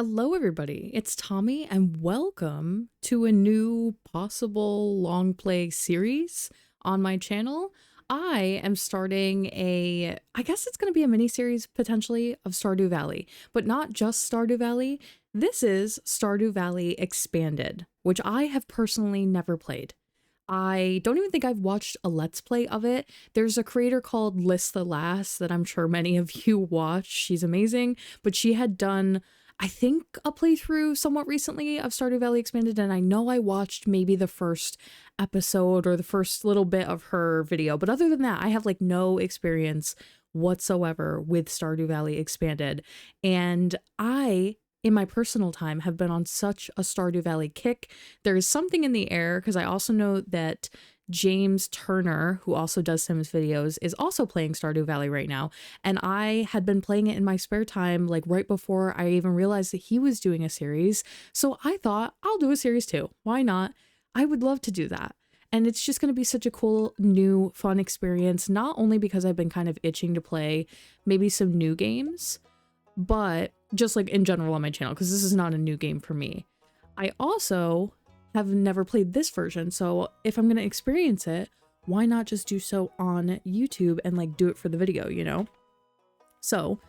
Hello, everybody. It's Tommy, and welcome to a new possible long play series on my channel. I am starting I guess it's going to be a mini series potentially of Stardew Valley, but not just Stardew Valley. This is Stardew Valley Expanded, which I have personally never played. I don't even think I've watched a Let's Play of it. There's a creator called Liz the Lass that I'm sure many of you watch. She's amazing, but she had done, I think, a playthrough somewhat recently of Stardew Valley Expanded, and I know I watched maybe the first episode or the first little bit of her video, but other than that, I have like no experience whatsoever with Stardew Valley Expanded, and in my personal time, have been on such a Stardew Valley kick. There is something in the air because I also know that James Turner, who also does Sims videos, is also playing Stardew Valley right now. And I had been playing it in my spare time, like right before I even realized that he was doing a series. So I thought, I'll do a series too. Why not? I would love to do that. And it's just going to be such a cool, new, fun experience, not only because I've been kind of itching to play maybe some new games, but just like in general on my channel, because this is not a new game for me. I also have never played this version, so if I'm going to experience it, why not just do so on YouTube and like do it for the video, you know? So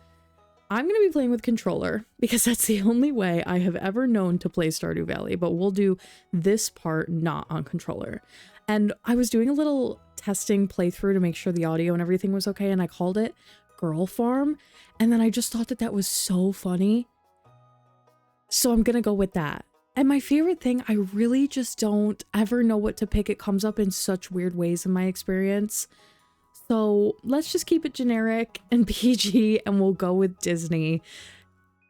I'm going to be playing with controller because that's the only way I have ever known to play Stardew Valley, but we'll do this part not on controller. And I was doing a little testing playthrough to make sure the audio and everything was okay, and I called it Girl Farm, and then I just thought that that was so funny, so I'm gonna go with that. And my favorite thing, I really just don't ever know what to pick. It comes up in such weird ways in my experience, so let's just keep it generic and PG, and we'll go with Disney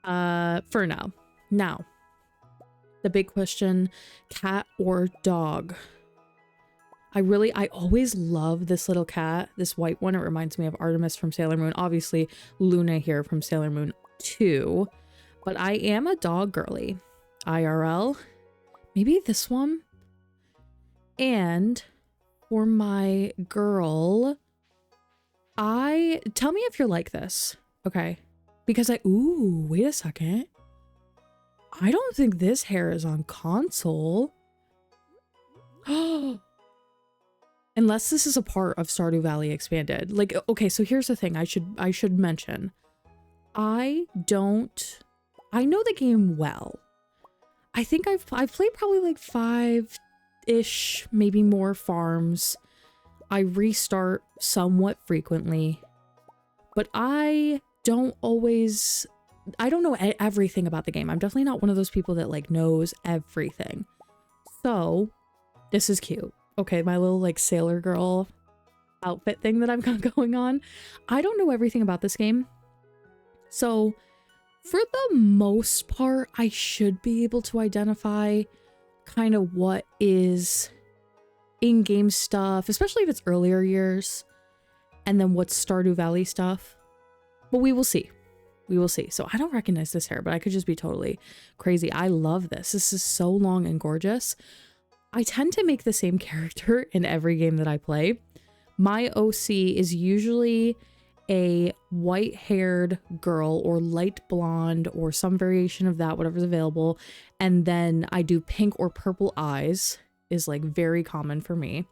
for now. The big question: cat or dog? I always love this little cat, this white one. It reminds me of Artemis from Sailor Moon. Obviously, Luna here from Sailor Moon 2. But I am a dog girly. IRL. Maybe this one. And for my girl, tell me if you're like this. Okay. Because ooh, wait a second. I don't think this hair is on console. Oh. Unless this is a part of Stardew Valley Expanded. Like, okay, so here's the thing I should mention. I know the game well. I think I've played probably like 5-ish, maybe more farms. I restart somewhat frequently. But I don't know everything about the game. I'm definitely not one of those people that like knows everything. So, this is cute. Okay, my little like sailor girl outfit thing that I've got going on. I don't know everything about this game. So for the most part, I should be able to identify kind of what is in-game stuff, especially if it's earlier years, and then what's Stardew Valley stuff. But we will see. We will see. So I don't recognize this hair, but I could just be totally crazy. I love this. This is so long and gorgeous. I tend to make the same character in every game that I play. My OC is usually a white-haired girl or light blonde or some variation of that, whatever's available. And then I do pink or purple eyes is like very common for me.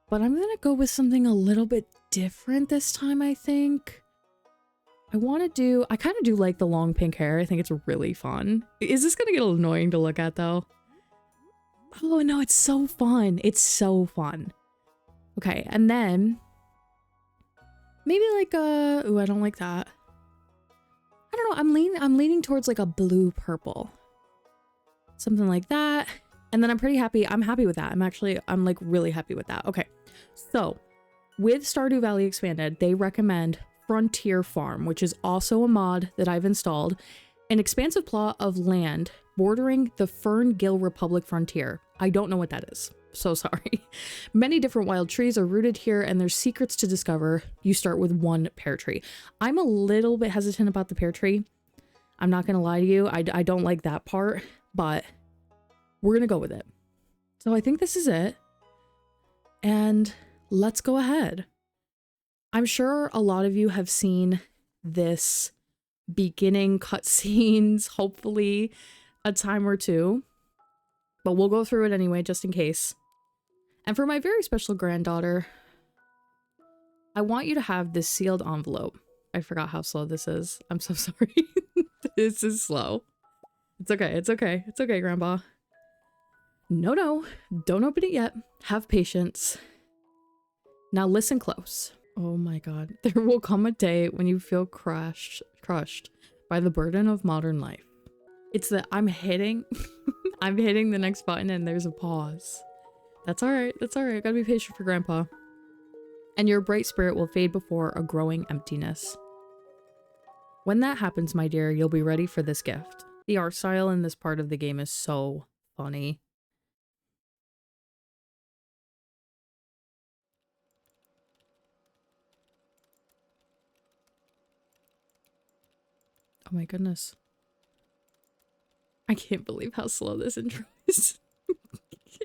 But I'm gonna go with something a little bit different this time, I think. I kind of do like the long pink hair. I think it's really fun. Is this gonna get annoying to look at though? Oh no, it's so fun. It's so fun. Okay, and then maybe like ooh, I don't like that. I don't know, I'm leaning towards like a blue purple. Something like that. And then I'm pretty happy. I'm happy with that. I'm like really happy with that. Okay. So, with Stardew Valley Expanded, they recommend Frontier Farm, which is also a mod that I've installed. An expansive plot of land bordering the Ferngill Republic frontier. I don't know what that is. So sorry. Many different wild trees are rooted here, and there's secrets to discover. You start with one pear tree. I'm a little bit hesitant about the pear tree. I'm not going to lie to you. I don't like that part, but we're going to go with it. So I think this is it. And let's go ahead. I'm sure a lot of you have seen this beginning cutscenes, hopefully a time or two. But we'll go through it anyway, just in case. And for my very special granddaughter, I want you to have this sealed envelope. I forgot how slow this is. I'm so sorry. This is slow. It's okay. It's okay. It's okay, Grandpa. No. Don't open it yet. Have patience. Now listen close. Oh my god. There will come a day when you feel crushed by the burden of modern life. It's that I'm hitting I'm hitting the next button and there's a pause. That's alright. That's alright. Gotta be patient for Grandpa. And your bright spirit will fade before a growing emptiness. When that happens, my dear, you'll be ready for this gift. The art style in this part of the game is so funny. Oh my goodness. I can't believe how slow this intro is.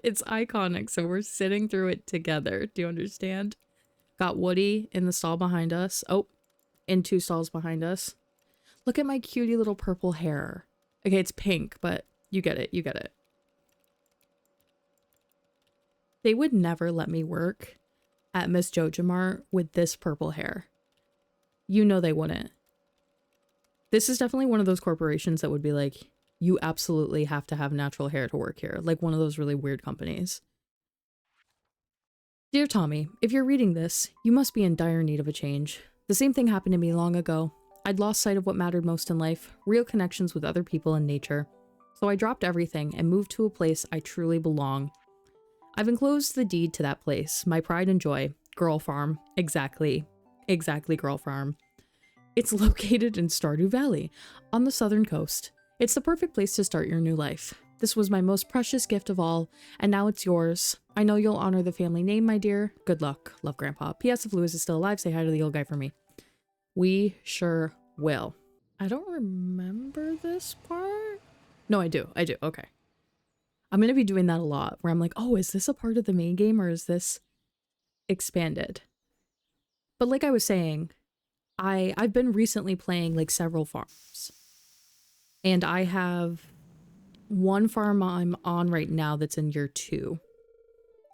It's iconic, so we're sitting through it together. Do you understand? Got Woody in the stall behind us. Oh, in 2 stalls behind us. Look at my cutie little purple hair. Okay, it's pink, but you get it. You get it. They would never let me work at Miss Jojimart with this purple hair. You know they wouldn't. This is definitely one of those corporations that would be like, you absolutely have to have natural hair to work here. Like one of those really weird companies. Dear Tommy, if you're reading this, you must be in dire need of a change. The same thing happened to me long ago. I'd lost sight of what mattered most in life, real connections with other people and nature. So I dropped everything and moved to a place I truly belong. I've enclosed the deed to that place, my pride and joy, Girl Farm. Exactly Girl Farm. It's located in Stardew Valley, on the southern coast. It's the perfect place to start your new life. This was my most precious gift of all, and now it's yours. I know you'll honor the family name, my dear. Good luck. Love, Grandpa. P.S. If Lewis is still alive, say hi to the old guy for me. We sure will. I don't remember this part. No, I do. Okay. I'm going to be doing that a lot, where I'm like, oh, is this a part of the main game, or is this expanded? But like I was saying, I've been recently playing like several farms. And I have one farm I'm on right now that's in year 2.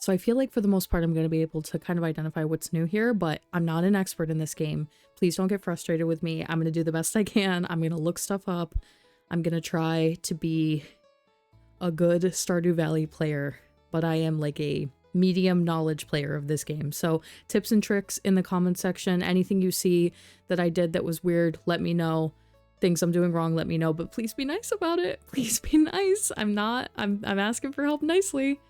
So I feel like for the most part, I'm going to be able to kind of identify what's new here, but I'm not an expert in this game. Please don't get frustrated with me. I'm going to do the best I can. I'm going to look stuff up. I'm going to try to be a good Stardew Valley player, but I am like a medium knowledge player of this game. So tips and tricks in the comment section. Anything you see that I did that was weird, let me know. Things I'm doing wrong, let me know, but please be nice about it. Please be nice. I'm asking for help nicely.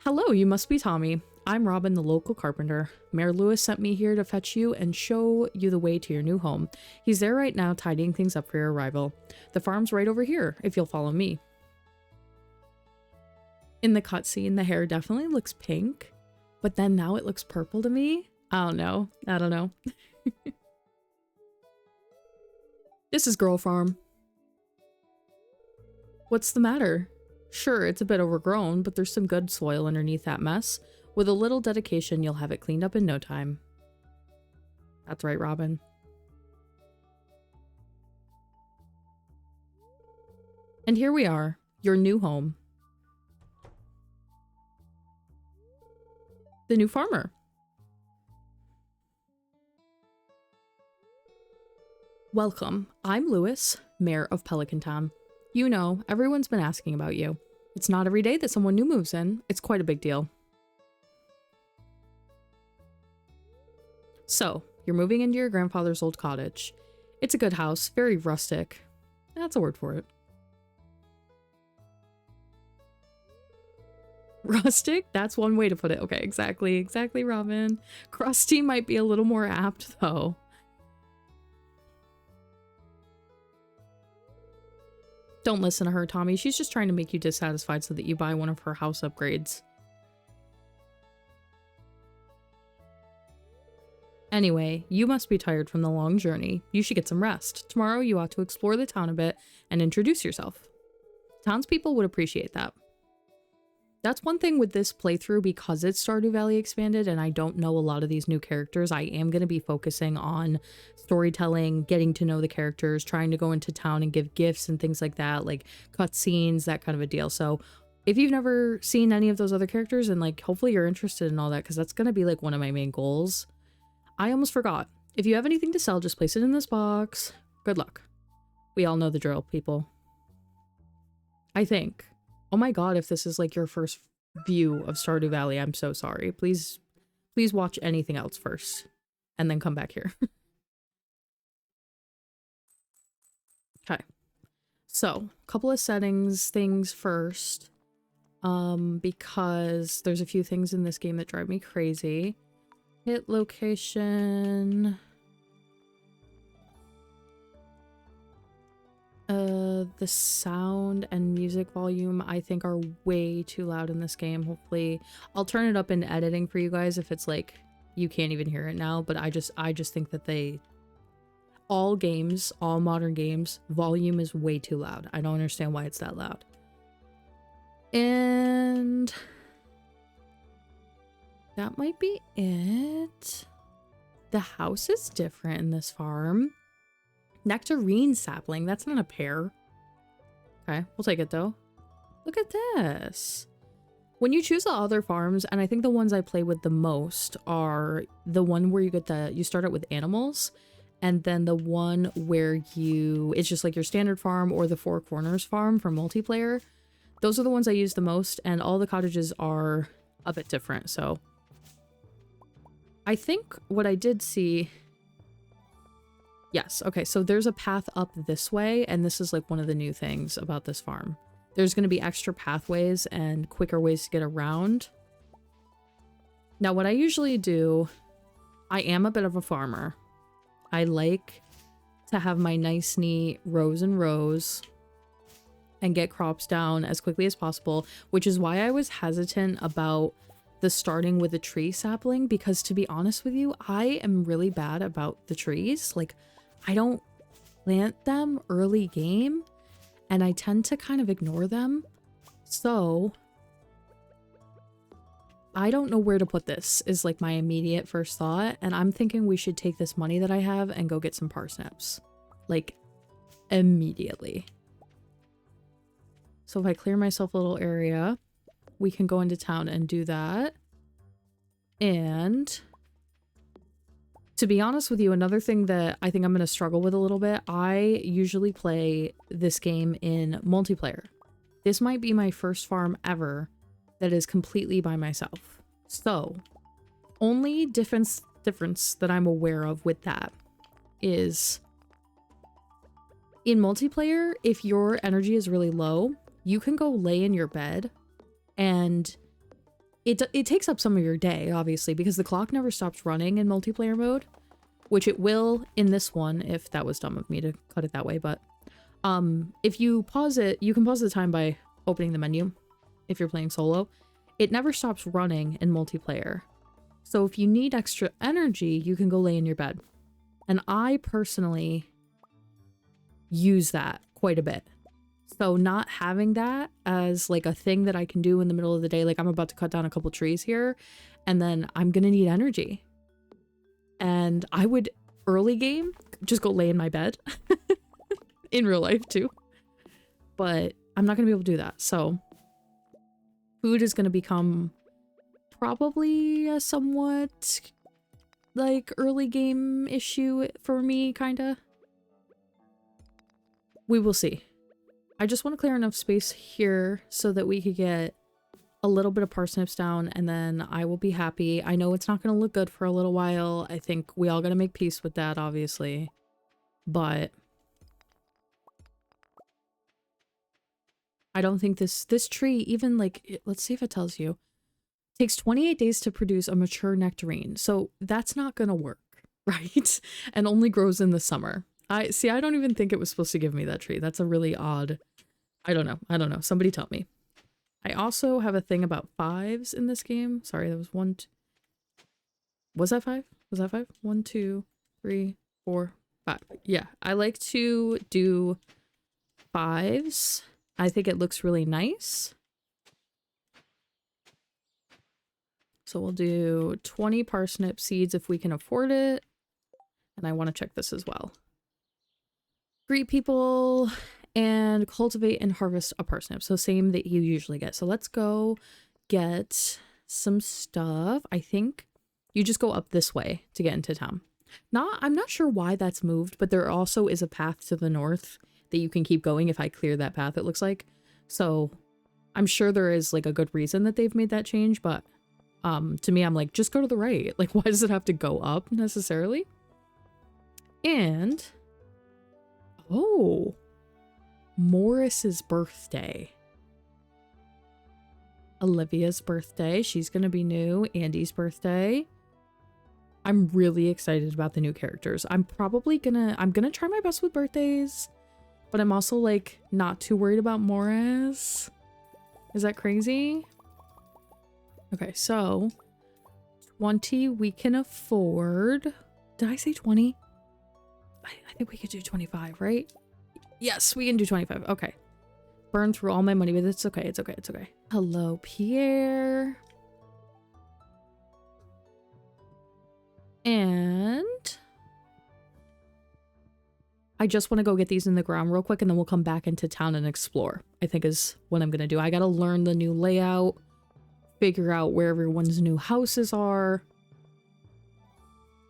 Hello, you must be Tommy. I'm Robin, the local carpenter. Mayor Lewis sent me here to fetch you and show you the way to your new home. He's there right now, tidying things up for your arrival. The farm's right over here, if you'll follow me. In the cutscene, the hair definitely looks pink, but then now it looks purple to me. I don't know. This is Girl Farm. What's the matter? Sure, it's a bit overgrown, but there's some good soil underneath that mess. With a little dedication, you'll have it cleaned up in no time. That's right, Robin. And here we are, your new home. The new farmer. Welcome. I'm Lewis, Mayor of Pelican Town. You know, everyone's been asking about you. It's not every day that someone new moves in. It's quite a big deal. So, you're moving into your grandfather's old cottage. It's a good house, very rustic. That's a word for it. Rustic? That's one way to put it. Okay, exactly, Robin. Crusty might be a little more apt, though. Don't listen to her, Tommy. She's just trying to make you dissatisfied so that you buy one of her house upgrades. Anyway, you must be tired from the long journey. You should get some rest. Tomorrow you ought to explore the town a bit and introduce yourself. Townspeople would appreciate that. That's one thing with this playthrough, because it's Stardew Valley Expanded and I don't know a lot of these new characters. I am going to be focusing on storytelling, getting to know the characters, trying to go into town and give gifts and things like that, like cutscenes, that kind of a deal. So if you've never seen any of those other characters, and like hopefully you're interested in all that, because that's going to be like one of my main goals. I almost forgot. If you have anything to sell, just place it in this box. Good luck. We all know the drill, people. I think. Oh my god, if this is like your first view of Stardew Valley, I'm so sorry. Please watch anything else first and then come back here. Okay. So, a couple of settings things first. Because there's a few things in this game that drive me crazy. Hit location. The sound and music volume I think are way too loud in this game. Hopefully I'll turn it up in editing for you guys if it's like you can't even hear it now, but I just think that all games, all modern games, volume is way too loud. I don't understand why it's that loud. And that might be it. The house is different in this farm. Nectarine sapling, that's not a pear. Okay, we'll take it though. Look at this. When you choose the other farms, and I think the ones I play with the most are the one where you start out with animals, and then the one where it's just like your standard farm or the Four Corners farm for multiplayer. Those are the ones I use the most, and all the cottages are a bit different. So I think what I did see, yes, okay, so there's a path up this way, and this is like one of the new things about this farm. There's going to be extra pathways and quicker ways to get around. Now, what I usually do, I am a bit of a farmer. I like to have my nice, neat rows and rows and get crops down as quickly as possible, which is why I was hesitant about the starting with a tree sapling, because to be honest with you, I am really bad about the trees. Like, I don't plant them early game, and I tend to kind of ignore them. So I don't know where to put this is like my immediate first thought, and I'm thinking we should take this money that I have and go get some parsnips, like immediately. So if I clear myself a little area, we can go into town and do that. And to be honest with you, another thing that I think I'm going to struggle with a little bit, I usually play this game in multiplayer. This might be my first farm ever that is completely by myself. So, only difference that I'm aware of with that is in multiplayer, if your energy is really low, you can go lay in your bed, and it takes up some of your day, obviously, because the clock never stops running in multiplayer mode, which it will in this one, if that was dumb of me to cut it that way. But if you pause it, you can pause the time by opening the menu if you're playing solo. It never stops running in multiplayer. So if you need extra energy, you can go lay in your bed. And I personally use that quite a bit. So not having that as like a thing that I can do in the middle of the day, like I'm about to cut down a couple trees here, and then I'm gonna need energy. And I would early game just go lay in my bed in real life too. But I'm not gonna be able to do that. So food is gonna become probably a somewhat like early game issue for me, kinda. We will see. I just want to clear enough space here so that we could get a little bit of parsnips down, and then I will be happy. I know it's not going to look good for a little while. I think we all got to make peace with that, obviously. But I don't think this tree, even like, let's see if it tells you, takes 28 days to produce a mature nectarine. So that's not going to work, right? And only grows in the summer. I don't even think it was supposed to give me that tree. That's a really odd, I don't know. Somebody tell me. I also have a thing about 5s in this game. Sorry, that was 1, was that 5? Was that 5? 1, 2, 3, 4, 5. Yeah, I like to do 5s. I think it looks really nice. So we'll do 20 parsnip seeds if we can afford it. And I want to check this as well. Greet people and cultivate and harvest a parsnip. So same that you usually get. So let's go get some stuff. I think you just go up this way to get into town. I'm not sure why that's moved, but there also is a path to the north that you can keep going if I clear that path, it looks like. So I'm sure there is like a good reason that they've made that change, but to me, I'm like, just go to the right. Like, why does it have to go up necessarily? And, oh, Morris's birthday. Olivia's birthday. She's going to be new. Andy's birthday. I'm really excited about the new characters. I'm gonna try my best with birthdays, but I'm also like not too worried about Morris. Is that crazy? Okay, so 20 we can afford. Did I say 20? I think we could do 25, right? Yes, we can do 25. Okay. Burn through all my money, but it's okay. It's okay. It's okay. Hello, Pierre. And I just want to go get these in the ground real quick, and then we'll come back into town and explore, I think is what I'm going to do. I got to learn the new layout, figure out where everyone's new houses are,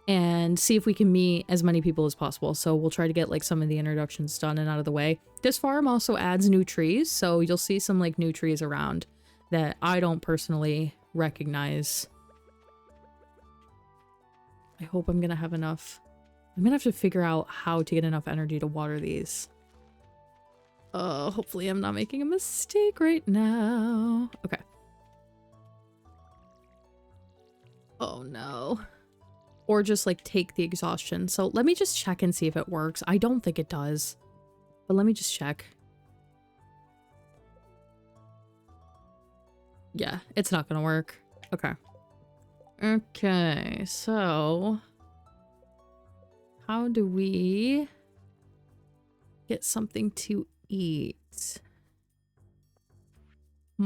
and see if we can meet as many people as possible. So we'll try to get like some of the introductions done and out of the way. This farm also adds new trees, so you'll see some like new trees around that I don't personally recognize. I hope I'm gonna have enough. I'm gonna have to figure out how to get enough energy to water these. Hopefully I'm not making a mistake right now. Okay. Oh no. Or just like take the exhaustion. So let me just check and see if it works. I don't think it does, but let me just check. Yeah, it's not gonna work. Okay. Okay, so how do we get something to eat? I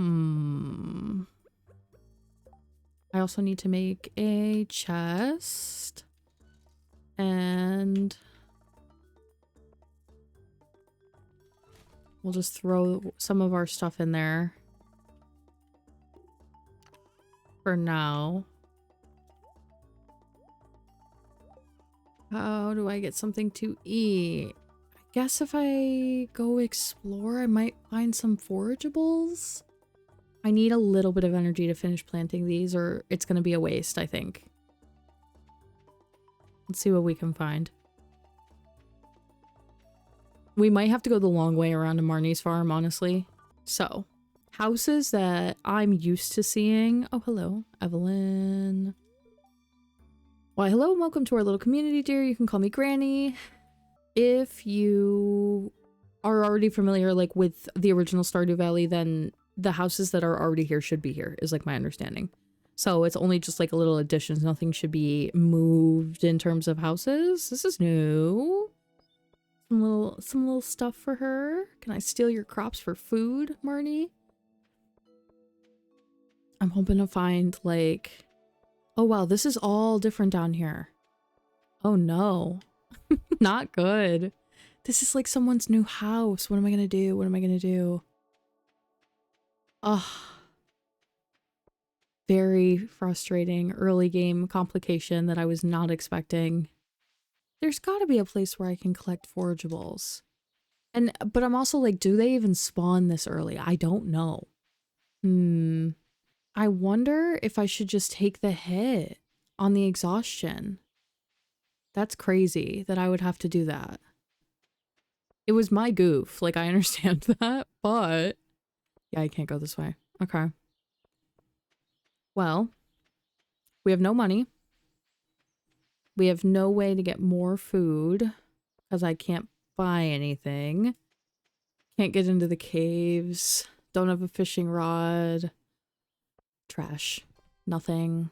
also need to make a chest and we'll just throw some of our stuff in there for now. How do I get something to eat? I guess if I go explore, I might find some forageables. I need a little bit of energy to finish planting these, or it's going to be a waste, I think. Let's see what we can find. We might have to go the long way around to Marnie's farm, honestly. So, houses that I'm used to seeing. Oh, hello, Evelyn. Why, hello and welcome to our little community, dear. You can call me Granny. If you are already familiar, like, with the original Stardew Valley, then the houses that are already here should be here, is, like, my understanding. So it's only just, like, a little additions. Nothing should be moved in terms of houses. This is new. Some little stuff for her. Can I steal your crops for food, Marnie? I'm hoping to find, like... Oh, wow, this is all different down here. Oh, no. Not good. This is like someone's new house. What am I gonna do? What am I gonna do? Ugh. Very frustrating early game complication that I was not expecting. There's gotta be a place where I can collect forageables. But I'm also like, do they even spawn this early? I don't know. I wonder if I should just take the hit on the exhaustion. That's crazy that I would have to do that. It was my goof. Like, I understand that, but... Yeah, I can't go this way. Okay. Well, we have no money. We have no way to get more food because I can't buy anything. Can't get into the caves. Don't have a fishing rod. Trash. Nothing.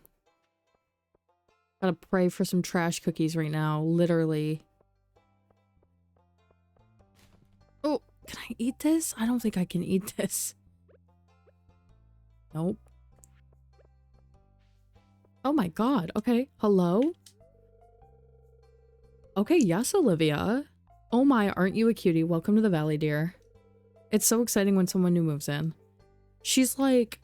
Gotta pray for some trash cookies right now, literally. Oh, can I eat this? I don't think I can eat this. Nope. Oh my god. Okay. Hello? Okay, yes, Olivia. Oh my, aren't you a cutie? Welcome to the valley, dear. It's so exciting when someone new moves in. She's like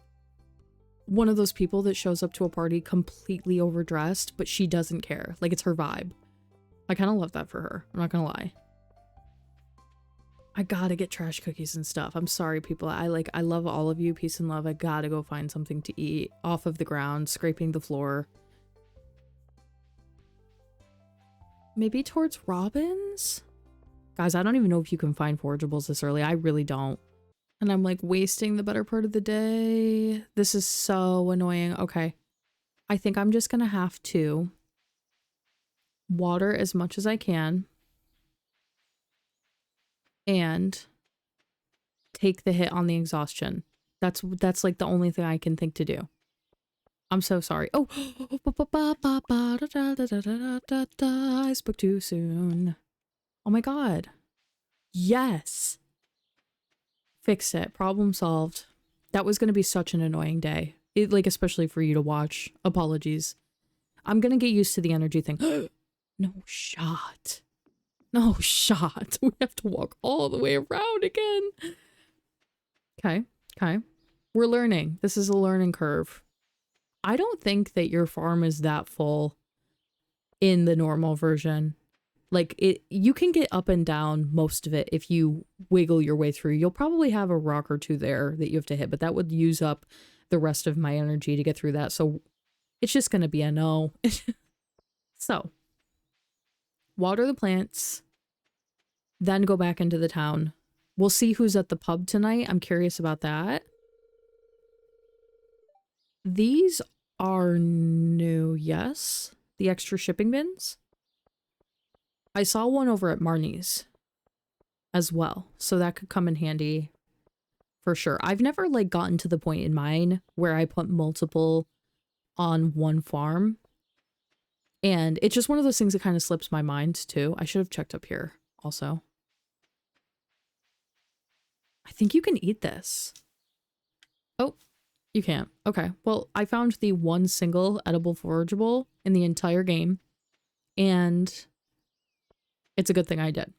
one of those people that shows up to a party completely overdressed, but she doesn't care. Like, it's her vibe. I kind of love that for her. I'm not gonna lie. I gotta get trash cookies and stuff. I'm sorry, people. I love all of you. Peace and love. I gotta go find something to eat off of the ground, scraping the floor. Maybe towards Robin's? Guys, I don't even know if you can find forageables this early. I really don't. And I'm like wasting the better part of the day. This is so annoying. Okay. I think I'm just gonna have to water as much as I can and take the hit on the exhaustion. That's like the only thing I can think to do. I'm so sorry. Oh, I spoke too soon. Oh my god. Yes. Fixed it. Problem solved. That was going to be such an annoying day. Like, especially for you to watch. Apologies. I'm going to get used to the energy thing. No shot. No shot. We have to walk all the way around again. Okay. Okay. We're learning. This is a learning curve. I don't think that your farm is that full in the normal version. Like, you can get up and down most of it if you wiggle your way through. You'll probably have a rock or two there that you have to hit, but that would use up the rest of my energy to get through that. So it's just going to be a no. So, water the plants, then go back into the town. We'll see who's at the pub tonight. I'm curious about that. These are new, yes. The extra shipping bins. I saw one over at Marnie's as well, so that could come in handy for sure. I've never like gotten to the point in mine where I put multiple on one farm, and it's just one of those things that kind of slips my mind too. I should have checked up here also. I think you can eat this. Oh, you can't. Okay, well, I found the one single edible forageable in the entire game, and it's a good thing I did.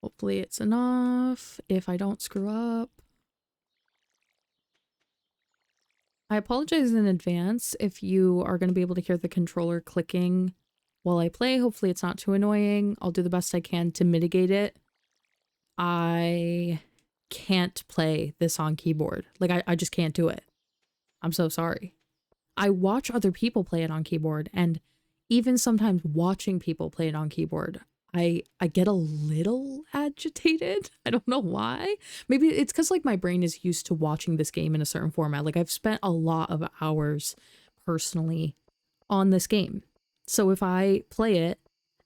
Hopefully it's enough if I don't screw up. I apologize in advance if you are going to be able to hear the controller clicking while I play. Hopefully it's not too annoying. I'll do the best I can to mitigate it. I can't play this on keyboard. Like, I just can't do it. I'm so sorry. I watch other people play it on keyboard, and even sometimes watching people play it on keyboard, I get a little agitated. I don't know why. Maybe it's because like my brain is used to watching this game in a certain format. Like, I've spent a lot of hours personally on this game. So if I play it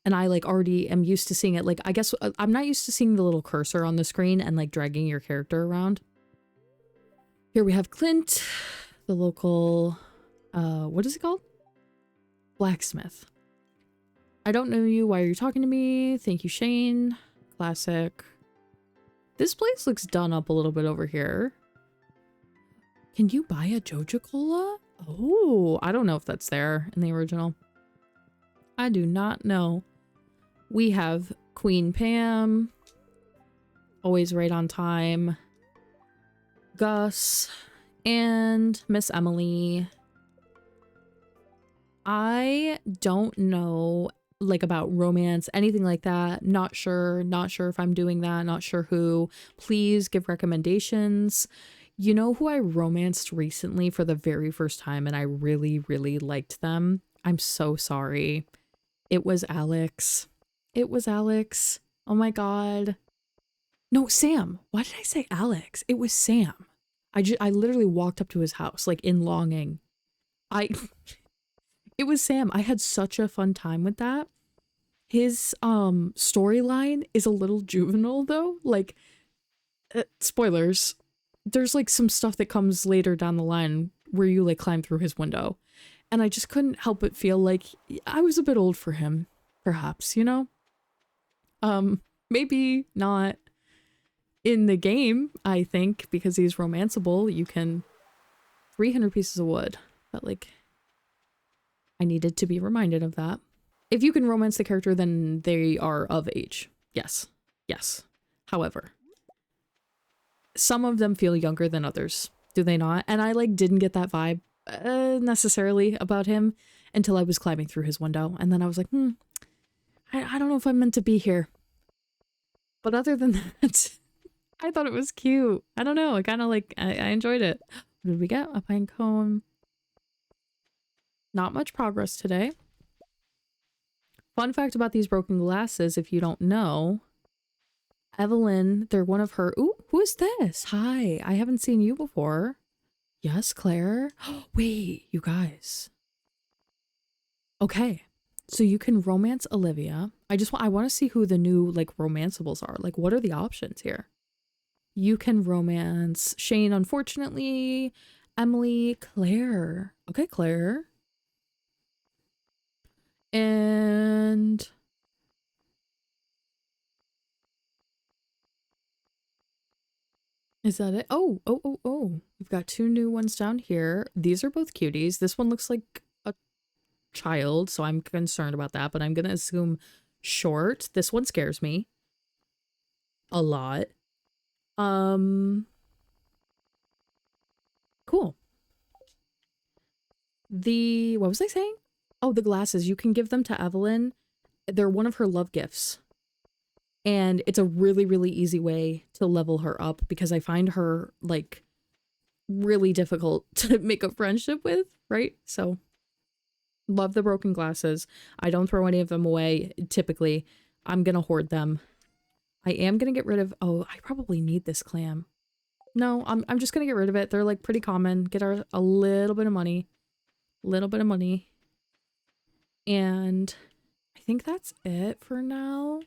and I like already am used to seeing it, like, I guess I'm not used to seeing the little cursor on the screen and like dragging your character around. Here we have Clint, the local, what is it called? Blacksmith. I don't know you. Why are you talking to me? Thank you, Shane. Classic. This place looks done up a little bit over here. Can you buy a Joja Cola? Oh, I don't know if that's there in the original. I do not know. We have Queen Pam. Always right on time. Gus. And Miss Emily. I don't know like about romance, anything like that. Not sure if I'm doing that, not sure who. Please give recommendations. You know who I romanced recently for the very first time and I really, really liked them? I'm so sorry. It was Alex. It was Alex. Oh my god. No, Sam. Why did I say Alex? It was Sam. I literally walked up to his house like in longing. It was Sam. I had such a fun time with that. His storyline is a little juvenile though. Like, spoilers. There's like some stuff that comes later down the line where you like climb through his window. And I just couldn't help but feel like I was a bit old for him, perhaps, you know? Maybe not in the game, I think, because he's romanceable. You can 300 pieces of wood. But like, I needed to be reminded of that. If you can romance the character, then they are of age. Yes. Yes. However, some of them feel younger than others. Do they not? And I like didn't get that vibe necessarily about him until I was climbing through his window. And then I was like, I don't know if I'm meant to be here. But other than that, I thought it was cute. I don't know. I kind of like, I enjoyed it. What did we get? A pine cone. Not much progress today. Fun fact about these broken glasses, if you don't know, Evelyn, they're one of her... Ooh, who is this? Hi, I haven't seen you before. Yes, Claire. Wait, you guys. Okay, so you can romance Olivia. I want to see who the new, like, romanceables are. Like, what are the options here? You can romance Shane, unfortunately. Emily, Claire. Okay, Claire. And... is that it? Oh. We've got 2 new ones down here. These are both cuties. This one looks like a child, so I'm concerned about that, but I'm gonna assume short. This one scares me a lot. Cool. What was I saying? Oh, the glasses. You can give them to Evelyn. They're one of her love gifts. And it's a really, really easy way to level her up because I find her, like, really difficult to make a friendship with, right? So, love the broken glasses. I don't throw any of them away, typically. I'm gonna hoard them. I am gonna get rid of... oh, I probably need this clam. No, I'm just gonna get rid of it. They're, like, pretty common. Get a little bit of money. Little bit of money. And I think that's it for now.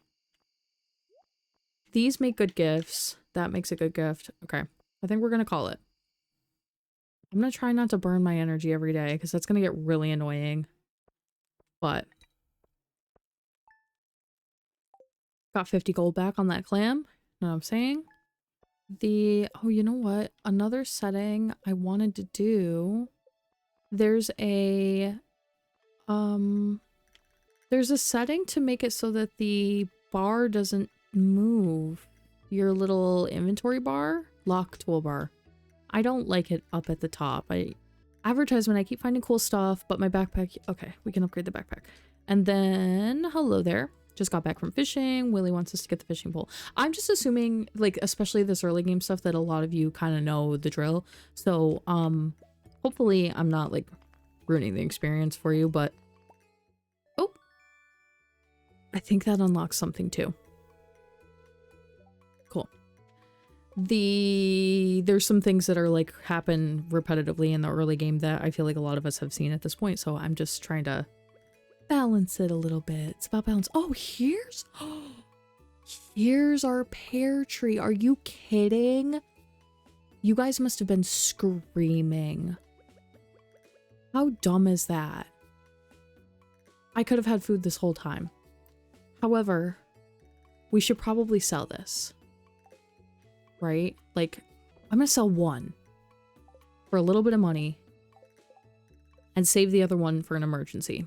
These make good gifts. That makes a good gift. Okay. I think we're going to call it. I'm going to try not to burn my energy every day because that's going to get really annoying. But got 50 gold back on that clam. Know what I'm saying? Oh, you know what? Another setting I wanted to do. There's a setting to make it so that the bar doesn't move. Your little inventory bar, lock toolbar. I don't like it up at the top. Advertisement, I keep finding cool stuff, but my backpack, okay, we can upgrade the backpack. And then, hello there. Just got back from fishing. Willie wants us to get the fishing pole. I'm just assuming, like, especially this early game stuff, that a lot of you kind of know the drill. So, hopefully I'm not, like, ruining the experience for you, but... oh! I think that unlocks something, too. Cool. There's some things that are like happen repetitively in the early game that I feel like a lot of us have seen at this point, so I'm just trying to balance it a little bit. It's about balance. Oh, here's our pear tree. Are you kidding? You guys must have been screaming. How dumb is that? I could have had food this whole time. However, we should probably sell this. Right? Like, I'm gonna sell one for a little bit of money and save the other one for an emergency.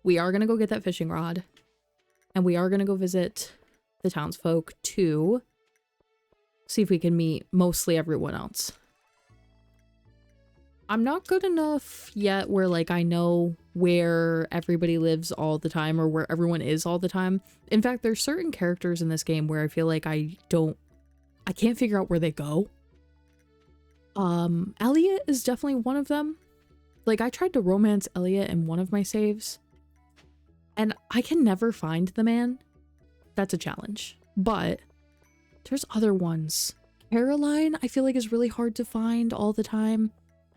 We are gonna go get that fishing rod and we are gonna go visit the townsfolk to see if we can meet mostly everyone else. I'm not good enough yet where like I know where everybody lives all the time or where everyone is all the time. In fact, there's certain characters in this game where I feel like I can't figure out where they go. Elliot is definitely one of them. Like, I tried to romance Elliot in one of my saves, and I can never find the man. That's a challenge. But there's other ones. Caroline, I feel like, is really hard to find all the time.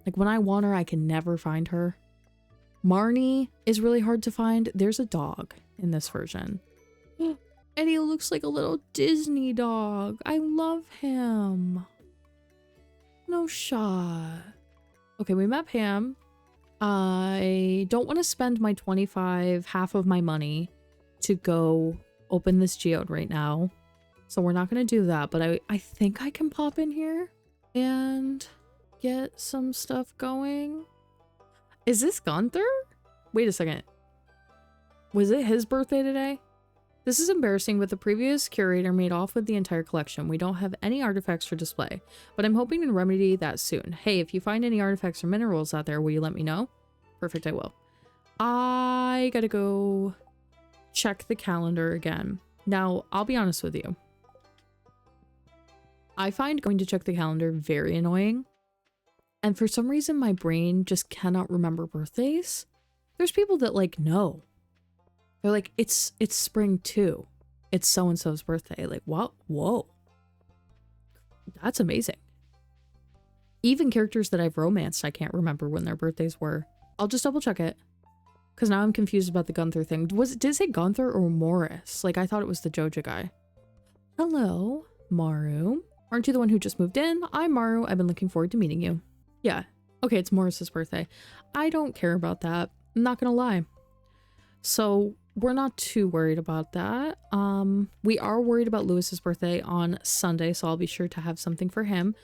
Like, when I want her, I can never find her. Marnie is really hard to find. There's a dog in this version. And he looks like a little Disney dog. I love him. No shot. Okay, we met Pam. I don't want to spend my 25, half of my money, to go open this geode right now. So we're not going to do that, but I think I can pop in here and get some stuff going. Is this Gunther? Wait a second. Was it his birthday today? This is embarrassing, but the previous curator made off with the entire collection. We don't have any artifacts for display, but I'm hoping to remedy that soon. Hey, if you find any artifacts or minerals out there, will you let me know? Perfect, I will. I gotta go check the calendar again. Now, I'll be honest with you. I find going to check the calendar very annoying. And for some reason, my brain just cannot remember birthdays. There's people that like know. They're like, it's spring too. It's so-and-so's birthday. Like, what? Whoa. That's amazing. Even characters that I've romanced, I can't remember when their birthdays were. I'll just double check it. Because now I'm confused about the Gunther thing. Did it say Gunther or Morris? Like, I thought it was the Joja guy. Hello, Maru. Aren't you the one who just moved in? I'm Maru. I've been looking forward to meeting you. Yeah. Okay, it's Morris's birthday. I don't care about that. I'm not gonna lie. So we're not too worried about that. We are worried about Lewis's birthday on Sunday, so I'll be sure to have something for him.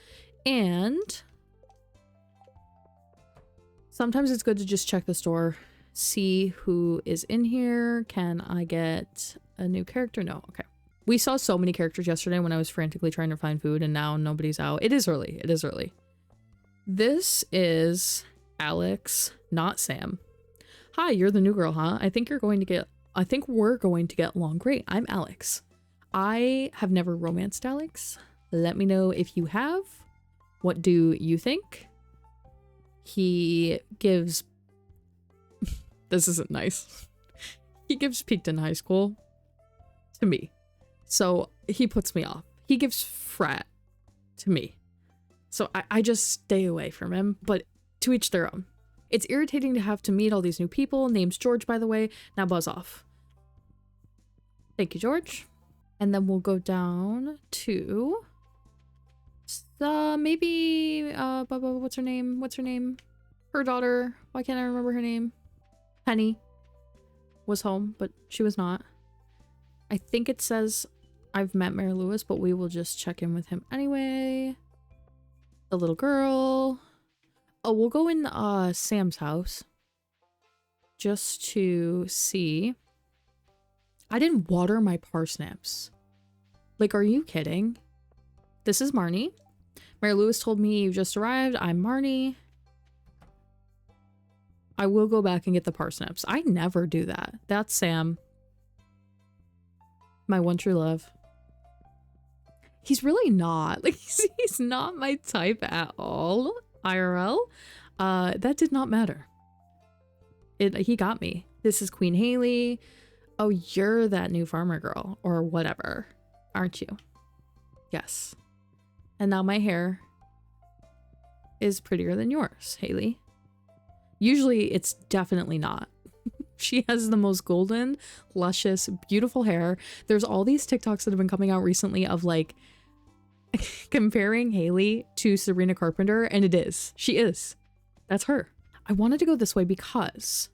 And sometimes it's good to just check the store, see who is in here. Can I get a new character? No. Okay. We saw so many characters yesterday when I was frantically trying to find food, and now nobody's out. It is early. It is early. This is Alex, not Sam. Hi, you're the new girl, huh? I think we're going to get along great. I'm Alex. I have never romanced Alex. Let me know if you have. What do you think? He gives... This isn't nice. He gives peaked in high school to me. So he puts me off. He gives frat to me. So I just stay away from him, but to each their own. It's irritating to have to meet all these new people. Name's George, by the way. Now buzz off. Thank you, George. And then we'll go down to maybe what's her name? What's her name? Her daughter. Why can't I remember her name? Penny was home, but she was not. I think it says I've met Mayor Lewis, but we will just check in with him anyway. The little girl. Oh, we'll go in Sam's house just to see. I didn't water my parsnips. Like, are you kidding? This is Marnie. Mayor Lewis told me you just arrived. I'm Marnie. I will go back and get the parsnips. I never do that. That's Sam. My one true love. He's really not. Like, he's not my type at all. IRL. That did not matter. He got me. This is Queen Haley. Oh, you're that new farmer girl or whatever, aren't you? Yes. And now my hair is prettier than yours, Haley. Usually it's definitely not. She has the most golden, luscious, beautiful hair. There's all these TikToks that have been coming out recently of like comparing Haley to Sabrina Carpenter, and it is. She is. That's her. I wanted to go this way because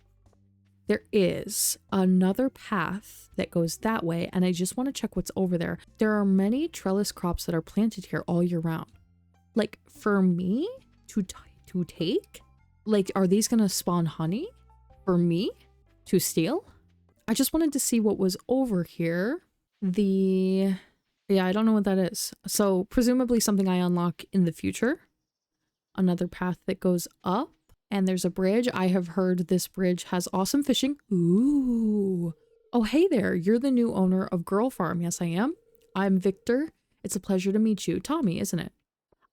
there is another path that goes that way, and I just want to check what's over there. There are many trellis crops that are planted here all year round. Like, for me to take? Like, are these gonna spawn honey for me to steal? I just wanted to see what was over here. Yeah, I don't know what that is. So presumably something I unlock in the future. Another path that goes up, and there's a bridge. I have heard this bridge has awesome fishing. Ooh. Oh, hey there. You're the new owner of Girl Farm. Yes, I am. I'm Victor. It's a pleasure to meet you. Tommy, isn't it?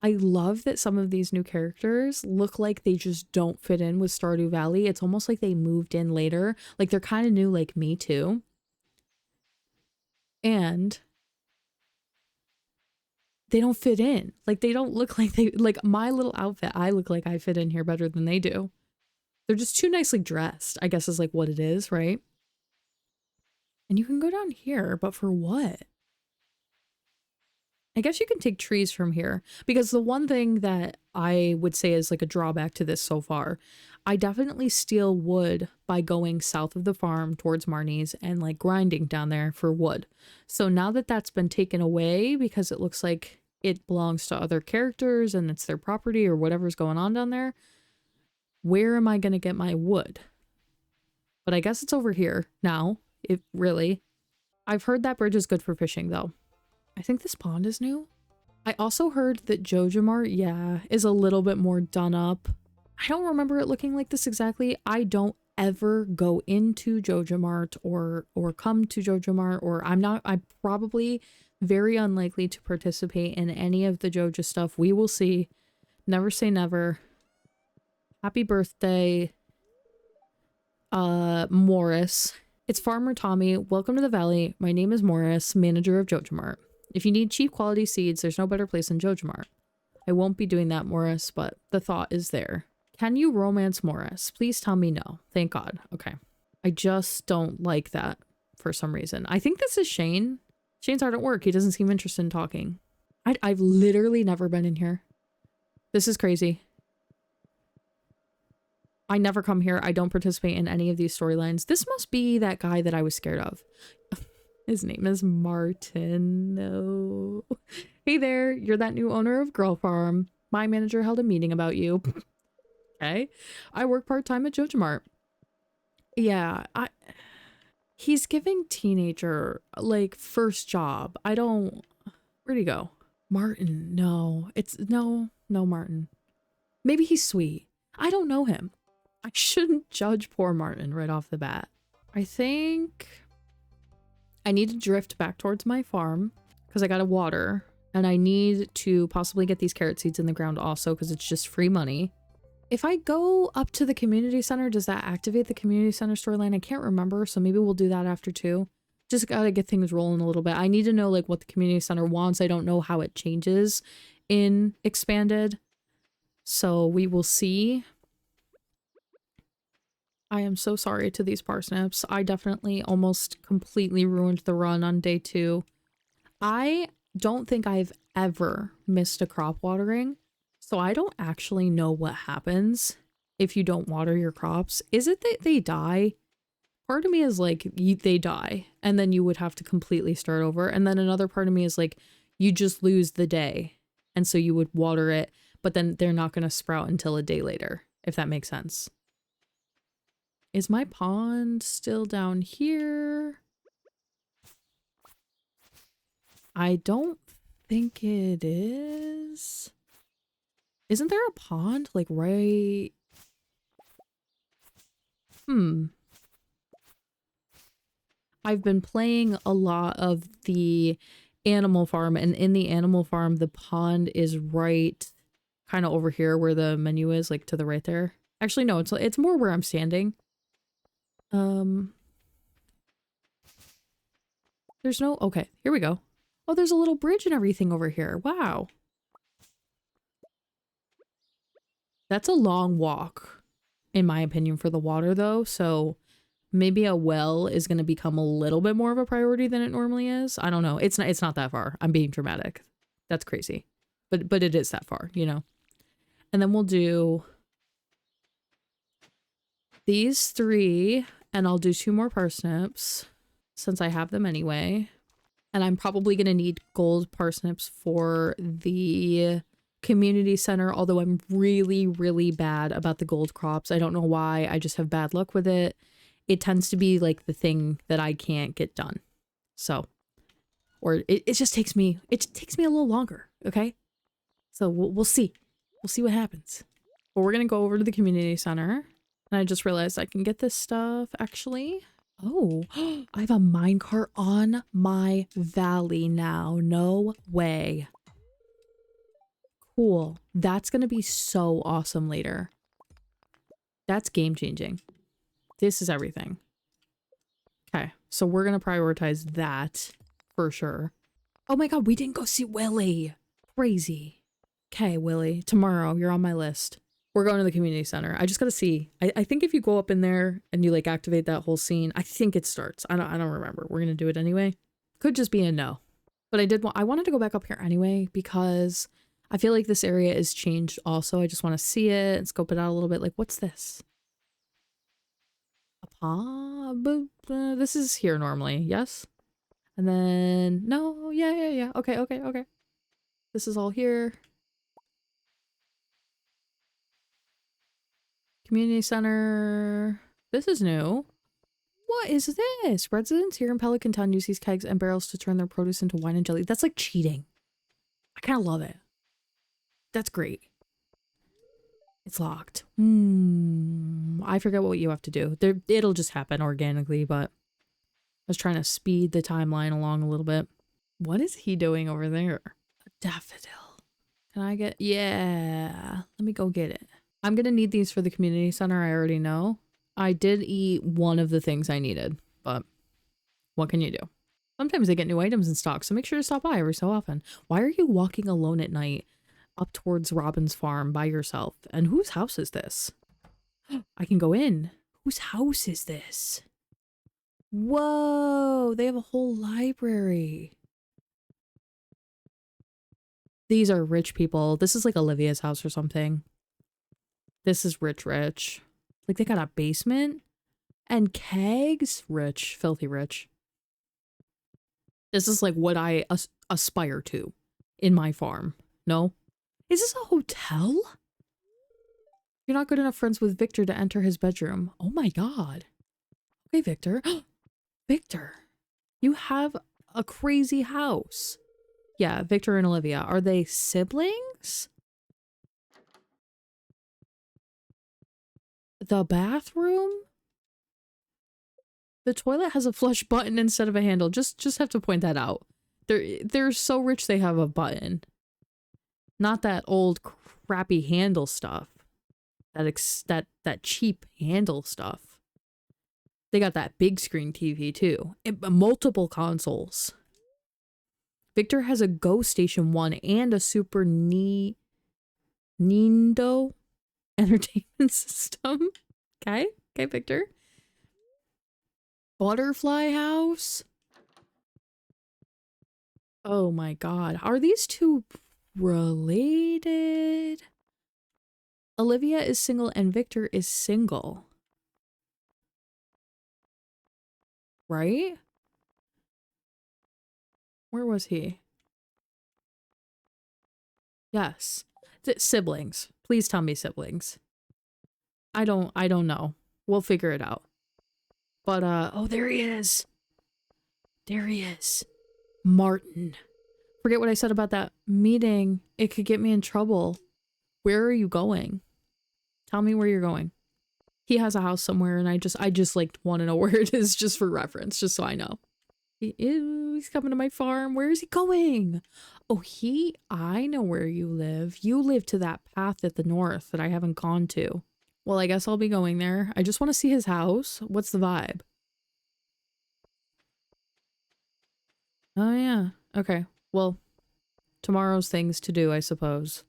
I love that some of these new characters look like they just don't fit in with Stardew Valley. It's almost like they moved in later. Like, they're kind of new like me too. And they don't fit in. Like, they don't look like they, like my little outfit, I look like I fit in here better than they do. They're just too nicely dressed, I guess is like what it is, right? And you can go down here, but for what? I guess you can take trees from here, because the one thing that I would say is like a drawback to this so far, I definitely steal wood by going south of the farm towards Marnie's and like grinding down there for wood. So now that that's been taken away, because it looks like it belongs to other characters and it's their property or whatever's going on down there, where am I going to get my wood? But I guess it's over here now, if really. I've heard that bridge is good for fishing, though. I think this pond is new. I also heard that Jojamart, yeah, is a little bit more done up. I don't remember it looking like this exactly. I don't ever go into Jojamart or come to Jojamart, or I'm probably very unlikely to participate in any of the Joja stuff. We will see. Never say never. Happy birthday, Morris. It's Farmer Tommy. Welcome to the valley. My name is Morris, manager of Jojamart. If you need cheap quality seeds, there's no better place than Jojamart. I won't be doing that, Morris, but the thought is there. Can you romance Morris? Please tell me no. Thank God. Okay. I just don't like that for some reason. I think this is Shane. Shane's hard at work. He doesn't seem interested in talking. I've literally never been in here. This is crazy. I never come here. I don't participate in any of these storylines. This must be that guy that I was scared of. His name is Martin. No. Hey there, you're that new owner of Girl Farm. My manager held a meeting about you. Okay. I work part-time at Jojamart. Yeah, he's giving teenager, like, first job. Where'd he go? Martin, no. No, Martin. Maybe he's sweet. I don't know him. I shouldn't judge poor Martin right off the bat. I think I need to drift back towards my farm because I gotta water, and I need to possibly get these carrot seeds in the ground also because it's just free money. If I go up to the community center, does that activate the community center storyline? I can't remember, so maybe we'll do that after too. Just gotta get things rolling a little bit. I need to know like what the community center wants. I don't know how it changes in Expanded, so we will see. I am so sorry to these parsnips. I definitely almost completely ruined the run on day 2. I don't think I've ever missed a crop watering, so I don't actually know what happens if you don't water your crops. Is it that they die? Part of me is like, they die, and then you would have to completely start over. And then another part of me is like, you just lose the day, and so you would water it, but then they're not going to sprout until a day later, if that makes sense. Is my pond still down here? I don't think it is. Isn't there a pond like right? I've been playing a lot of the Animal Farm, and in the Animal Farm, the pond is right kind of over here where the menu is, like to the right there. Actually, no, it's more where I'm standing. There's no, okay, here we go. Oh, there's a little bridge and everything over here. Wow. That's a long walk, in my opinion, for the water though. So maybe a well is going to become a little bit more of a priority than it normally is. I don't know. It's not that far. I'm being dramatic. That's crazy. But it is that far, you know. And then we'll do these 3, and I'll do 2 more parsnips since I have them anyway. And I'm probably going to need gold parsnips for the community center, although I'm really, really bad about the gold crops. I don't know why. I just have bad luck with it. It tends to be like the thing that I can't get done. So, or it just takes me, a little longer. Okay. So we'll see. We'll see what happens. But we're going to go over to the community center. And I just realized I can get this stuff actually. Oh, I have a minecart on my valley now. No way. Cool. That's going to be so awesome later. That's game changing. This is everything. Okay, so we're going to prioritize that for sure. Oh my God, we didn't go see Willy. Crazy. Okay, Willy, tomorrow you're on my list. We're going to the community center. I just got to see. I think if you go up in there and you like activate that whole scene, I think it starts. I don't remember. We're going to do it anyway. Could just be a no. But I wanted to go back up here anyway because I feel like this area is changed also. I just want to see it and scope it out a little bit. Like, what's this? A pond? This is here normally, yes? And then, no, yeah. Okay. This is all here. Community center. This is new. What is this? Residents here in Pelican Town use these kegs and barrels to turn their produce into wine and jelly. That's like cheating. I kind of love it. That's great. It's locked. I forget what you have to do. It'll just happen organically, but I was trying to speed the timeline along a little bit. What is he doing over there? A daffodil. Can I get... Yeah. Let me go get it. I'm going to need these for the community center. I already know. I did eat one of the things I needed, but what can you do? Sometimes they get new items in stock, so make sure to stop by every so often. Why are you walking alone at night up towards Robin's farm by yourself? And whose house is this? I can go in. Whose house is this? Whoa, they have a whole library. These are rich people. This is like Olivia's house or something. This is rich. Like they got a basement and kegs. Rich, filthy rich. This is like what I aspire to in my farm. No? Is this a hotel? You're not good enough friends with Victor to enter his bedroom. Oh my god. Okay, Victor. Victor, you have a crazy house. Yeah, Victor and Olivia. Are they siblings? The bathroom? The toilet has a flush button instead of a handle. Just have to point that out. They're so rich they have a button. Not that old crappy handle stuff. That cheap handle stuff. They got that big screen TV too. And multiple consoles. Victor has a Go Station 1 and a Super Nintendo entertainment system. Okay, Victor. Butterfly house. Oh my god. Are these two related? Olivia is single and Victor is single. Right? Where was he? Yes. Siblings. Please tell me siblings. I don't know. We'll figure it out. But, oh, there he is. There he is. Martin. Forget what I said about that meeting. It could get me in trouble. Where are you going? Tell me where you're going. He has a house somewhere and I just like want to know where it is just for reference, just so I know. He's coming to my farm. Where is he going? Oh, I know where you live. You live to that path at the north that I haven't gone to. Well, I guess I'll be going there. I just want to see his house. What's the vibe? Oh, yeah. Okay. Well, tomorrow's things to do, I suppose.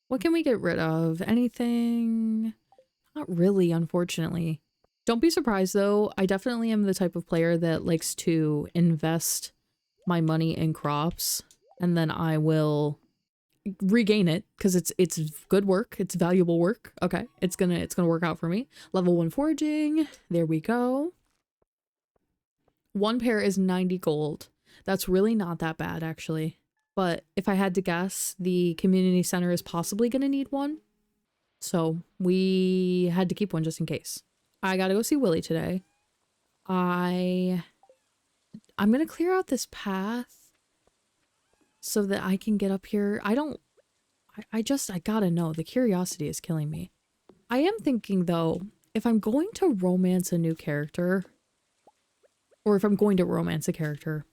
What can we get rid of? Anything? Not really, unfortunately. Don't be surprised, though. I definitely am the type of player that likes to invest my money in crops, and then I will regain it because it's good work. It's valuable work. Okay, it's gonna work out for me. Level 1 foraging. There we go. One pear is 90 gold. That's really not that bad, actually. But if I had to guess, the community center is possibly gonna need one. So we had to keep one just in case. I gotta go see Willie today. I'm gonna clear out this path so that I can get up here. I gotta know. The curiosity is killing me. I am thinking, though, if I'm going to romance a new character, or if I'm going to romance a character,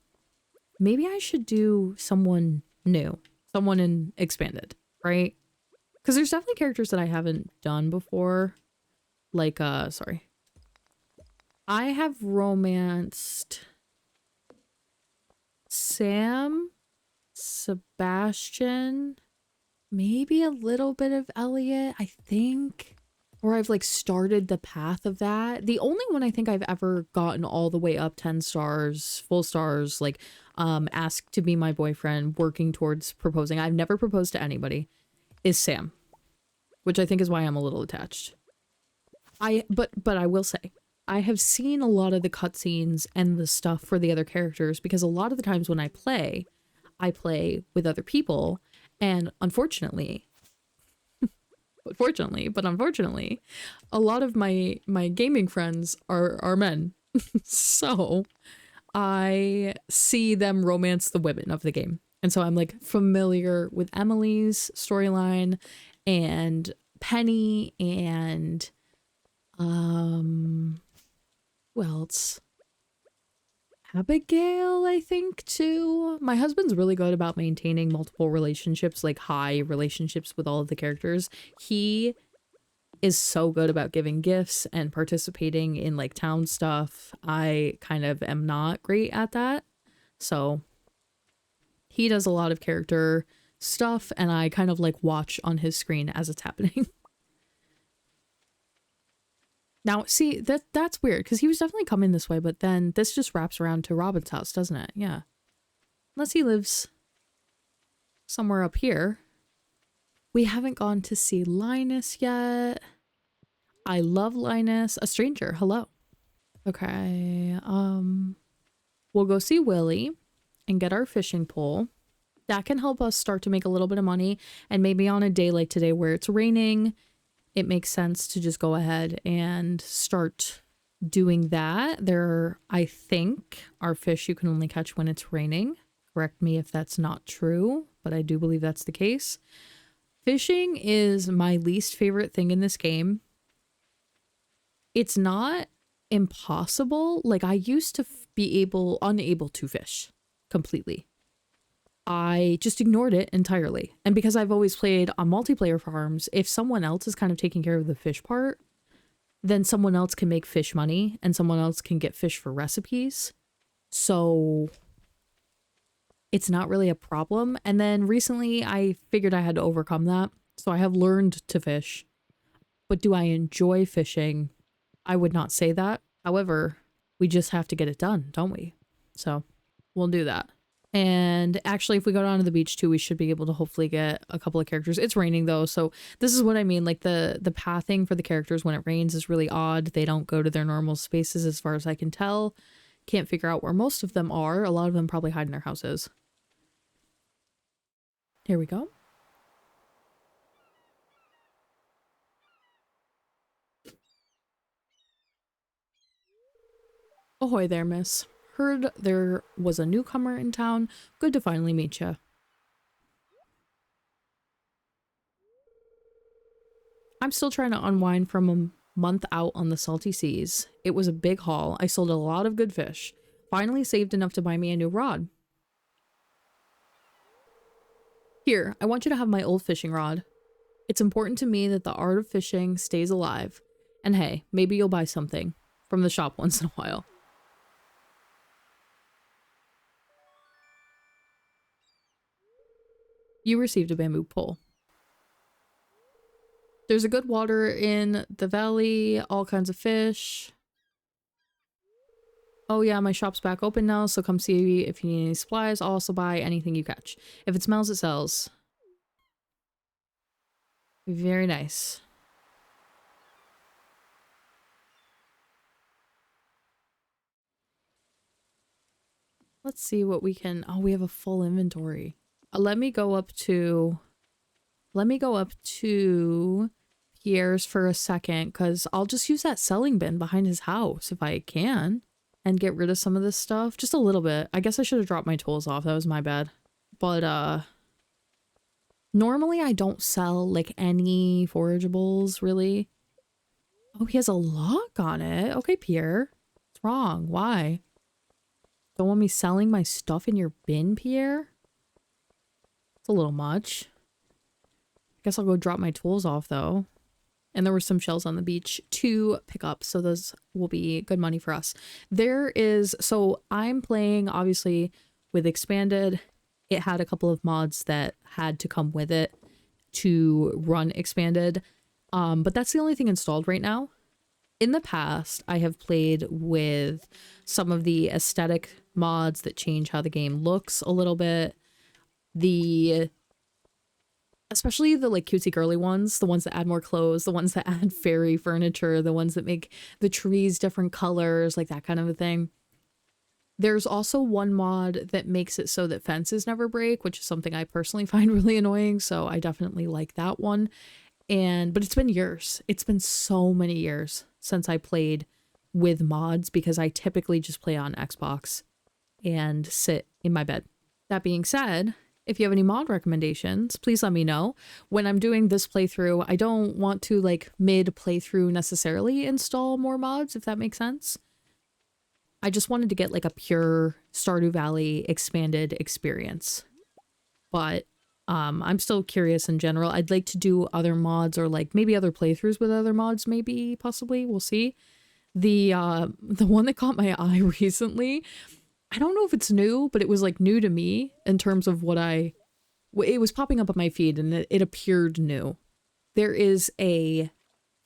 maybe I should do someone new. Someone in Expanded, right? Because there's definitely characters that I haven't done before. Like, sorry. I have romanced Sam, Sebastian, maybe a little bit of Elliot, I think. Or I've like started the path of that. The only one I think I've ever gotten all the way up 10 stars, full stars, like asked to be my boyfriend, working towards proposing. I've never proposed to anybody, is Sam, which I think is why I'm a little attached. But I will say, I have seen a lot of the cutscenes and the stuff for the other characters because a lot of the times when I play, I play with other people, and unfortunately, a lot of my gaming friends are men. So I see them romance the women of the game. And so I'm like familiar with Emily's storyline and Penny and who else? Abigail, I think, too. My husband's really good about maintaining multiple relationships, like high relationships with all of the characters. He is so good about giving gifts and participating in like town stuff. I kind of am not great at that. So he does a lot of character stuff and I kind of like watch on his screen as it's happening. Now, see, that's weird because he was definitely coming this way, but then this just wraps around to Robin's house, doesn't it? Yeah. Unless he lives somewhere up here. We haven't gone to see Linus yet. I love Linus. A stranger, hello. Okay, we'll go see Willie and get our fishing pole. That can help us start to make a little bit of money, and maybe on a day like today where it's raining, it makes sense to just go ahead and start doing that. There, I think, are fish you can only catch when it's raining. Correct me if that's not true, but I do believe that's the case. Fishing is my least favorite thing in this game. It's not impossible. Like, I used to be unable to fish completely. I just ignored it entirely. And because I've always played on multiplayer farms, if someone else is kind of taking care of the fish part, then someone else can make fish money and someone else can get fish for recipes. So it's not really a problem. And then recently I figured I had to overcome that. So I have learned to fish. But do I enjoy fishing? I would not say that. However, we just have to get it done, don't we? So we'll do that. And actually, if we go down to the beach too, we should be able to hopefully get a couple of characters. It's raining though, so this is what I mean. Like the pathing for the characters when it rains is really odd. They don't go to their normal spaces as far as I can tell. Can't figure out where most of them are. A lot of them probably hide in their houses. Here we go. Ahoy there, miss. Heard there was a newcomer in town. Good to finally meet you. I'm still trying to unwind from a month out on the salty seas. It was a big haul. I sold a lot of good fish. Finally saved enough to buy me a new rod. Here, I want you to have my old fishing rod. It's important to me that the art of fishing stays alive. And hey, maybe you'll buy something from the shop once in a while. You received a bamboo pole. There's a good water in the valley, all kinds of fish. Oh yeah, my shop's back open now, so come see if you need any supplies. I'll also buy anything you catch. If it smells, it sells. Very nice. Let's see what we can... Oh, we have a full inventory. Let me go up to Pierre's for a second, because I'll just use that selling bin behind his house if I can and get rid of some of this stuff. Just a little bit. I guess I should have dropped my tools off. That was my bad. But normally I don't sell like any forageables really. Oh, he has a lock on it. Okay, Pierre. What's wrong? Why? Don't want me selling my stuff in your bin, Pierre? It's a little much. I guess I'll go drop my tools off though. And there were some shells on the beach to pick up, so those will be good money for us. So I'm playing obviously with Expanded. It had a couple of mods that had to come with it to run Expanded. But that's the only thing installed right now. In the past, I have played with some of the aesthetic mods that change how the game looks a little bit. Especially the like cutesy girly ones, the ones that add more clothes, the ones that add fairy furniture, the ones that make the trees different colors, like that kind of a thing. There's also one mod that makes it so that fences never break, which is something I personally find really annoying. So I definitely like that one. But it's been years. It's been so many years since I played with mods because I typically just play on Xbox and sit in my bed. That being said, if you have any mod recommendations, please let me know. When I'm doing this playthrough, I don't want to like mid playthrough necessarily install more mods, if that makes sense. I just wanted to get like a pure Stardew Valley expanded experience. But I'm still curious in general. I'd like to do other mods or like maybe other playthroughs with other mods, maybe, possibly. We'll see. The one that caught my eye recently, I don't know if it's new, but it was like new to me in terms of it was popping up on my feed and it appeared new. There is a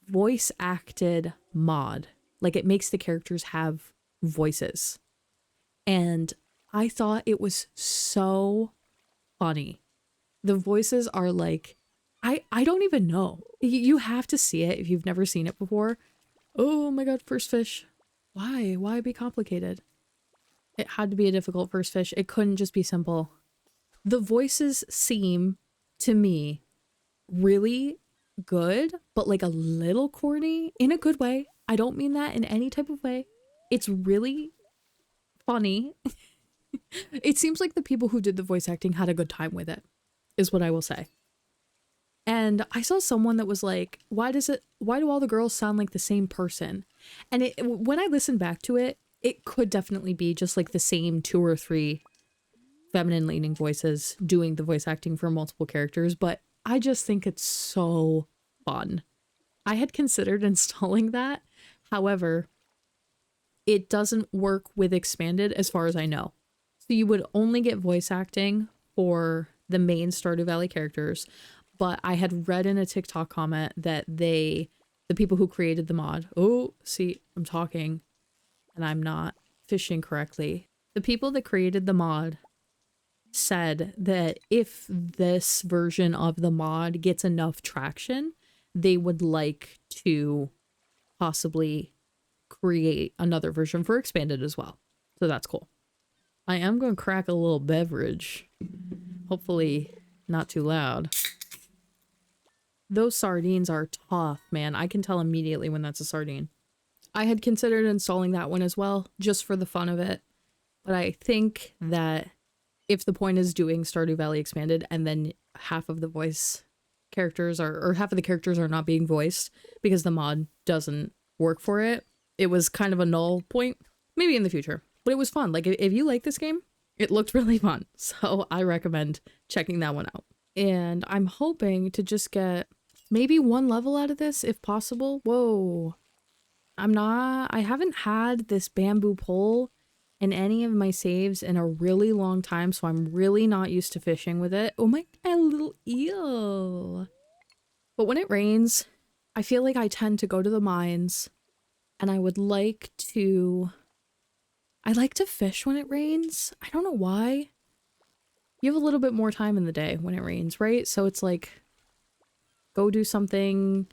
voice acted mod. Like it makes the characters have voices. And I thought it was so funny. The voices are like, I don't even know. You have to see it if you've never seen it before. Oh my god, first fish. Why? Why be complicated? It had to be a difficult first fish. It couldn't just be simple. The voices seem, to me, really good, but like a little corny in a good way. I don't mean that in any type of way. It's really funny. It seems like the people who did the voice acting had a good time with it, is what I will say. And I saw someone that was like, why do all the girls sound like the same person? And when I listened back to it, it could definitely be just like the same 2 or 3 feminine leaning voices doing the voice acting for multiple characters, but I just think it's so fun. I had considered installing that. However, it doesn't work with Expanded as far as I know. So you would only get voice acting for the main Stardew Valley characters, but I had read in a TikTok comment that the people who created the mod, oh, see, I'm talking and I'm not fishing correctly. The people that created the mod said that if this version of the mod gets enough traction, they would like to possibly create another version for Expanded as well. So that's cool. I am going to crack a little beverage. Hopefully not too loud. Those sardines are tough, man. I can tell immediately when that's a sardine. I had considered installing that one as well, just for the fun of it. But I think that if the point is doing Stardew Valley Expanded and then half of the voice characters or half of the characters are not being voiced because the mod doesn't work for it, it was kind of a null point. Maybe in the future. But it was fun. Like, if you like this game, it looked really fun. So I recommend checking that one out. And I'm hoping to just get maybe 1 level out of this if possible. Whoa. I haven't had this bamboo pole in any of my saves in a really long time, so I'm really not used to fishing with it. Oh my, a little eel. But when it rains, I feel like I tend to go to the mines, and I like to fish when it rains. I don't know why. You have a little bit more time in the day when it rains, right? So it's like, go do something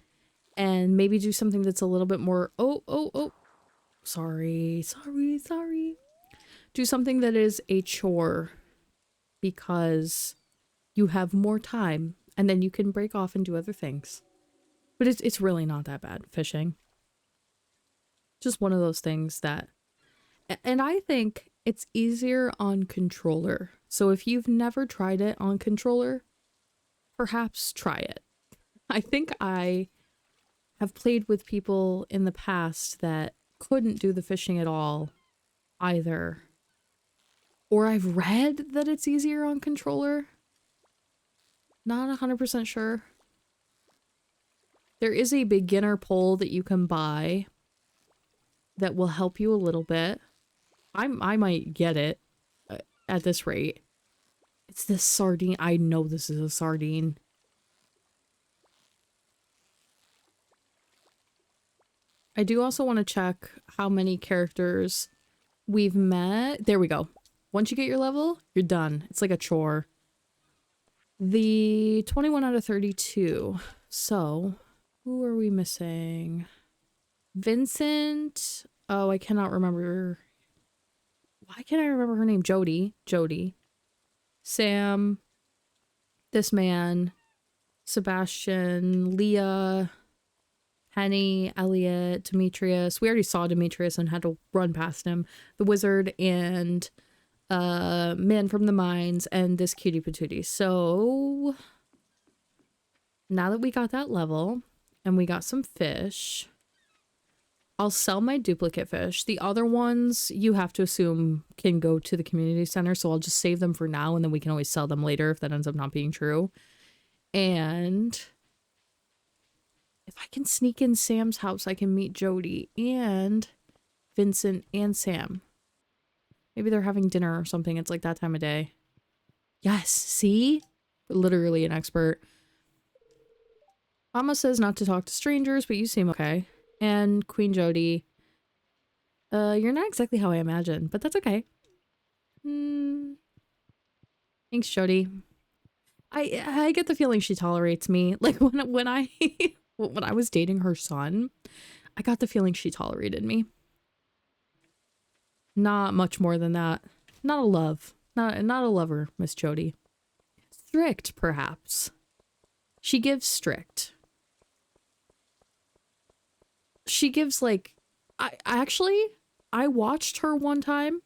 and maybe do something that's a little bit more, oh. Sorry. Do something that is a chore because you have more time and then you can break off and do other things. But it's really not that bad, fishing. Just one of those things that, and I think it's easier on controller. So if you've never tried it on controller, perhaps try it. I think I have played with people in the past that couldn't do the fishing at all either. Or I've read that it's easier on controller. Not 100% sure. There is a beginner pole that you can buy that will help you a little bit. I might get it at this rate. It's this sardine. I know this is a sardine. I do also want to check how many characters we've met. There we go. Once you get your level, you're done. It's like a chore. The 21 out of 32. So, who are we missing? Vincent. Oh, I cannot remember. why can't I remember her name? Jody. Sam, this man, Sebastian, Leah, Penny, Elliot, Demetrius. We already saw Demetrius and had to run past him. The wizard and man from the mines and this cutie patootie. So now that we got that level and we got some fish, I'll sell my duplicate fish. The other ones you have to assume can go to the community center, so I'll just save them for now and then we can always sell them later if that ends up not being true. And if I can sneak in Sam's house, I can meet Jody and Vincent and Sam. Maybe they're having dinner or something. It's like that time of day. Yes, see? Literally an expert. Mama says not to talk to strangers, but you seem okay. And Queen Jody. You're not exactly how I imagined, but that's okay. Thanks, Jody. I get the feeling she tolerates me. Like when I when I was dating her son, I got the feeling she tolerated me. Not much more than that. Not a love. Not a lover, Miss Jody. Strict, perhaps. She gives strict. She gives like I watched her one time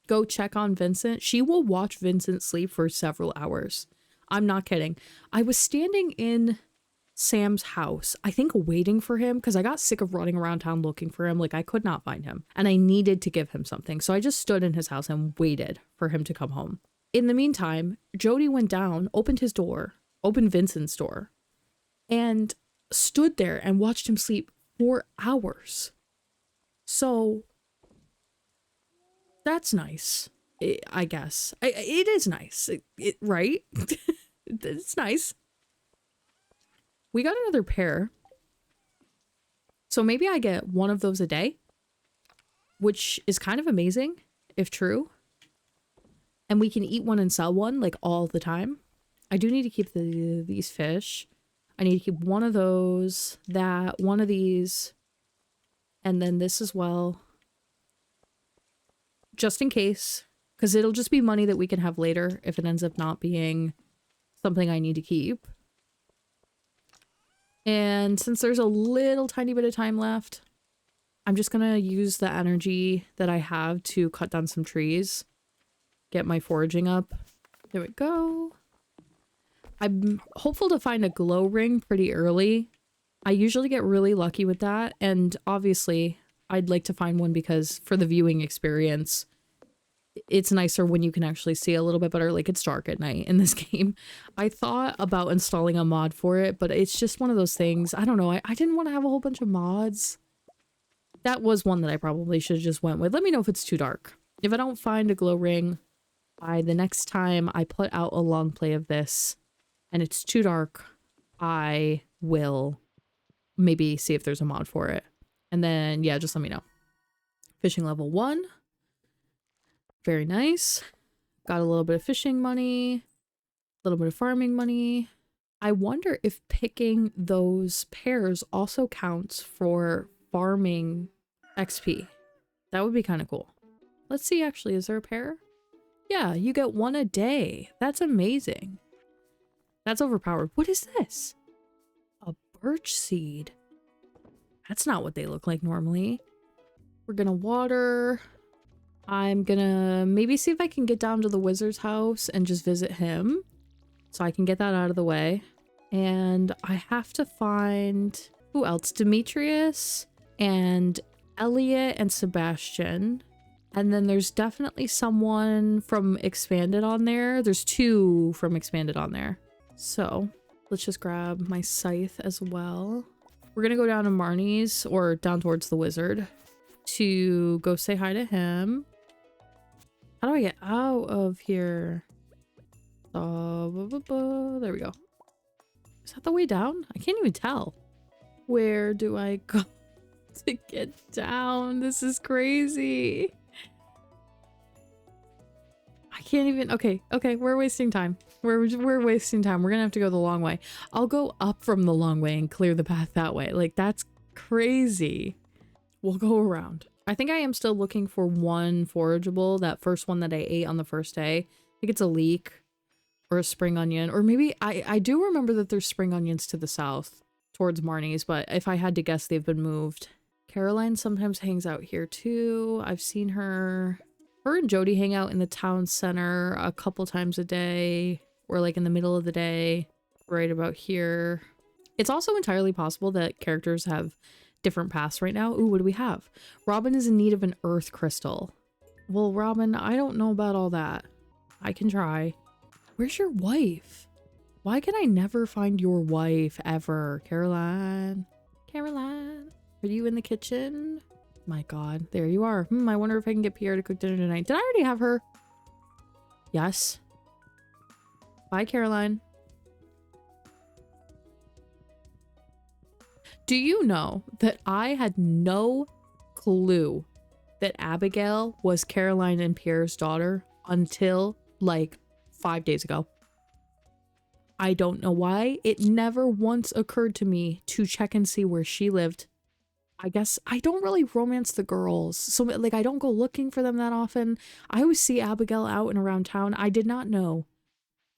go check on Vincent. She will watch Vincent sleep for several hours. I'm not kidding. I was standing in Sam's house, I think waiting for him because I got sick of running around town looking for him. Like I could not find him and I needed to give him something. So I just stood in his house and waited for him to come home. In the meantime, Jody went down, opened his door, opened Vincent's door, and stood there and watched him sleep for hours. So that's nice, I guess. It is nice, right? It's nice. We got another pair. So maybe I get one of those a day, which is kind of amazing, if true. And we can eat one and sell one, like, all the time. I do need to keep these fish. I need to keep one of those, that, one of these, and then this as well. Just in case, because it'll just be money that we can have later if it ends up not being something I need to keep. And since there's a little tiny bit of time left, I'm just gonna use the energy that I have to cut down some trees, get my foraging up. There we go. I'm hopeful to find a glow ring pretty early. I usually get really lucky with that, and obviously I'd like to find one because for the viewing experience, it's nicer when you can actually see a little bit better. Like, it's dark at night in this game. I thought about installing a mod for it, but it's just one of those things. I don't know. I didn't want to have a whole bunch of mods. That was one that I probably should have just went with. Let me know if it's too dark. If I don't find a glow ring by the next time I put out a long play of this and it's too dark, I will maybe see if there's a mod for it. And then, yeah, just let me know. Fishing level 1. Very nice. Got a little bit of fishing money, a little bit of farming money. I wonder if picking those pears also counts for farming XP. That would be kind of cool. Let's see, actually, is there a pear? Yeah, you get one a day. That's amazing. That's overpowered. What is this? A birch seed. That's not what they look like normally. We're gonna water. I'm gonna maybe see if I can get down to the wizard's house and just visit him, so I can get that out of the way. And I have to find, who else? Demetrius and Elliot and Sebastian. And then there's definitely someone from Expanded on there. There's 2 from Expanded on there. So let's just grab my scythe as well. We're gonna go down to Marnie's, or down towards the wizard, to go say hi to him. How do I get out of here? There we go. Is that the way down? I can't even tell. Where do I go to get down? This is crazy. I can't even. Okay, we're wasting time. We're wasting time. We're gonna have to go the long way. I'll go up from the long way and clear the path that way. Like, that's crazy. We'll go around. I think I am still looking for one forageable, that first one that I ate on the first day. I think it's a leek or a spring onion, or maybe I do remember that there's spring onions to the south towards Marnie's, but if I had to guess, they've been moved. Caroline sometimes hangs out here too. I've seen her. Her and Jody hang out in the town center a couple times a day, or like in the middle of the day, right about here. It's also entirely possible that characters have different paths right now. Ooh, what do we have? Robin is in need of an earth crystal. Well, Robin, I don't know about all that. I can try. Where's your wife? Why can I never find your wife ever? Caroline? Caroline? Are you in the kitchen? My God, there you are. I wonder if I can get Pierre to cook dinner tonight. Did I already have her? Yes. Bye, Caroline. Do you know that I had no clue that Abigail was Caroline and Pierre's daughter until like 5 days ago? I don't know why. It never once occurred to me to check and see where she lived. I guess I don't really romance the girls. So like I don't go looking for them that often. I always see Abigail out and around town. I did not know.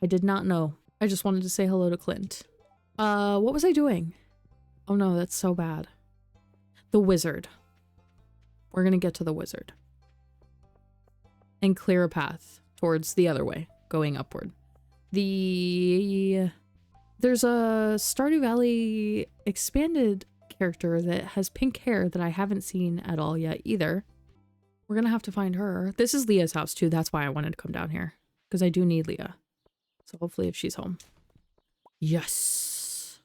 I did not know. I just wanted to say hello to Clint. What was I doing? Oh no, that's so bad. The wizard. We're gonna get to the wizard. And clear a path towards the other way, going upward. There's a Stardew Valley Expanded character that has pink hair that I haven't seen at all yet either. We're gonna have to find her. This is Leah's house too. That's why I wanted to come down here, because I do need Leah. So hopefully if she's home. Yes.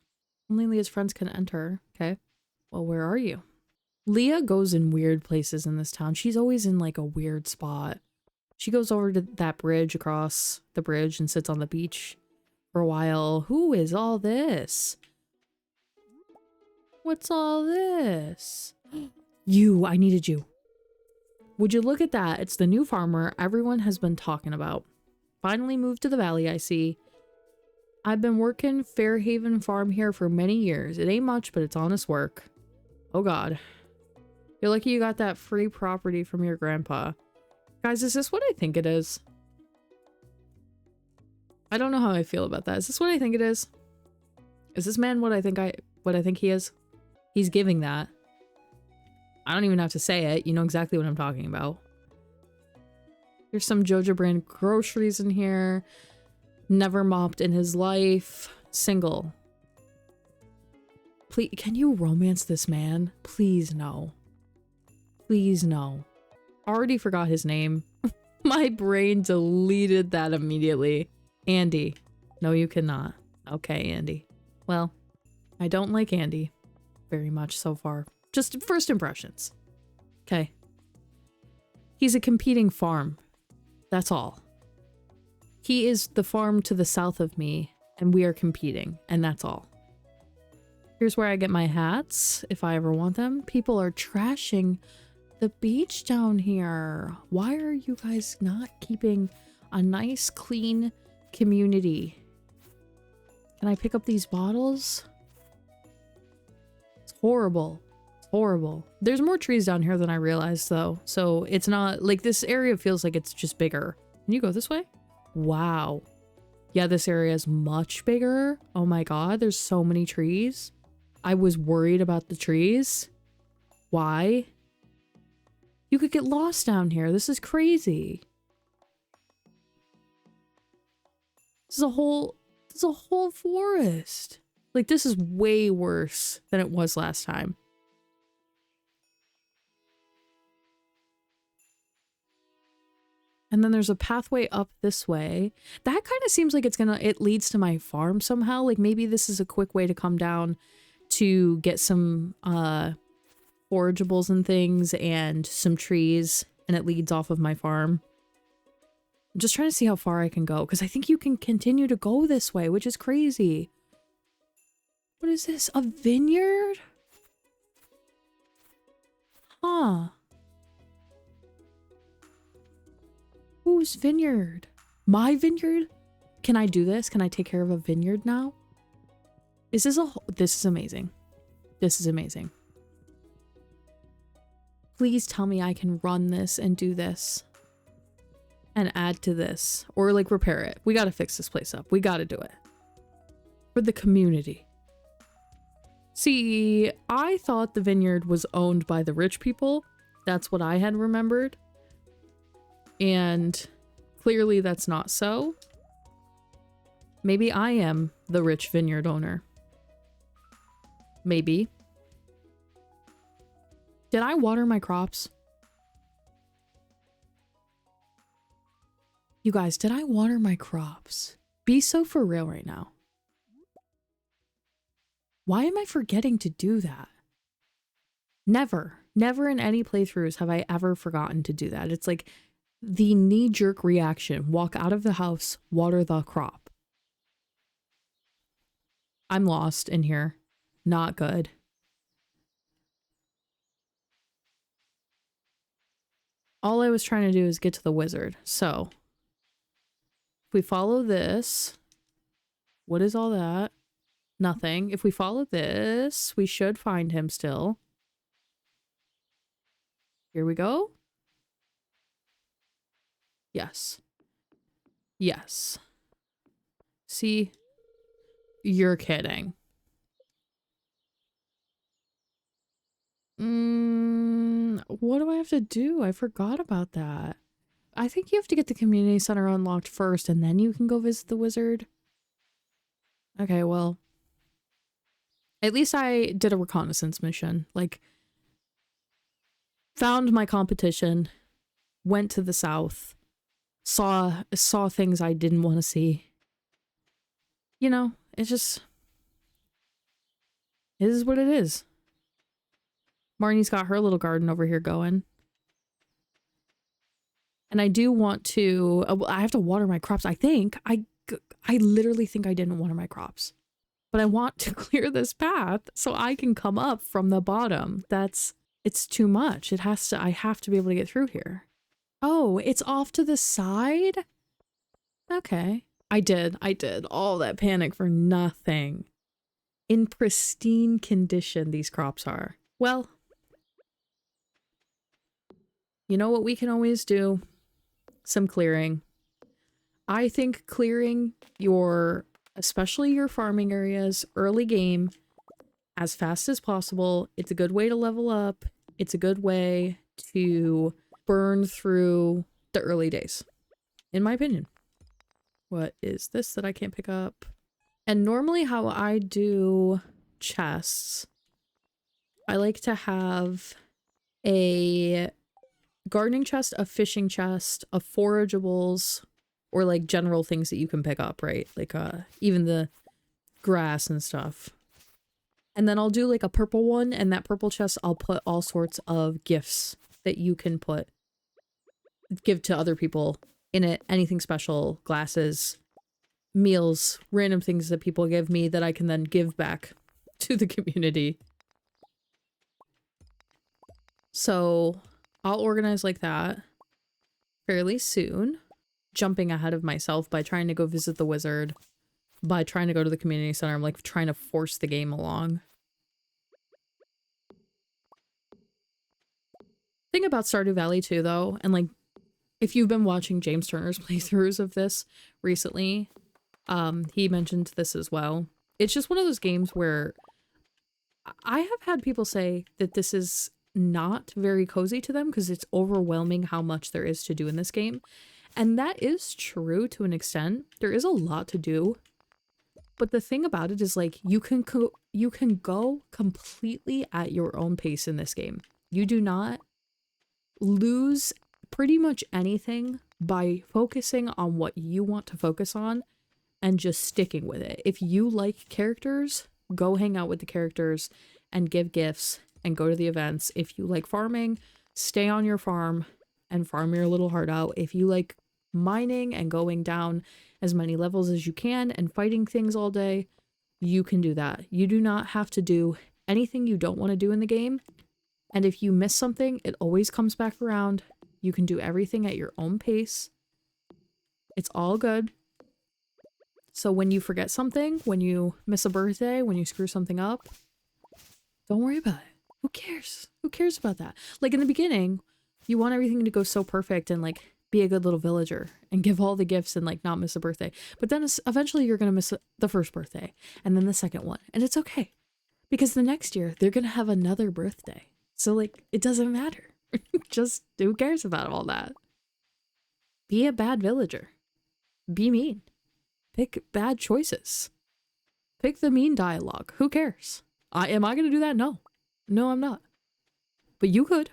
Only Leah's friends can enter. Okay. Well, where are you? Leah goes in weird places in this town. She's always in like a weird spot. She goes over to that bridge, across the bridge, and sits on the beach for a while. Who is all this? What's all this? You, I needed you. Would you look at that? It's the new farmer everyone has been talking about. Finally moved to the valley, I see. I've been working Fairhaven Farm here for many years. It ain't much, but it's honest work. Oh God. You're lucky you got that free property from your grandpa. Guys, is this what I think it is? I don't know how I feel about that. Is this what I think it is? Is this man what I think he is? He's giving that. I don't even have to say it. You know exactly what I'm talking about. There's some Jojo brand groceries in here. Never mopped in his life. Single. Please, can you romance this man? Please no. Please no. Already forgot his name. My brain deleted that immediately. Andy. No, you cannot. Okay, Andy. Well, I don't like Andy very much so far. Just first impressions. Okay. He's a competing farm. That's all. He is the farm to the south of me, and we are competing, and that's all. Here's where I get my hats, if I ever want them. People are trashing the beach down here. Why are you guys not keeping a nice, clean community? Can I pick up these bottles? It's horrible. It's horrible. There's more trees down here than I realized, though. So it's not like this area feels like it's just bigger. Can you go this way? Wow. Yeah, this area is much bigger. Oh my God, there's so many trees. I was worried about the trees. Why? You could get lost down here. This is crazy. This is a whole forest. Like, this is way worse than it was last time. And then there's a pathway up this way. That kind of seems like it leads to my farm somehow. Like maybe this is a quick way to come down to get some forageables and things and some trees, and it leads off of my farm. I'm just trying to see how far I can go, because I think you can continue to go this way, which is crazy. What is this? A vineyard? Huh. Whose vineyard? My vineyard? Can I do this? Can I take care of a vineyard now? This is amazing. This is amazing. please tell me I can run this and do this and add to this or like repair it. We got to fix this place up. We got to do it for the community. See, I thought the vineyard was owned by the rich people. That's what I had remembered. And clearly that's not so. Maybe I am the rich vineyard owner. Maybe. Did I water my crops? You guys, did I water my crops? Be so for real right now. Why am I forgetting to do that? Never in any playthroughs have I ever forgotten to do that. It's like the knee-jerk reaction. Walk out of the house, water the crop. I'm lost in here. Not good. All I was trying to do is get to the wizard. So, if we follow this, what is all that? Nothing. If we follow this, we should find him still. Here we go. Yes. Yes. See? You're kidding. What do I have to do? I forgot about that. I think you have to get the community center unlocked first and then you can go visit the wizard. Okay, well. At least I did a reconnaissance mission. Like, found my competition, went to the south, saw things I didn't want to see. You know, it's just, it is what it is. Marnie's got her little garden over here going. And I do want to, I have to water my crops. I think, I literally think I didn't water my crops. But I want to clear this path so I can come up from the bottom. It's too much. I have to be able to get through here. Oh, it's off to the side? Okay. I did all that panic for nothing. In pristine condition, these crops are. Well, you know what we can always do? Some clearing. I think clearing especially your farming areas, early game, as fast as possible. It's a good way to level up. It's a good way to burn through the early days, in my opinion. What is this that I can't pick up? And normally how I do chests, I like to have a gardening chest, a fishing chest, a forageables, or like general things that you can pick up, right? Like even the grass and stuff. And then I'll do like a purple one, and that purple chest I'll put all sorts of gifts that you can give to other people in it. Anything special, glasses, meals, random things that people give me that I can then give back to the community. So I'll organize like that fairly soon. Jumping ahead of myself by trying to go visit the wizard, by trying to go to the community center. I'm like trying to force the game along. Thing about Stardew Valley too, though, and like if you've been watching James Turner's playthroughs of this recently, he mentioned this as well. It's just one of those games where I have had people say that this is not very cozy to them because it's overwhelming how much there is to do in this game. And that is true to an extent. There is a lot to do. But the thing about it is like you can go completely at your own pace in this game. You do not lose pretty much anything by focusing on what you want to focus on and just sticking with it. If you like characters, go hang out with the characters and give gifts and go to the events. If you like farming, stay on your farm and farm your little heart out. If you like mining and going down as many levels as you can and fighting things all day, you can do that. You do not have to do anything you don't want to do in the game. And if you miss something, it always comes back around. You can do everything at your own pace. It's all good. So when you forget something, when you miss a birthday, when you screw something up, don't worry about it. Who cares? Who cares about that? Like in the beginning, you want everything to go so perfect and like be a good little villager and give all the gifts and like not miss a birthday. But then eventually you're going to miss the first birthday and then the second one. And it's okay because the next year they're going to have another birthday. So like it doesn't matter. Just who cares about all that? Be a bad villager. Be mean. Pick bad choices. Pick the mean dialogue. Who cares? Am I going to do that? No. No, I'm not. But you could.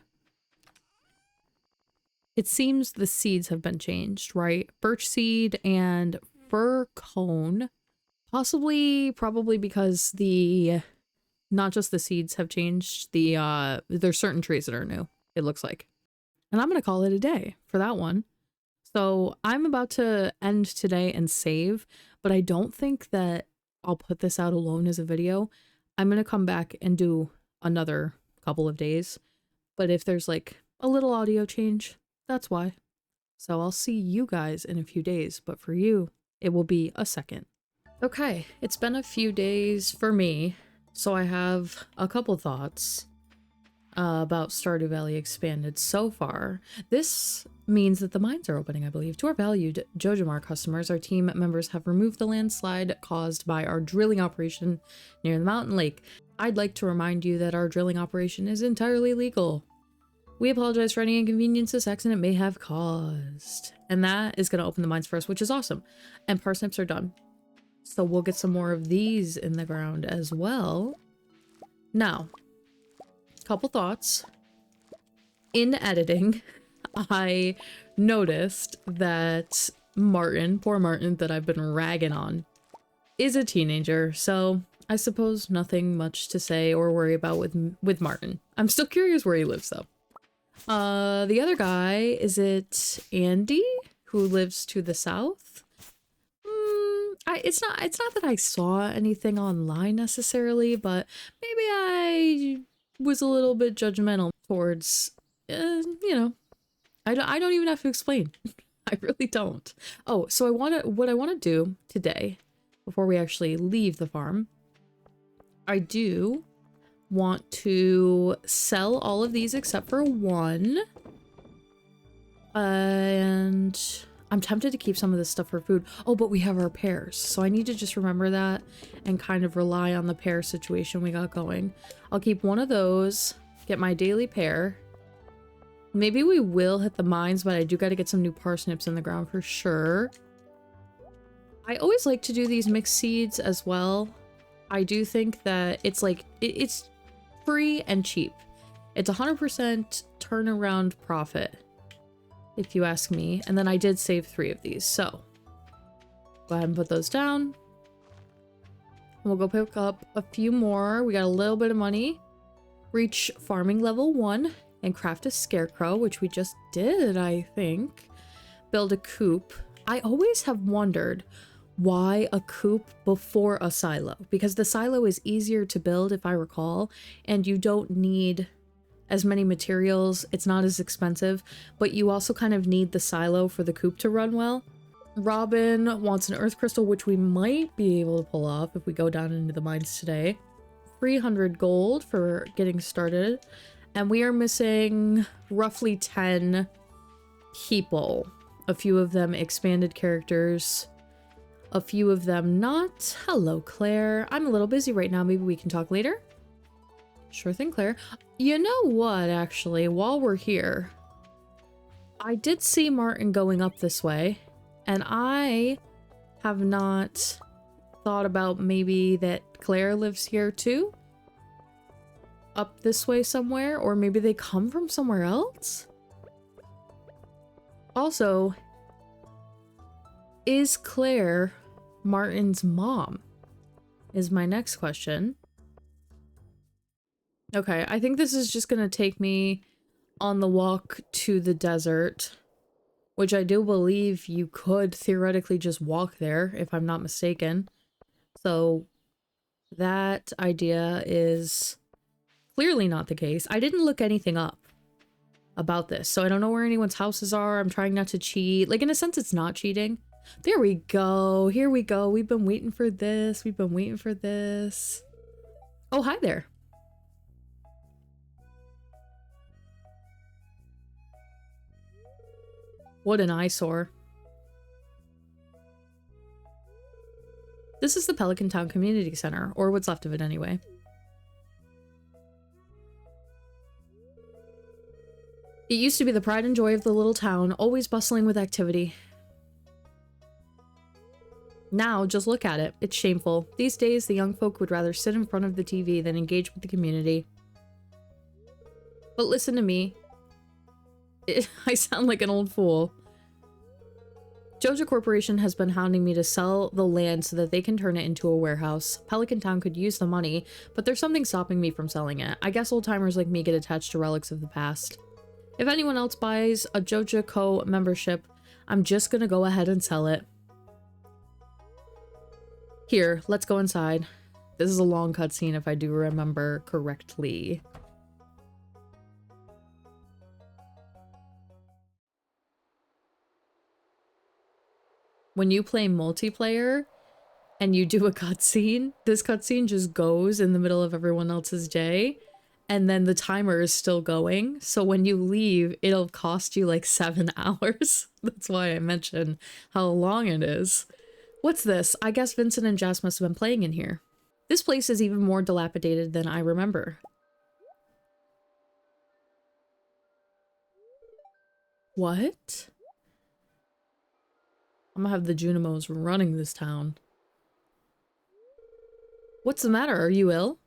It seems the seeds have been changed, right? Birch seed and fir cone. Probably because not just the seeds have changed, there's certain trees that are new, it looks like. And I'm going to call it a day for that one. So I'm about to end today and save, but I don't think that I'll put this out alone as a video. I'm going to come back and do another couple of days. But if there's like a little audio change, that's why. So I'll see you guys in a few days, but for you, it will be a second. Okay, it's been a few days for me, so I have a couple thoughts about Stardew Valley Expanded so far. This means that the mines are opening, I believe. To our valued Jojamar customers, our team members have removed the landslide caused by our drilling operation near the mountain lake. I'd like to remind you that our drilling operation is entirely legal. We apologize for any inconvenience this accident may have caused. And that is going to open the mines for us, which is awesome. And parsnips are done. So we'll get some more of these in the ground as well. Now, couple thoughts. In editing, I noticed that Martin, poor Martin that I've been ragging on, is a teenager. So I suppose nothing much to say or worry about with Martin. I'm still curious where he lives though. The other guy, is it Andy, who lives to the south? It's not that I saw anything online necessarily, but maybe I was a little bit judgmental towards, you know, I don't even have to explain. I really don't. Oh, so what I want to do today, before we actually leave the farm, I do want to sell all of these except for one. And I'm tempted to keep some of this stuff for food. Oh, but we have our pears. So I need to just remember that and kind of rely on the pear situation we got going. I'll keep one of those, get my daily pear. Maybe we will hit the mines, but I do got to get some new parsnips in the ground for sure. I always like to do these mixed seeds as well. I do think that it's like, it's free and cheap. It's 100% turnaround profit, if you ask me. And then I did save 3 of these, so go ahead and put those down. We'll go pick up a few more. We got a little bit of money. Reach farming level 1 and craft a scarecrow, which we just did, I think. Build a coop. I always have wondered why a coop before a silo, because the silo is easier to build if I recall, and you don't need as many materials, it's not as expensive, but you also kind of need the silo for the coop to run well. Robin wants an earth crystal, which we might be able to pull off if we go down into the mines today. 300 gold for getting started, and we are missing roughly 10 people. A few of them expanded characters, a few of them not. Hello, Claire. I'm a little busy right now. Maybe we can talk later. Sure thing, Claire. You know what, actually, while we're here, I did see Martin going up this way, and I have not thought about maybe that Claire lives here too? Up this way somewhere, or maybe they come from somewhere else? Also, is Claire Martin's mom? Is my next question. Okay, I think this is just gonna take me on the walk to the desert, which I do believe you could theoretically just walk there, if I'm not mistaken. So that idea is clearly not the case. I didn't look anything up about this, so I don't know where anyone's houses are. I'm trying not to cheat. Like, in a sense, it's not cheating. There we go. Here we go. We've been waiting for this. We've been waiting for this. Oh, hi there. What an eyesore. This is the Pelican Town Community Center, or what's left of it anyway. It used to be the pride and joy of the little town, always bustling with activity. Now, just look at it. It's shameful. These days, the young folk would rather sit in front of the TV than engage with the community. But listen to me. I sound like an old fool. Joja Corporation has been hounding me to sell the land so that they can turn it into a warehouse. Pelican Town could use the money, but there's something stopping me from selling it. I guess old-timers like me get attached to relics of the past. If anyone else buys a Joja Co. membership, I'm just gonna go ahead and sell it. Here, let's go inside. This is a long cutscene if I do remember correctly. When you play multiplayer and you do a cutscene, this cutscene just goes in the middle of everyone else's day, and then the timer is still going. So when you leave, it'll cost you like 7 hours. That's why I mention how long it is. What's this? I guess Vincent and Jess must have been playing in here. This place is even more dilapidated than I remember. What? I'm gonna have the Junimos running this town. What's the matter? Are you ill?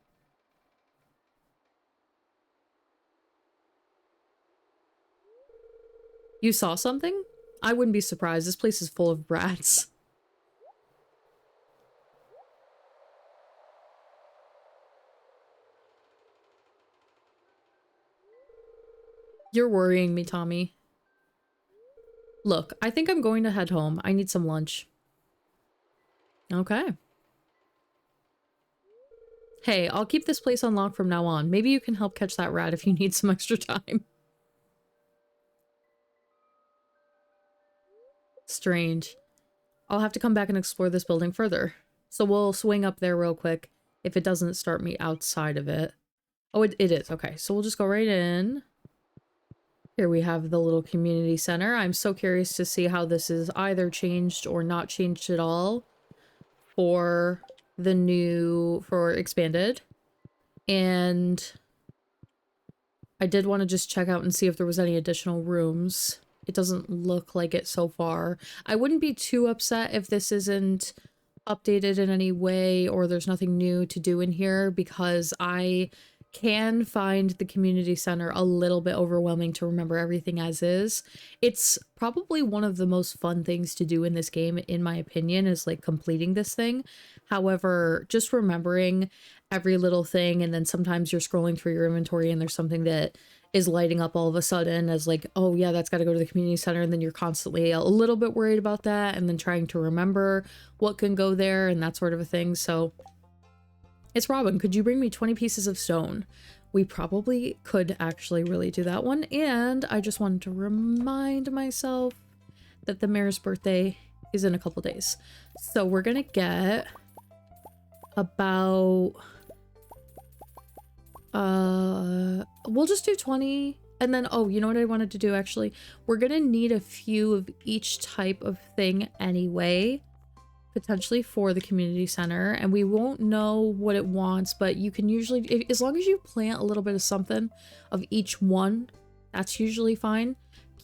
You saw something? I wouldn't be surprised. This place is full of brats. You're worrying me, Tommy. Look, I think I'm going to head home. I need some lunch. Okay. Hey, I'll keep this place unlocked from now on. Maybe you can help catch that rat if you need some extra time. Strange. I'll have to come back and explore this building further. So we'll swing up there real quick if it doesn't start me outside of it. Oh, it is. Okay, so we'll just go right in. Here we have the little community center. I'm so curious to see how this is either changed or not changed at all for the new, for Expanded. And I did want to just check out and see if there was any additional rooms. It doesn't look like it so far. I wouldn't be too upset if this isn't updated in any way or there's nothing new to do in here, because I can find the community center a little bit overwhelming to remember everything as is. It's probably one of the most fun things to do in this game, in my opinion, is like completing this thing. However, just remembering every little thing, and then sometimes you're scrolling through your inventory and there's something that is lighting up all of a sudden as like, oh yeah, that's got to go to the community center, and then you're constantly a little bit worried about that, and then trying to remember what can go there and that sort of a thing. So it's Robin. Could you bring me 20 pieces of stone? We probably could actually really do that one. And I just wanted to remind myself that the mayor's birthday is in a couple days. So we're going to get about, we'll just do 20. And then, oh, you know what I wanted to do actually? We're going to need a few of each type of thing anyway, potentially for the community center, and we won't know what it wants, but you can usually, as long as you plant a little bit of something of each one, that's usually fine.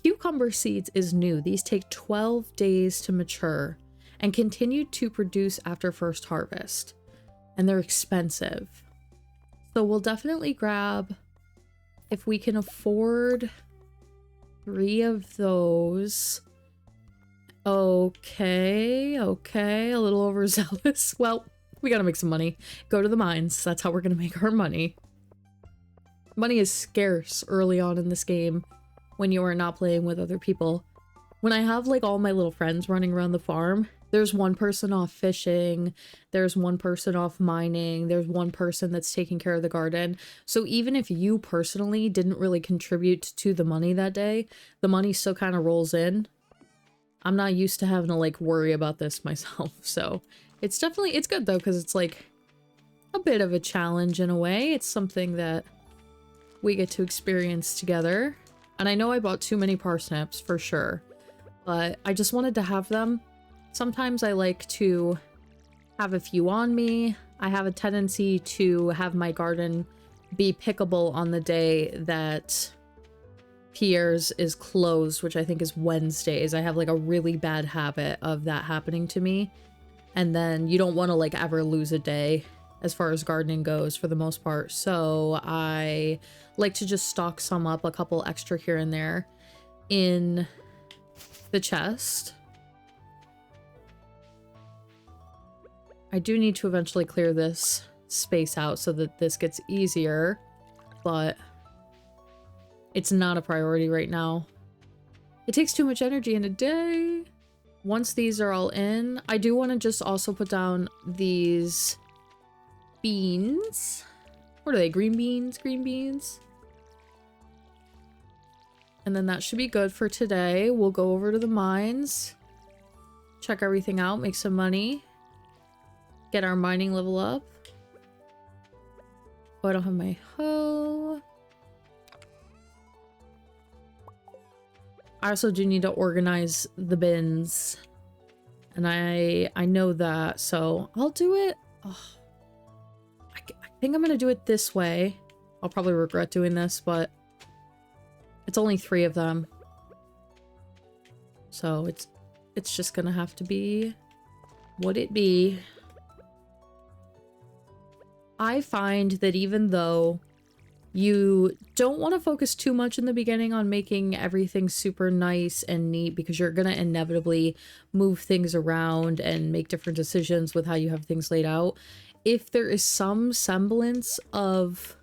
Cucumber seeds is new. These take 12 days to mature and continue to produce after first harvest, and they're expensive. So we'll definitely grab, if we can afford 3 of those. Okay, a little overzealous. Well, we gotta make some money. Go to the mines. That's how we're gonna make our money. Money is scarce early on in this game when you are not playing with other people. When I have like all my little friends running around the farm, there's one person off fishing, there's one person off mining, there's one person that's taking care of the garden. So even if you personally didn't really contribute to the money that day, the money still kind of rolls in. I'm not used to having to like worry about this myself, so it's definitely, it's good though, because it's like a bit of a challenge in a way. It's something that we get to experience together. And I know I bought too many parsnips for sure. but I just wanted to have them. Sometimes I like to have a few on me. I have a tendency to have my garden be pickable on the day that Pierre's is closed, which I think is Wednesdays. I have like a really bad habit of that happening to me. And then you don't want to like ever lose a day as far as gardening goes for the most part. So I like to just stock some up, a couple extra here and there in the chest. I do need to eventually clear this space out so that this gets easier, but it's not a priority right now. It takes too much energy in a day. Once these are all in, I do want to just also put down these beans. What are they? Green beans? Green beans? And then that should be good for today. We'll go over to the mines, check everything out, make some money, get our mining level up. Oh, I don't have my hoe. I also do need to organize the bins. And I know that, so I'll do it. Oh, I think I'm going to do it this way. I'll probably regret doing this, but it's only 3 of them. So it's just going to have to be what it be. I find that even though you don't want to focus too much in the beginning on making everything super nice and neat, because you're going to inevitably move things around and make different decisions with how you have things laid out. If there is some semblance of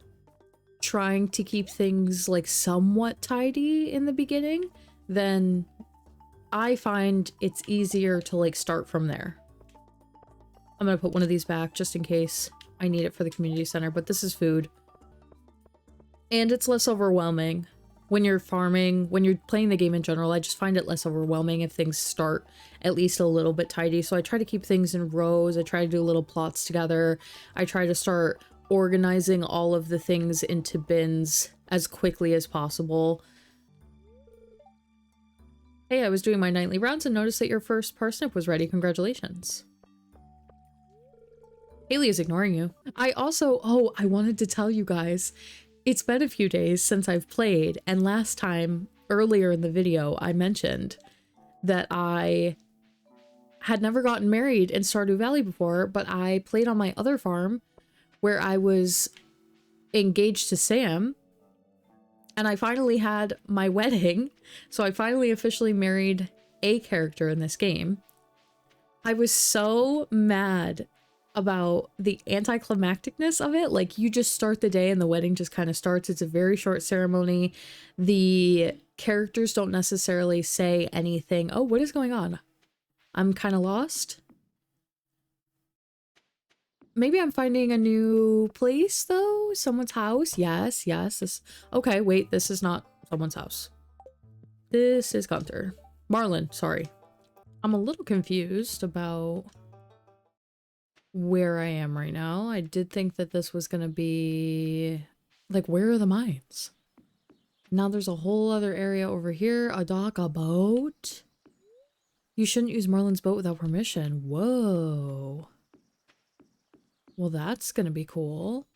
trying to keep things like somewhat tidy in the beginning, then I find it's easier to like start from there. I'm going to put one of these back just in case I need it for the community center, but this is food. And it's less overwhelming when you're farming, when you're playing the game in general. I just find it less overwhelming if things start at least a little bit tidy. So I try to keep things in rows. I try to do little plots together. I try to start organizing all of the things into bins as quickly as possible. Hey, I was doing my nightly rounds and noticed that your first parsnip was ready. Congratulations. Haley is ignoring you. I also, oh, I wanted to tell you guys, it's been a few days since I've played, and last time, earlier in the video, I mentioned that I had never gotten married in Stardew Valley before, but I played on my other farm where I was engaged to Sam, and I finally had my wedding, so I finally officially married a character in this game. I was so mad about the anticlimacticness of it. Like, you just start the day and the wedding just kind of starts. It's a very short ceremony. The characters don't necessarily say anything. Oh, what is going on? I'm kind of lost. Maybe I'm finding a new place, though? Someone's house? Yes, yes. This... Okay, wait, this is not someone's house. This is Gunther. Marlin, sorry. I'm a little confused about where I am right now. I did think that this was gonna be... Like, where are the mines? Now there's a whole other area over here. A dock, a boat? You shouldn't use Marlin's boat without permission. Whoa. Well, that's gonna be cool.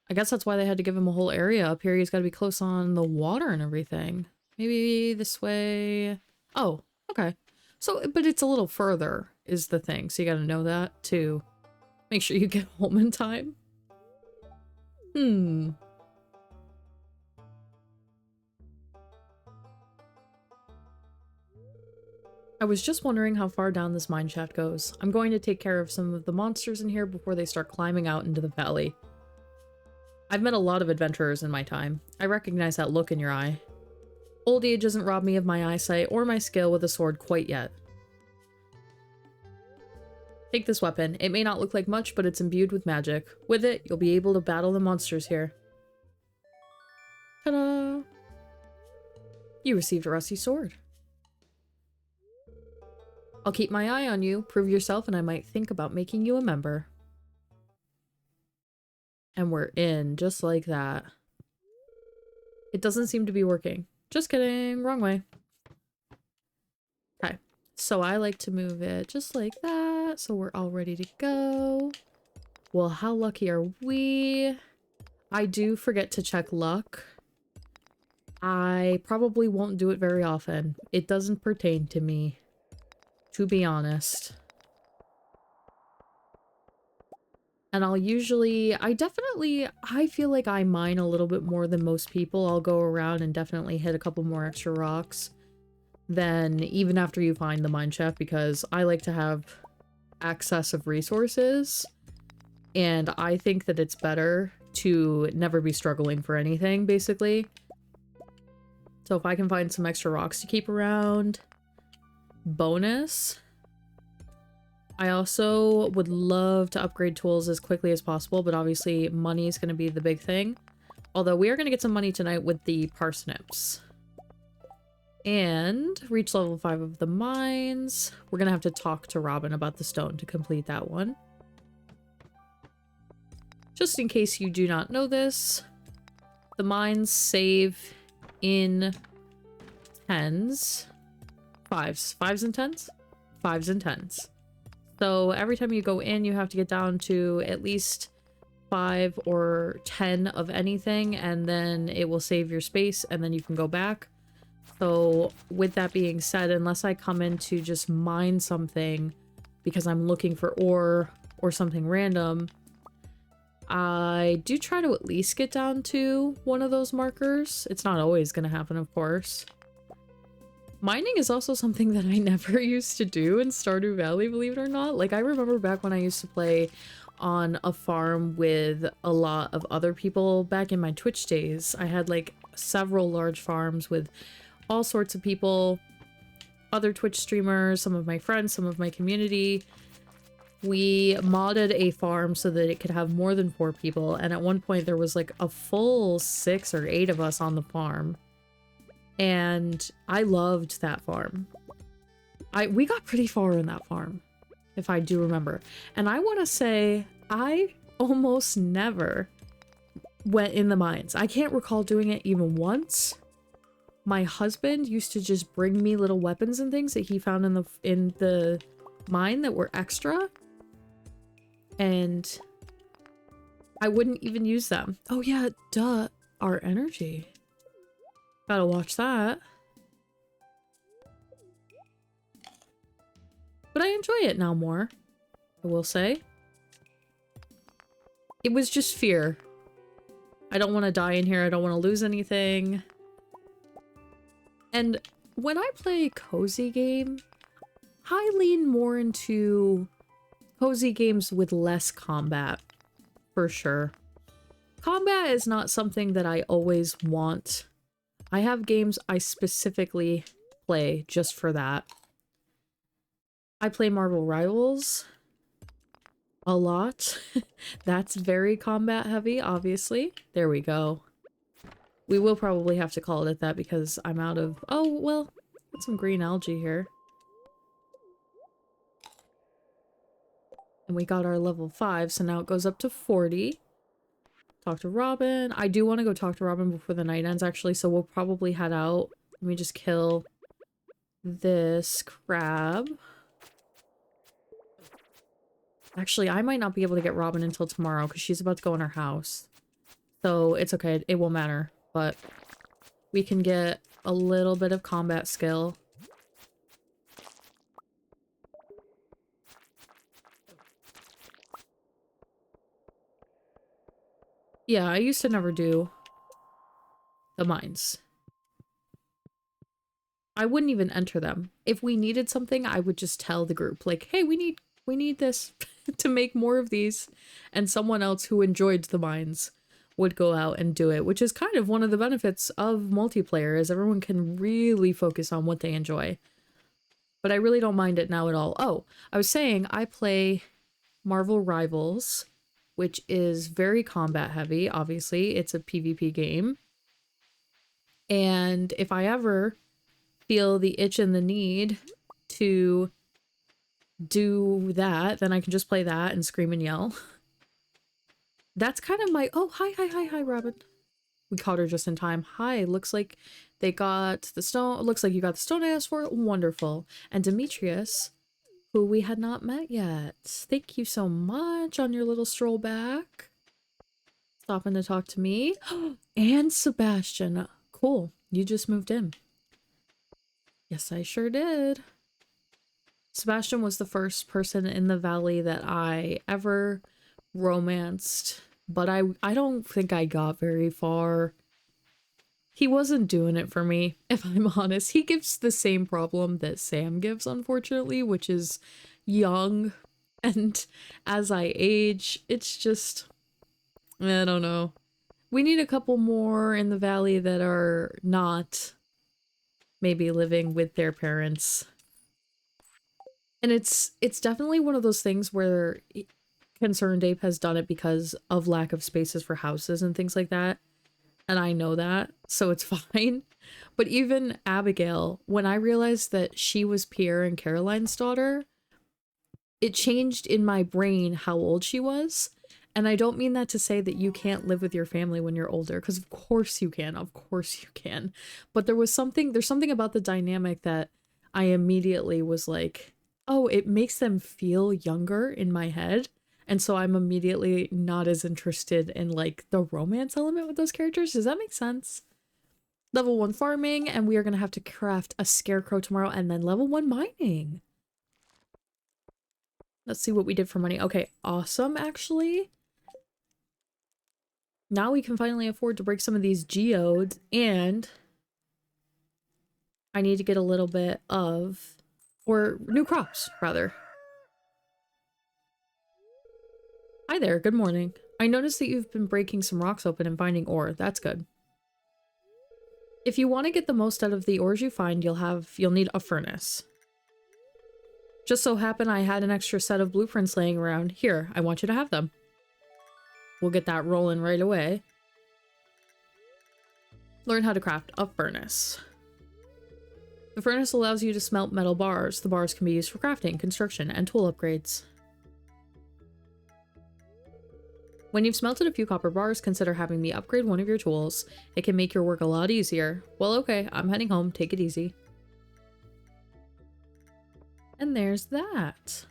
I guess that's why they had to give him a whole area up here. He's gotta be close on the water and everything. Maybe this way. Oh, okay. So, but it's a little further is the thing. So you gotta know that to make sure you get home in time. I was just wondering how far down this mine shaft goes. I'm going to take care of some of the monsters in here before they start climbing out into the valley. I've met a lot of adventurers in my time. I recognize that look in your eye. Old age hasn't robbed me of my eyesight or my skill with a sword quite yet. Take this weapon. It may not look like much, but it's imbued with magic. With it, you'll be able to battle the monsters here. Ta-da! You received a rusty sword. I'll keep my eye on you, prove yourself, and I might think about making you a member. And we're in, just like that. It doesn't seem to be working. Just kidding, wrong way. So I like to move it just like that. So we're all ready to go. Well, how lucky are we? I do forget to check luck. I probably won't do it very often. It doesn't pertain to me, to be honest. And I'll usually, I feel like I mine a little bit more than most people. I'll go around and definitely hit a couple more extra rocks than even after you find the mine shaft, because I like to have access of resources. And I think that it's better to never be struggling for anything, basically. So if I can find some extra rocks to keep around, bonus. I also would love to upgrade tools as quickly as possible, but obviously money is going to be the big thing. Although we are going to get some money tonight with the parsnips. And reach level 5 of the mines. We're going to have to talk to Robin about the stone to complete that one. Just in case you do not know this, the mines save in tens. Fives and tens? Fives and tens. So every time you go in, you have to get down to at least 5 or 10 of anything, and then it will save your space, and then you can go back. So with that being said, unless I come in to just mine something because I'm looking for ore or something random, I do try to at least get down to one of those markers. It's not always going to happen, of course. Mining is also something that I never used to do in Stardew Valley, believe it or not. Like, I remember back when I used to play on a farm with a lot of other people back in my Twitch days. I had, like, several large farms with all sorts of people, other Twitch streamers, some of my friends, some of my community. We modded a farm so that it could have more than 4 people, and at one point there was, like, a full 6 or 8 of us on the farm. And I loved that farm. We got pretty far in that farm, if I do remember. And I want to say I almost never went in the mines. I can't recall doing it even once. My husband used to just bring me little weapons and things that he found in the mine that were extra. And I wouldn't even use them. Oh yeah, duh. Our energy. Gotta watch that. But I enjoy it now more, I will say. It was just fear. I don't want to die in here. I don't want to lose anything. And when I play a cozy game, I lean more into cozy games with less combat, for sure. Combat is not something that I always want. I have games I specifically play just for that. I play Marvel Rivals a lot. That's very combat heavy, obviously. There we go. We will probably have to call it that because I'm out of... Oh, well, got some green algae here. And we got our level 5, so now it goes up to 40. Talk to Robin. I do want to go talk to Robin before the night ends, actually, so we'll probably head out. Let me just kill this crab. Actually, I might not be able to get Robin until tomorrow because she's about to go in her house. So it's okay. It won't matter. But we can get a little bit of combat skill. Yeah, I used to never do the mines. I wouldn't even enter them. If we needed something, I would just tell the group, like, hey, we need this to make more of these. And someone else who enjoyed the mines would go out and do it, which is kind of one of the benefits of multiplayer, is everyone can really focus on what they enjoy. But I really don't mind it now at all. Oh, I was saying I play Marvel Rivals, which is very combat heavy. Obviously, it's a PvP game. And if I ever feel the itch and the need to do that, then I can just play that and scream and yell. That's kind of my... Oh, hi, Robin. We caught her just in time. Hi, looks like They got the stone. It looks like you got the stone I asked for. Wonderful. And Demetrius, who we had not met yet. Thank you so much on your little stroll back. Stopping to talk to me. And Sebastian. Cool. You just moved in. Yes, I sure did. Sebastian was the first person in the valley that I ever romanced, but I don't think I got very far. He wasn't doing it for me, if I'm honest. He gives the same problem that Sam gives, unfortunately, which is young. And as I age, it's just, I don't know. We need a couple more in the valley that are not maybe living with their parents. And it's definitely one of those things where Concerned Ape has done it because of lack of spaces for houses and things like that. And I know that, so it's fine. But even Abigail, when I realized that she was Pierre and Caroline's daughter, it changed in my brain how old she was. And I don't mean that to say that you can't live with your family when you're older, because of course you can, of course you can. But there's something about the dynamic that I immediately was like, oh, it makes them feel younger in my head. And so I'm immediately not as interested in like the romance element with those characters. Does that make sense? Level 1 farming, and we are going to have to craft a scarecrow tomorrow, and then level 1 mining. Let's see what we did for money. Okay, awesome, actually. Now we can finally afford to break some of these geodes, and I need to get a little bit of, or new crops, rather. Hi there, good morning. I noticed that you've been breaking some rocks open and finding ore. That's good. If you want to get the most out of the ores you find, you'll need a furnace. Just so happened I had an extra set of blueprints laying around. Here, I want you to have them. We'll get that rolling right away. Learn how to craft a furnace. The furnace allows you to smelt metal bars. The bars can be used for crafting, construction, and tool upgrades. When you've smelted a few copper bars, consider having me upgrade one of your tools. It can make your work a lot easier. Well, okay, I'm heading home. Take it easy. And there's that.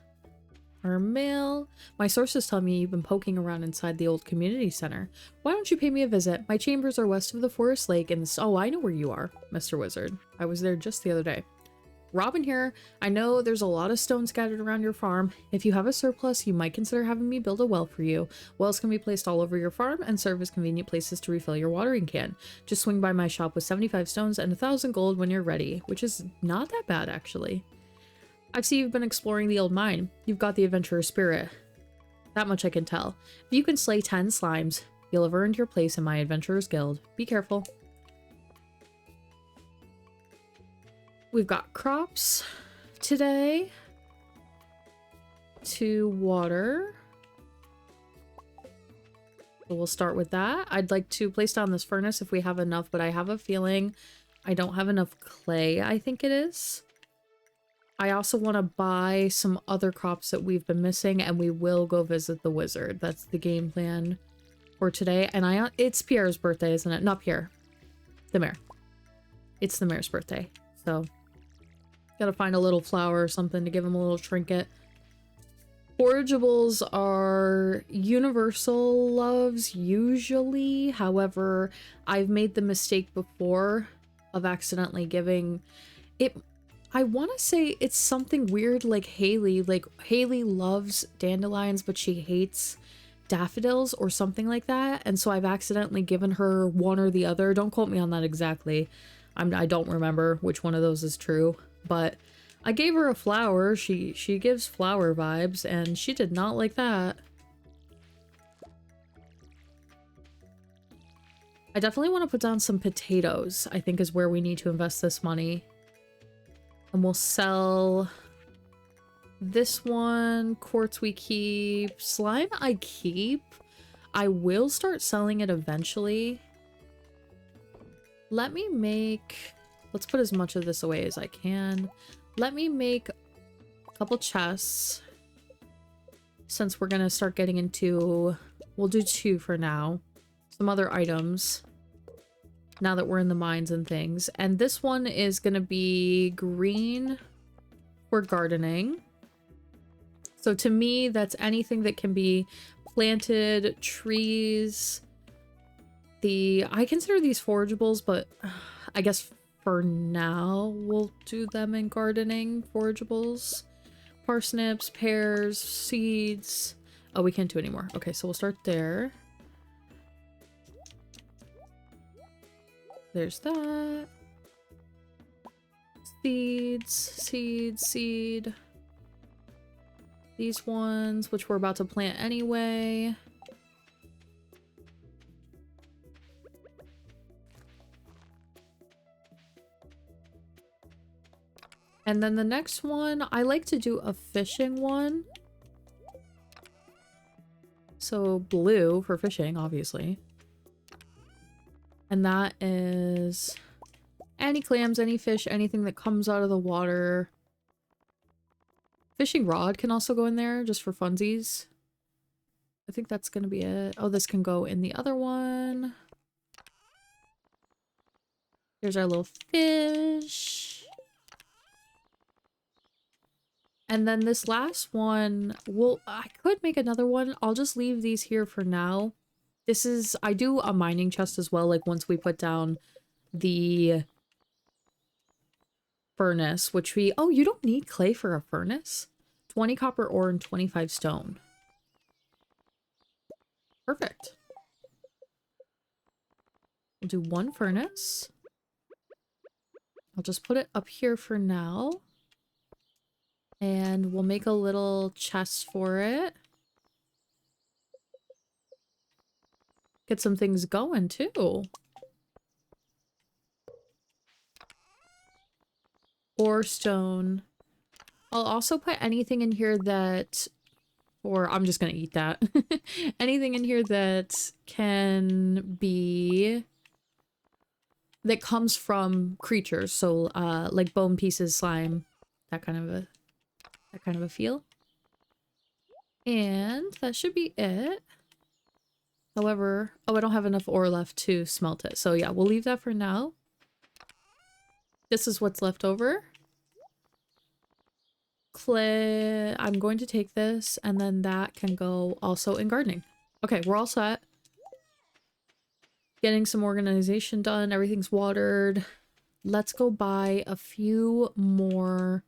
Our mail. My sources tell me you've been poking around inside the old community center. Why don't you pay me a visit? My chambers are west of the forest lake and oh, I know where you are, Mr. Wizard. I was there just the other day. Robin here. I know there's a lot of stone scattered around your farm. If you have a surplus, you might consider having me build a well for you. Wells can be placed all over your farm and serve as convenient places to refill your watering can. Just swing by my shop with 75 stones and 1,000 gold when you're ready, which is not that bad, actually. I see you've been exploring the old mine. You've got the adventurer spirit. That much I can tell. If you can slay 10 slimes, you'll have earned your place in my adventurer's guild. Be careful. We've got crops today to water. So we'll start with that. I'd like to place down this furnace if we have enough, but I have a feeling I don't have enough clay, I think it is. I also want to buy some other crops that we've been missing, and we will go visit the wizard. That's the game plan for today. And it's Pierre's birthday, isn't it? Not Pierre. The mayor. It's the mayor's birthday. So, gotta find a little flower or something to give him a little trinket. Forageables are universal loves, usually. However, I've made the mistake before of accidentally giving it... I want to say it's something weird like Haley. Like, Haley loves dandelions, but she hates daffodils or something like that. And so I've accidentally given her one or the other. Don't quote me on that exactly. I don't remember which one of those is true. But I gave her a flower. She gives flower vibes, and she did not like that. I definitely want to put down some potatoes, I think is where we need to invest this money. And we'll sell this one. Quartz we keep. Slime I keep. I will start selling it eventually. Let me make... Let's put as much of this away as I can. Let me make a couple chests. Since we're going to start getting into... We'll do 2 for now. Some other items. now that we're in the mines and things. And this one is going to be green for gardening. So to me, that's anything that can be planted, trees. I consider these forageables, but I guess for now we'll do them in gardening. Forageables, parsnips, pears, seeds. Oh, we can't do anymore. Okay, so we'll start there. There's that. Seeds, seed. These ones, which we're about to plant anyway. And then the next one, I like to do a fishing one. So blue for fishing, obviously. And that is any clams, any fish, anything that comes out of the water. Fishing rod can also go in there just for funsies. I think that's going to be it. Oh, this can go in the other one. Here's our little fish. And then this last one, I could make another one. I'll just leave these here for now. This is, I do a mining chest as well, like once we put down the furnace, which oh, you don't need clay for a furnace? 20 copper ore and 25 stone. Perfect. We'll do one furnace. I'll just put it up here for now. And we'll make a little chest for it. Get some things going too. Or stone. I'll also put anything in here that, or I'm just gonna eat that. Anything in here that can be, that comes from creatures. So like bone pieces, slime, that kind of a feel. And that should be it. However, oh, I don't have enough ore left to smelt it. So yeah, we'll leave that for now. This is what's left over. Clay, I'm going to take this and then that can go also in gardening. Okay, we're all set. Getting some organization done. Everything's watered. Let's go buy a few more.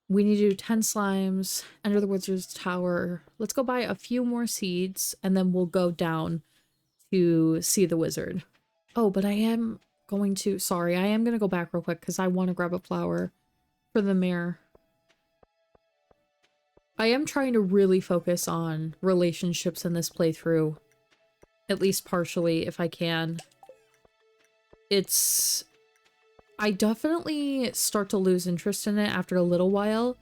We need to do 10 slimes, Enter the Wizard's Tower. Let's go buy a few more seeds, and then we'll go down to see the wizard. Oh, but I am going to go back real quick because I want to grab a flower for the mayor. I am trying to really focus on relationships in this playthrough, at least partially, if I can. I definitely start to lose interest in it after a little while,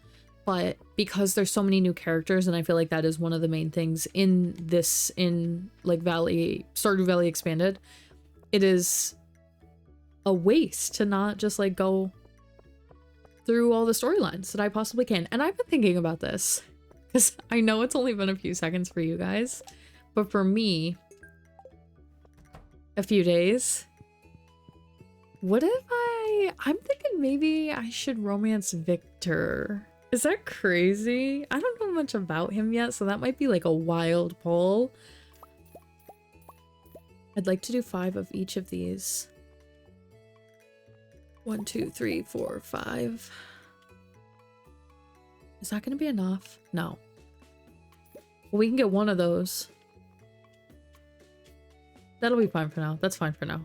but because there's so many new characters, and I feel like that is one of the main things in like Stardew Valley Expanded, it is a waste to not just like go through all the storylines that I possibly can. And I've been thinking about this because I know it's only been a few seconds for you guys, but for me, a few days. What if I'm thinking maybe I should romance Victor. Is that crazy? I don't know much about him yet, so that might be like a wild pull. I'd like to do 5 of each of these. 1, 2, 3, 4, 5. Is that going to be enough? No. Well, we can get one of those. That'll be fine for now. That's fine for now.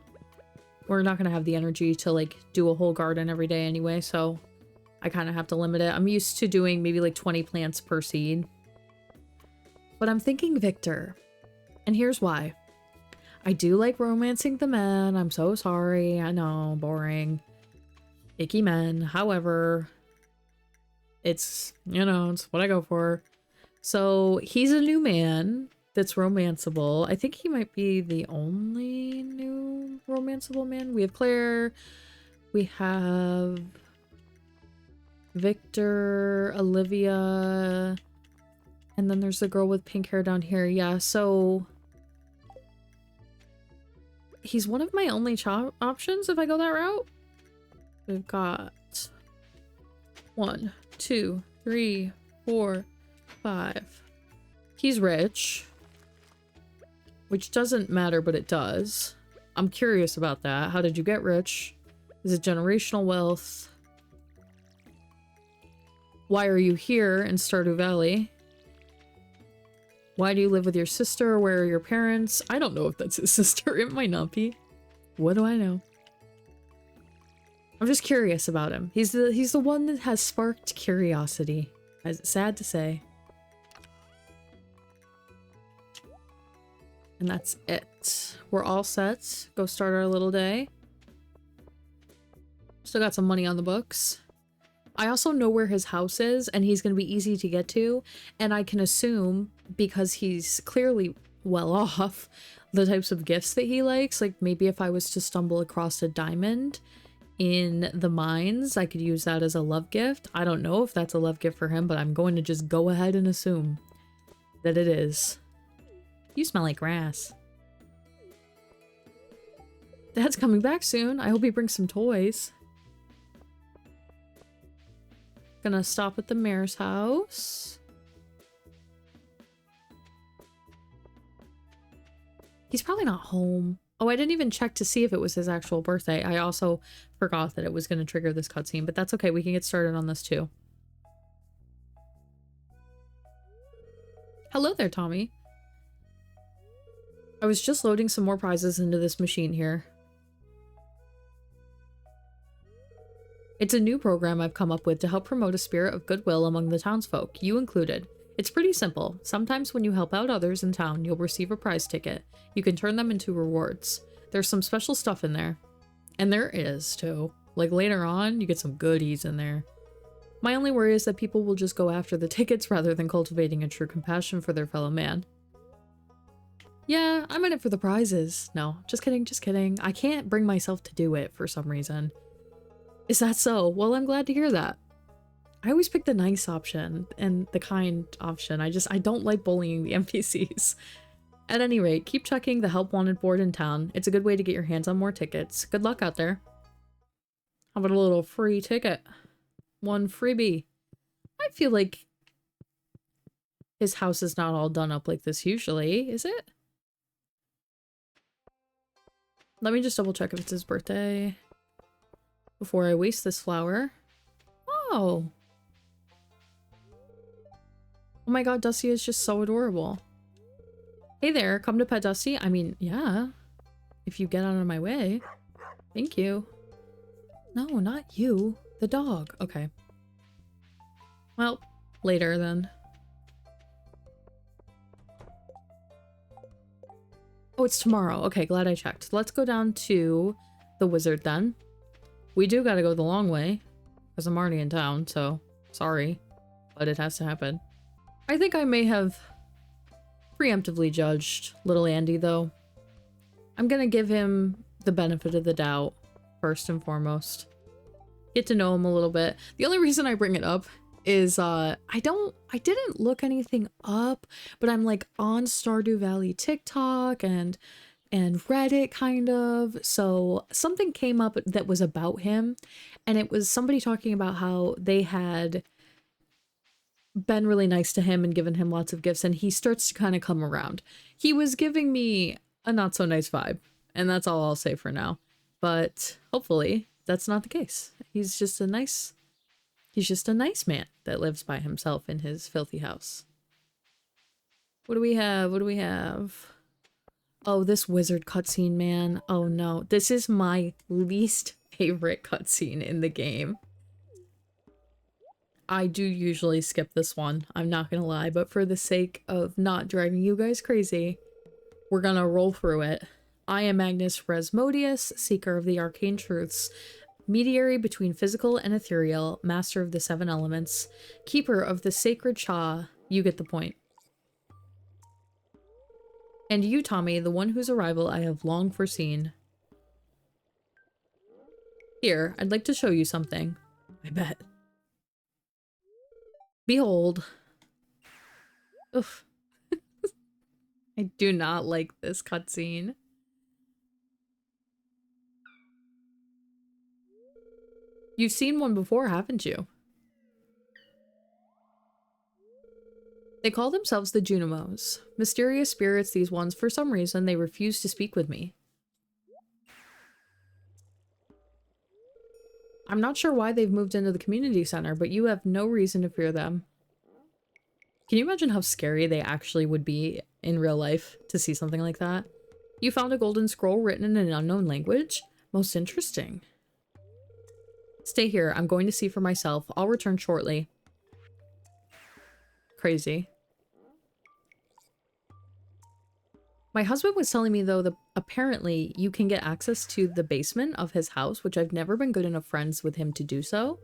We're not going to have the energy to like do a whole garden every day anyway, so I kind of have to limit it. I'm used to doing maybe like 20 plants per seed. But I'm thinking Victor. And here's why. I do like romancing the men. I'm so sorry. I know, boring. Icky men. However, it's, it's what I go for. So he's a new man that's romanceable. I think he might be the only new romanceable man. We have Claire. We have Victor, Olivia. And then there's the girl with pink hair down here. Yeah, so he's one of my only options if I go that route. We've got 1, 2, 3, 4, 5. He's rich, which doesn't matter, but it does. I'm curious about that. How did you get rich? Is it generational wealth? Why are you here in Stardew Valley? Why do you live with your sister? Where are your parents? I don't know if that's his sister. It might not be. What do I know? I'm just curious about him. He's the one that has sparked curiosity. It's sad to say. And that's it. We're all set. Go start our little day. Still got some money on the books. I also know where his house is, and he's going to be easy to get to. And I can assume, because he's clearly well off, the types of gifts that he likes. Like, maybe if I was to stumble across a diamond in the mines, I could use that as a love gift. I don't know if that's a love gift for him, but I'm going to just go ahead and assume that it is. You smell like grass. Dad's coming back soon. I hope he brings some toys. Gonna stop at the mayor's house. He's probably not home. Oh, I didn't even check to see if it was his actual birthday. I also forgot that it was gonna trigger this cutscene, but that's okay. We can get started on this too. Hello there, Tommy. I was just loading some more prizes into this machine here. It's a new program I've come up with to help promote a spirit of goodwill among the townsfolk, you included. It's pretty simple. Sometimes when you help out others in town, you'll receive a prize ticket. You can turn them into rewards. There's some special stuff in there. And there is, too. Like, later on, you get some goodies in there. My only worry is that people will just go after the tickets rather than cultivating a true compassion for their fellow man. Yeah, I'm in it for the prizes. No, just kidding, just kidding. I can't bring myself to do it for some reason. Is that so? Well, I'm glad to hear that. I always pick the nice option and the kind option. I don't like bullying the NPCs. At any rate, keep checking the help wanted board in town. It's a good way to get your hands on more tickets. Good luck out there. How about a little free ticket? One freebie. I feel like his house is not all done up like this usually, is it? Let me just double check if it's his birthday before I waste this flower. Oh. Oh my god, Dusty is just so adorable. Hey there, come to pet Dusty? I mean, yeah. If you get out of my way. Thank you. No, not you. The dog. Okay. Well, later then. Oh, it's tomorrow. Okay, glad I checked. Let's go down to the wizard then. We do gotta go the long way, because I'm already in town, so sorry, but it has to happen. I think I may have preemptively judged little Andy, though. I'm gonna give him the benefit of the doubt, first and foremost. Get to know him a little bit. The only reason I bring it up is, I didn't look anything up, but I'm like on Stardew Valley TikTok and Reddit kind of, so something came up that was about him, and it was somebody talking about how they had been really nice to him and given him lots of gifts, and he starts to kind of come around. He was giving me a not so nice vibe, and that's all I'll say for now, but hopefully that's not the case. He's just a nice man that lives by himself in his filthy house. What do we have? What do we have? Oh, this wizard cutscene, man. Oh no, this is my least favorite cutscene in the game. I do usually skip this one, I'm not gonna lie, but for the sake of not driving you guys crazy, we're gonna roll through it. I am Magnus Resmodius, seeker of the arcane truths, mediary between physical and ethereal, master of the 7 elements, keeper of the sacred Cha. You get the point. And you, Tommy, the one whose arrival I have long foreseen. Here, I'd like to show you something. I bet. Behold. Oof. I do not like this cutscene. You've seen one before, haven't you? They call themselves the Junimos. Mysterious spirits, these ones. For some reason, they refuse to speak with me. I'm not sure why they've moved into the community center, but you have no reason to fear them. Can you imagine how scary they actually would be in real life to see something like that? You found a golden scroll written in an unknown language? Most interesting. Stay here. I'm going to see for myself. I'll return shortly. Crazy. My husband was telling me, though, that apparently you can get access to the basement of his house, which I've never been good enough friends with him to do so.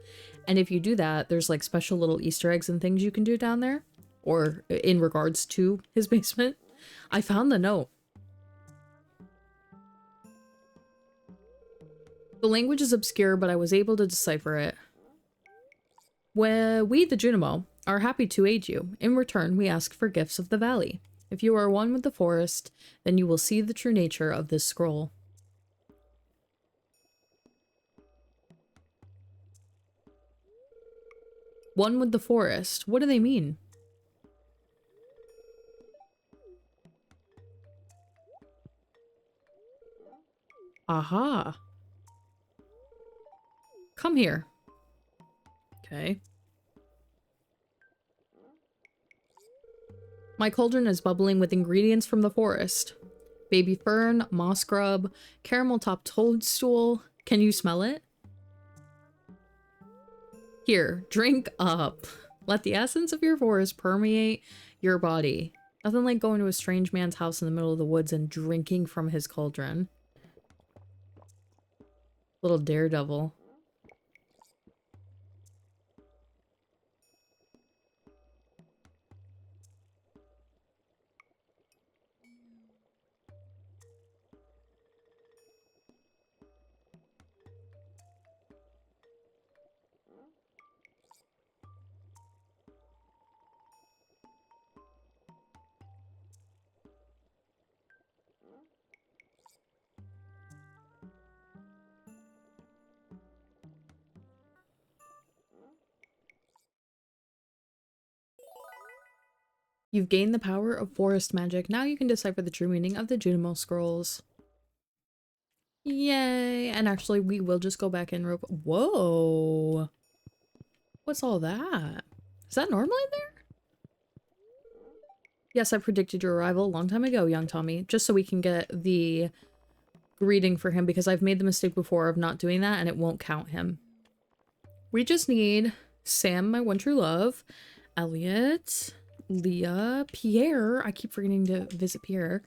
And if you do that, there's like special little Easter eggs and things you can do down there, or in regards to his basement. I found the note. The language is obscure, but I was able to decipher it. We, the Junimo, are happy to aid you. In return, we ask for gifts of the valley. If you are one with the forest, then you will see the true nature of this scroll. One with the forest? What do they mean? Aha. Come here. Okay. My cauldron is bubbling with ingredients from the forest. Baby fern, moss grub, caramel-topped toadstool. Can you smell it? Here, drink up. Let the essence of your forest permeate your body. Nothing like going to a strange man's house in the middle of the woods and drinking from his cauldron. Little daredevil. You've gained the power of forest magic. Now you can decipher the true meaning of the Junimo scrolls. Yay! And actually, we will just go back in real quick. Whoa! What's all that? Is that normally there? Yes, I predicted your arrival a long time ago, young Tommy. Just so we can get the greeting for him, because I've made the mistake before of not doing that and it won't count him. We just need Sam, my one true love, Elliot, Leah, Pierre. I keep forgetting to visit Pierre.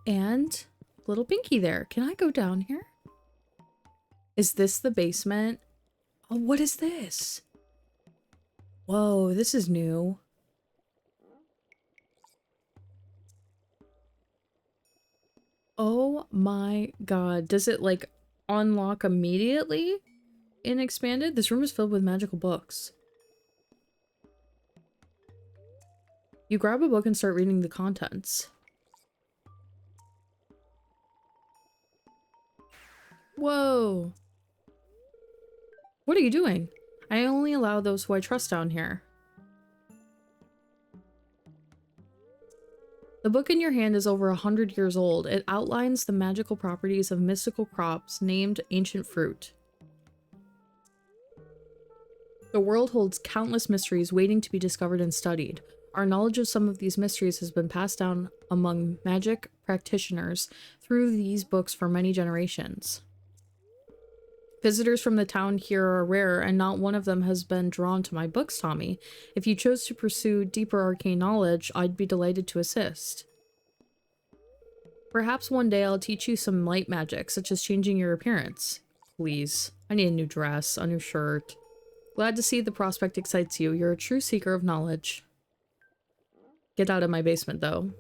And little Pinky there. Can I go down here? Is this the basement? Oh, what is this? Whoa, this is new. Oh my god. Does it like unlock immediately in Expanded? This room is filled with magical books. You grab a book and start reading the contents. Whoa. What are you doing? I only allow those who I trust down here. The book in your hand is over 100 years old. It outlines the magical properties of mystical crops named ancient fruit. The world holds countless mysteries waiting to be discovered and studied. Our knowledge of some of these mysteries has been passed down among magic practitioners through these books for many generations. Visitors from the town here are rare, and not one of them has been drawn to my books, Tommy. If you chose to pursue deeper arcane knowledge, I'd be delighted to assist. Perhaps one day I'll teach you some light magic, such as changing your appearance. Please. I need a new dress, a new shirt. Glad to see the prospect excites you. You're a true seeker of knowledge. Get out of my basement, though.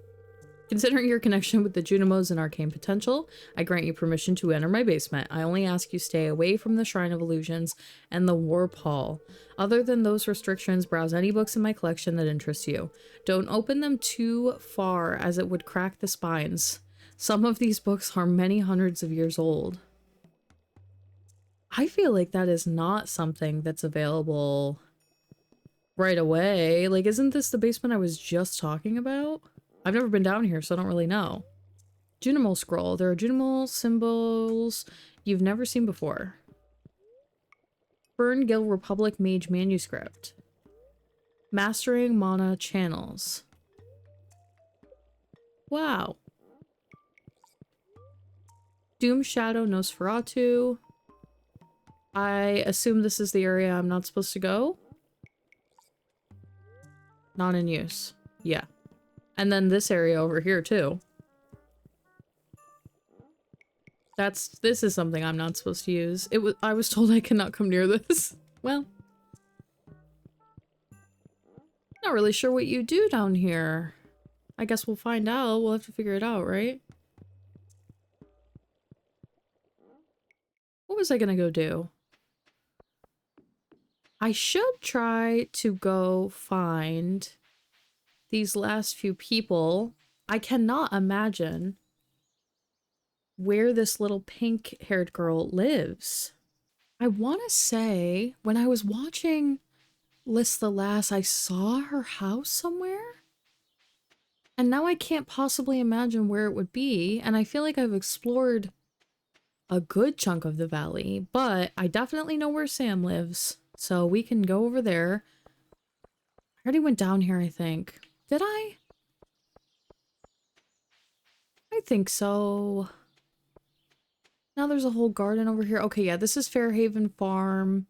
Considering your connection with the Junimos and arcane potential, I grant you permission to enter my basement. I only ask you stay away from the Shrine of Illusions and the Warp Hall. Other than those restrictions, browse any books in my collection that interest you. Don't open them too far, as it would crack the spines. Some of these books are many hundreds of years old. I feel like that is not something that's available right away. Like, isn't this the basement I was just talking about? I've never been down here, so I don't really know. Junimo scroll. There are Junimo symbols you've never seen before. Ferngill Republic Mage Manuscript. Mastering Mana Channels. Wow. Doom Shadow Nosferatu. I assume this is the area I'm not supposed to go. Not in use. Yeah. And then this area over here too. This is something I'm not supposed to use. I was told I cannot come near this. Well. Not really sure what you do down here. I guess we'll find out. We'll have to figure it out, right? What was I gonna go do? I should try to go find these last few people. I cannot imagine where this little pink-haired girl lives. I want to say, when I was watching List the Last, I saw her house somewhere. And now I can't possibly imagine where it would be. And I feel like I've explored a good chunk of the valley, but I definitely know where Sam lives. So we can go over there. I already went down here, I think. Did I? I think so. Now there's a whole garden over here. Okay, yeah, this is Fairhaven Farm.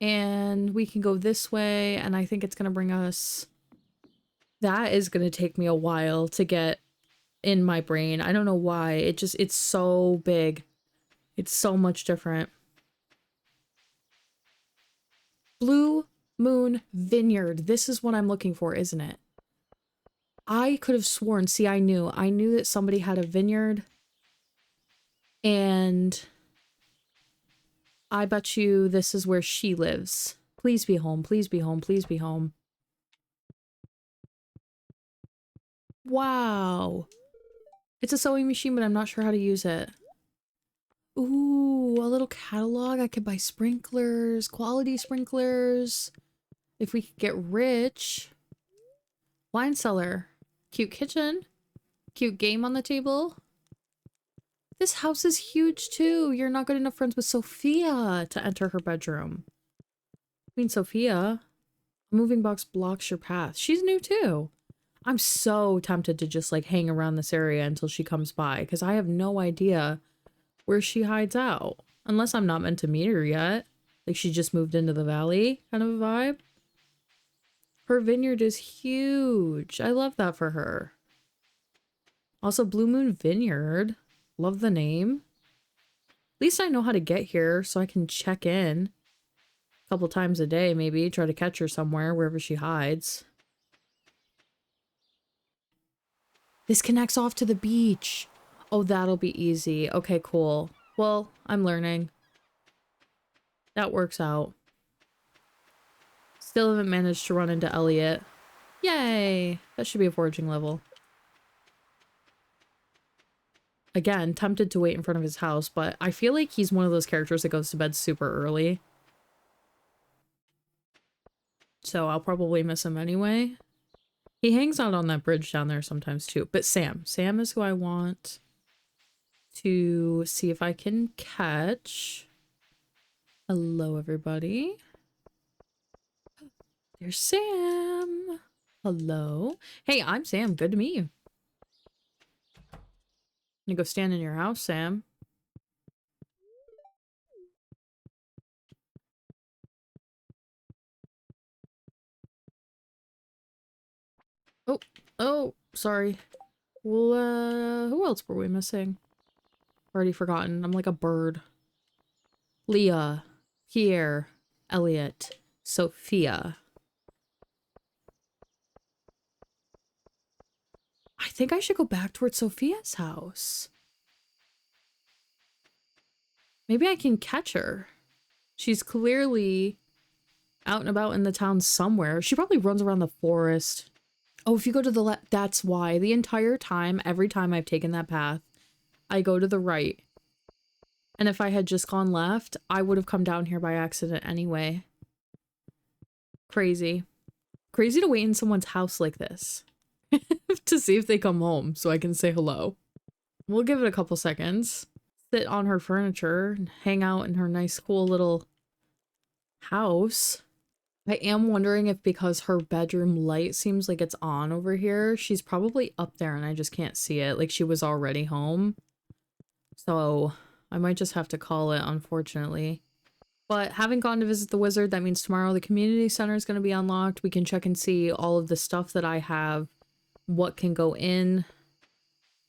And we can go this way, and I think it's going to bring us... That is going to take me a while to get in my brain. I don't know why. It's so big. It's so much different. Blue Moon Vineyard. This is what I'm looking for, isn't it? I could have sworn, see, I knew that somebody had a vineyard. And I bet you this is where she lives. Please be home, please be home, please be home. Wow. It's a sewing machine, but I'm not sure how to use it. Ooh, a little catalog. I could buy sprinklers, quality sprinklers. If we could get rich. Wine cellar. Cute kitchen. Cute game on the table. This house is huge too. You're not good enough friends with Sophia to enter her bedroom. Queen Sophia. A moving box blocks your path. She's new too. I'm so tempted to just like hang around this area until she comes by because I have no idea where she hides out. Unless I'm not meant to meet her yet. Like she just moved into the valley kind of a vibe. Her vineyard is huge. I love that for her. Also, Blue Moon Vineyard. Love the name. At least I know how to get here so I can check in a couple times a day maybe. Try to catch her somewhere, wherever she hides. This connects off to the beach. Oh, that'll be easy. Okay, cool. Well, I'm learning. That works out. Still haven't managed to run into Elliot. Yay! That should be a foraging level. Again, tempted to wait in front of his house, but I feel like he's one of those characters that goes to bed super early. So I'll probably miss him anyway. He hangs out on that bridge down there sometimes too. But Sam is who I want to see if I can catch. Hello, everybody. There's Sam. Hello. Hey, I'm Sam. Good to meet you. I'm gonna go stand in your house, Sam. Oh, sorry. Well, who else were we missing? Already forgotten. I'm like a bird. Leah, Pierre, Elliot, Sophia. I think I should go back towards Sophia's house. Maybe I can catch her. She's clearly out and about in the town somewhere. She probably runs around the forest. Oh, if you go to the left, that's why. The entire time, every time I've taken that path, I go to the right. And if I had just gone left, I would have come down here by accident anyway. Crazy. Crazy to wait in someone's house like this. To see if they come home so I can say hello. We'll give it a couple seconds. Sit on her furniture and hang out in her nice, cool little house. I am wondering if because her bedroom light seems like it's on over here, she's probably up there and I just can't see it. Like she was already home. So I might just have to call it, unfortunately. But having gone to visit the wizard, that means tomorrow the community center is going to be unlocked. We can check and see all of the stuff that I have, what can go in.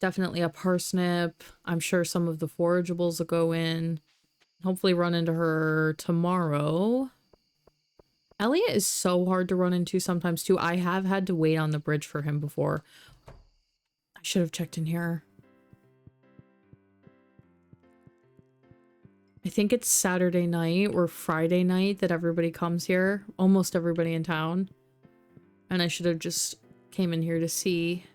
Definitely a parsnip. I'm sure some of the forageables will go in. Hopefully run into her tomorrow. Elliot is so hard to run into sometimes too. I have had to wait on the bridge for him before. I should have checked in here. I think it's Saturday night or Friday night that everybody comes here. Almost everybody in town. And I should have just came in here to see.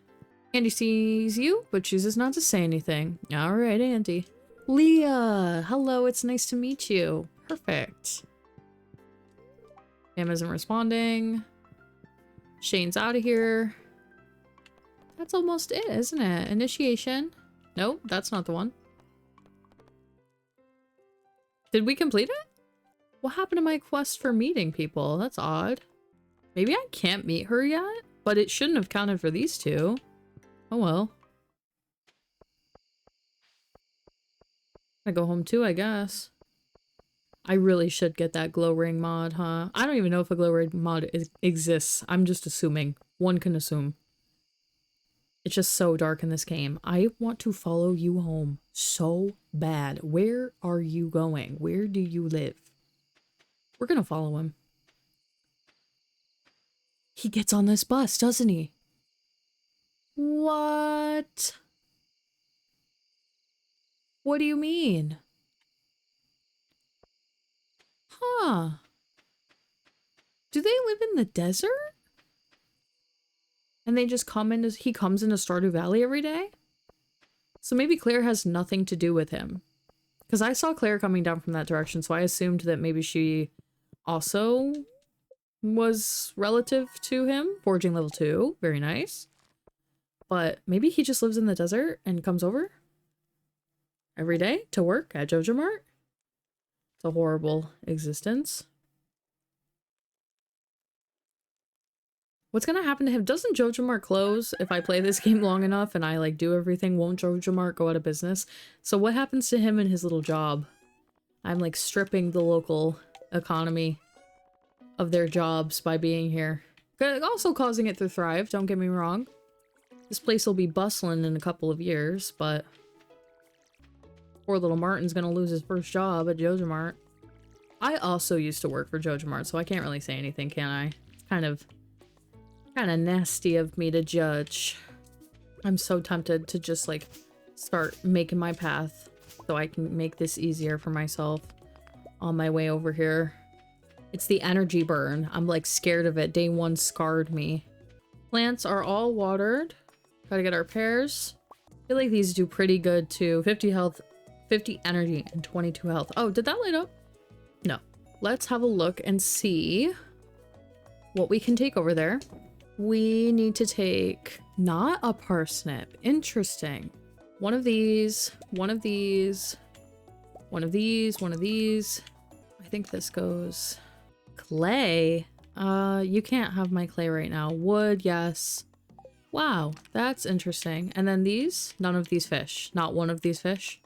Andy sees you, but chooses not to say anything. Alright, Andy. Leah! Hello, it's nice to meet you. Perfect. Sam isn't responding. Shane's out of here. That's almost it, isn't it? Initiation. Nope, that's not the one. Did we complete it? What happened to my quest for meeting people? That's odd. Maybe I can't meet her yet, but it shouldn't have counted for these two. Oh well. I go home too, I guess. I really should get that glow ring mod, huh? I don't even know if a glow ring mod exists. I'm just assuming. One can assume. It's just so dark in this game. I want to follow you home so bad. Where are you going? Where do you live? We're gonna follow him. He gets on this bus, doesn't he? What? What do you mean? Huh. Do they live in the desert? And they just come into, he comes into Stardew Valley every day? So maybe Claire has nothing to do with him. Because I saw Claire coming down from that direction, so I assumed that maybe she also was relative to him. Foraging level 2. Very nice. But maybe he just lives in the desert and comes over every day to work at Jojo Mart. It's a horrible existence. What's gonna happen to him? Doesn't Jojo Mart close if I play this game long enough and I like do everything? Won't Jojo Mart go out of business? So what happens to him and his little job? I'm like stripping the local economy of their jobs by being here. Also causing it to thrive, don't get me wrong. This place will be bustling in a couple of years, but poor little Martin's gonna lose his first job at Jojo Mart. I also used to work for Jojo Mart, so I can't really say anything, can I? It's kind of nasty of me to judge. I'm so tempted to just like start making my path so I can make this easier for myself on my way over here. It's the energy burn. I'm like scared of it. Day 1 scarred me. Plants are all watered. Gotta get our pears. I feel like these do pretty good too. 50 health, 50 energy, and 22 health. Oh, did that light up? No. Let's have a look and see what we can take over there. We need to take not a parsnip. Interesting. One of these, one of these, one of these, one of these. I think this goes clay. You can't have my clay right now. Wood, yes. Wow, that's interesting. And then these, none of these fish. Not one of these fish.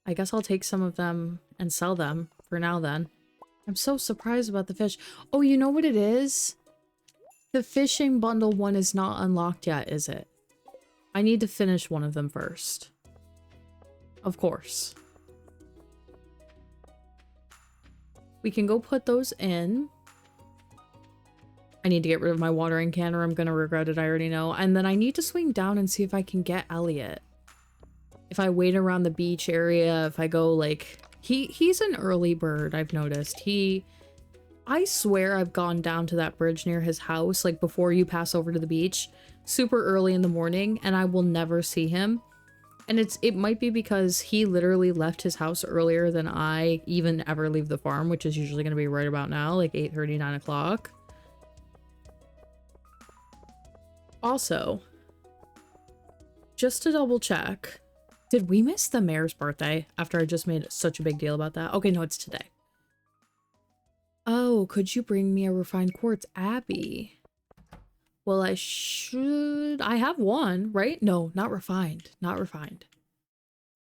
I guess I'll take some of them and sell them for now then. I'm so surprised about the fish. Oh, you know what it is? The fishing bundle one is not unlocked yet, is it? I need to finish one of them first. Of course. We can go put those in. I need to get rid of my watering can or I'm gonna regret it, I already know. And then I need to swing down and see if I can get Elliot. If I wait around the beach area, if I go like... He's an early bird, I've noticed. I swear I've gone down to that bridge near his house, like before you pass over to the beach, super early in the morning, and I will never see him. And it might be because he literally left his house earlier than I even ever leave the farm, which is usually going to be right about now, like 8:30, 9 o'clock. Also, just to double check, did we miss the mayor's birthday after I just made such a big deal about that? Okay, no, it's today. Oh, could you bring me a refined quartz, Abby? Well, I have one, right? No, not refined. Not refined.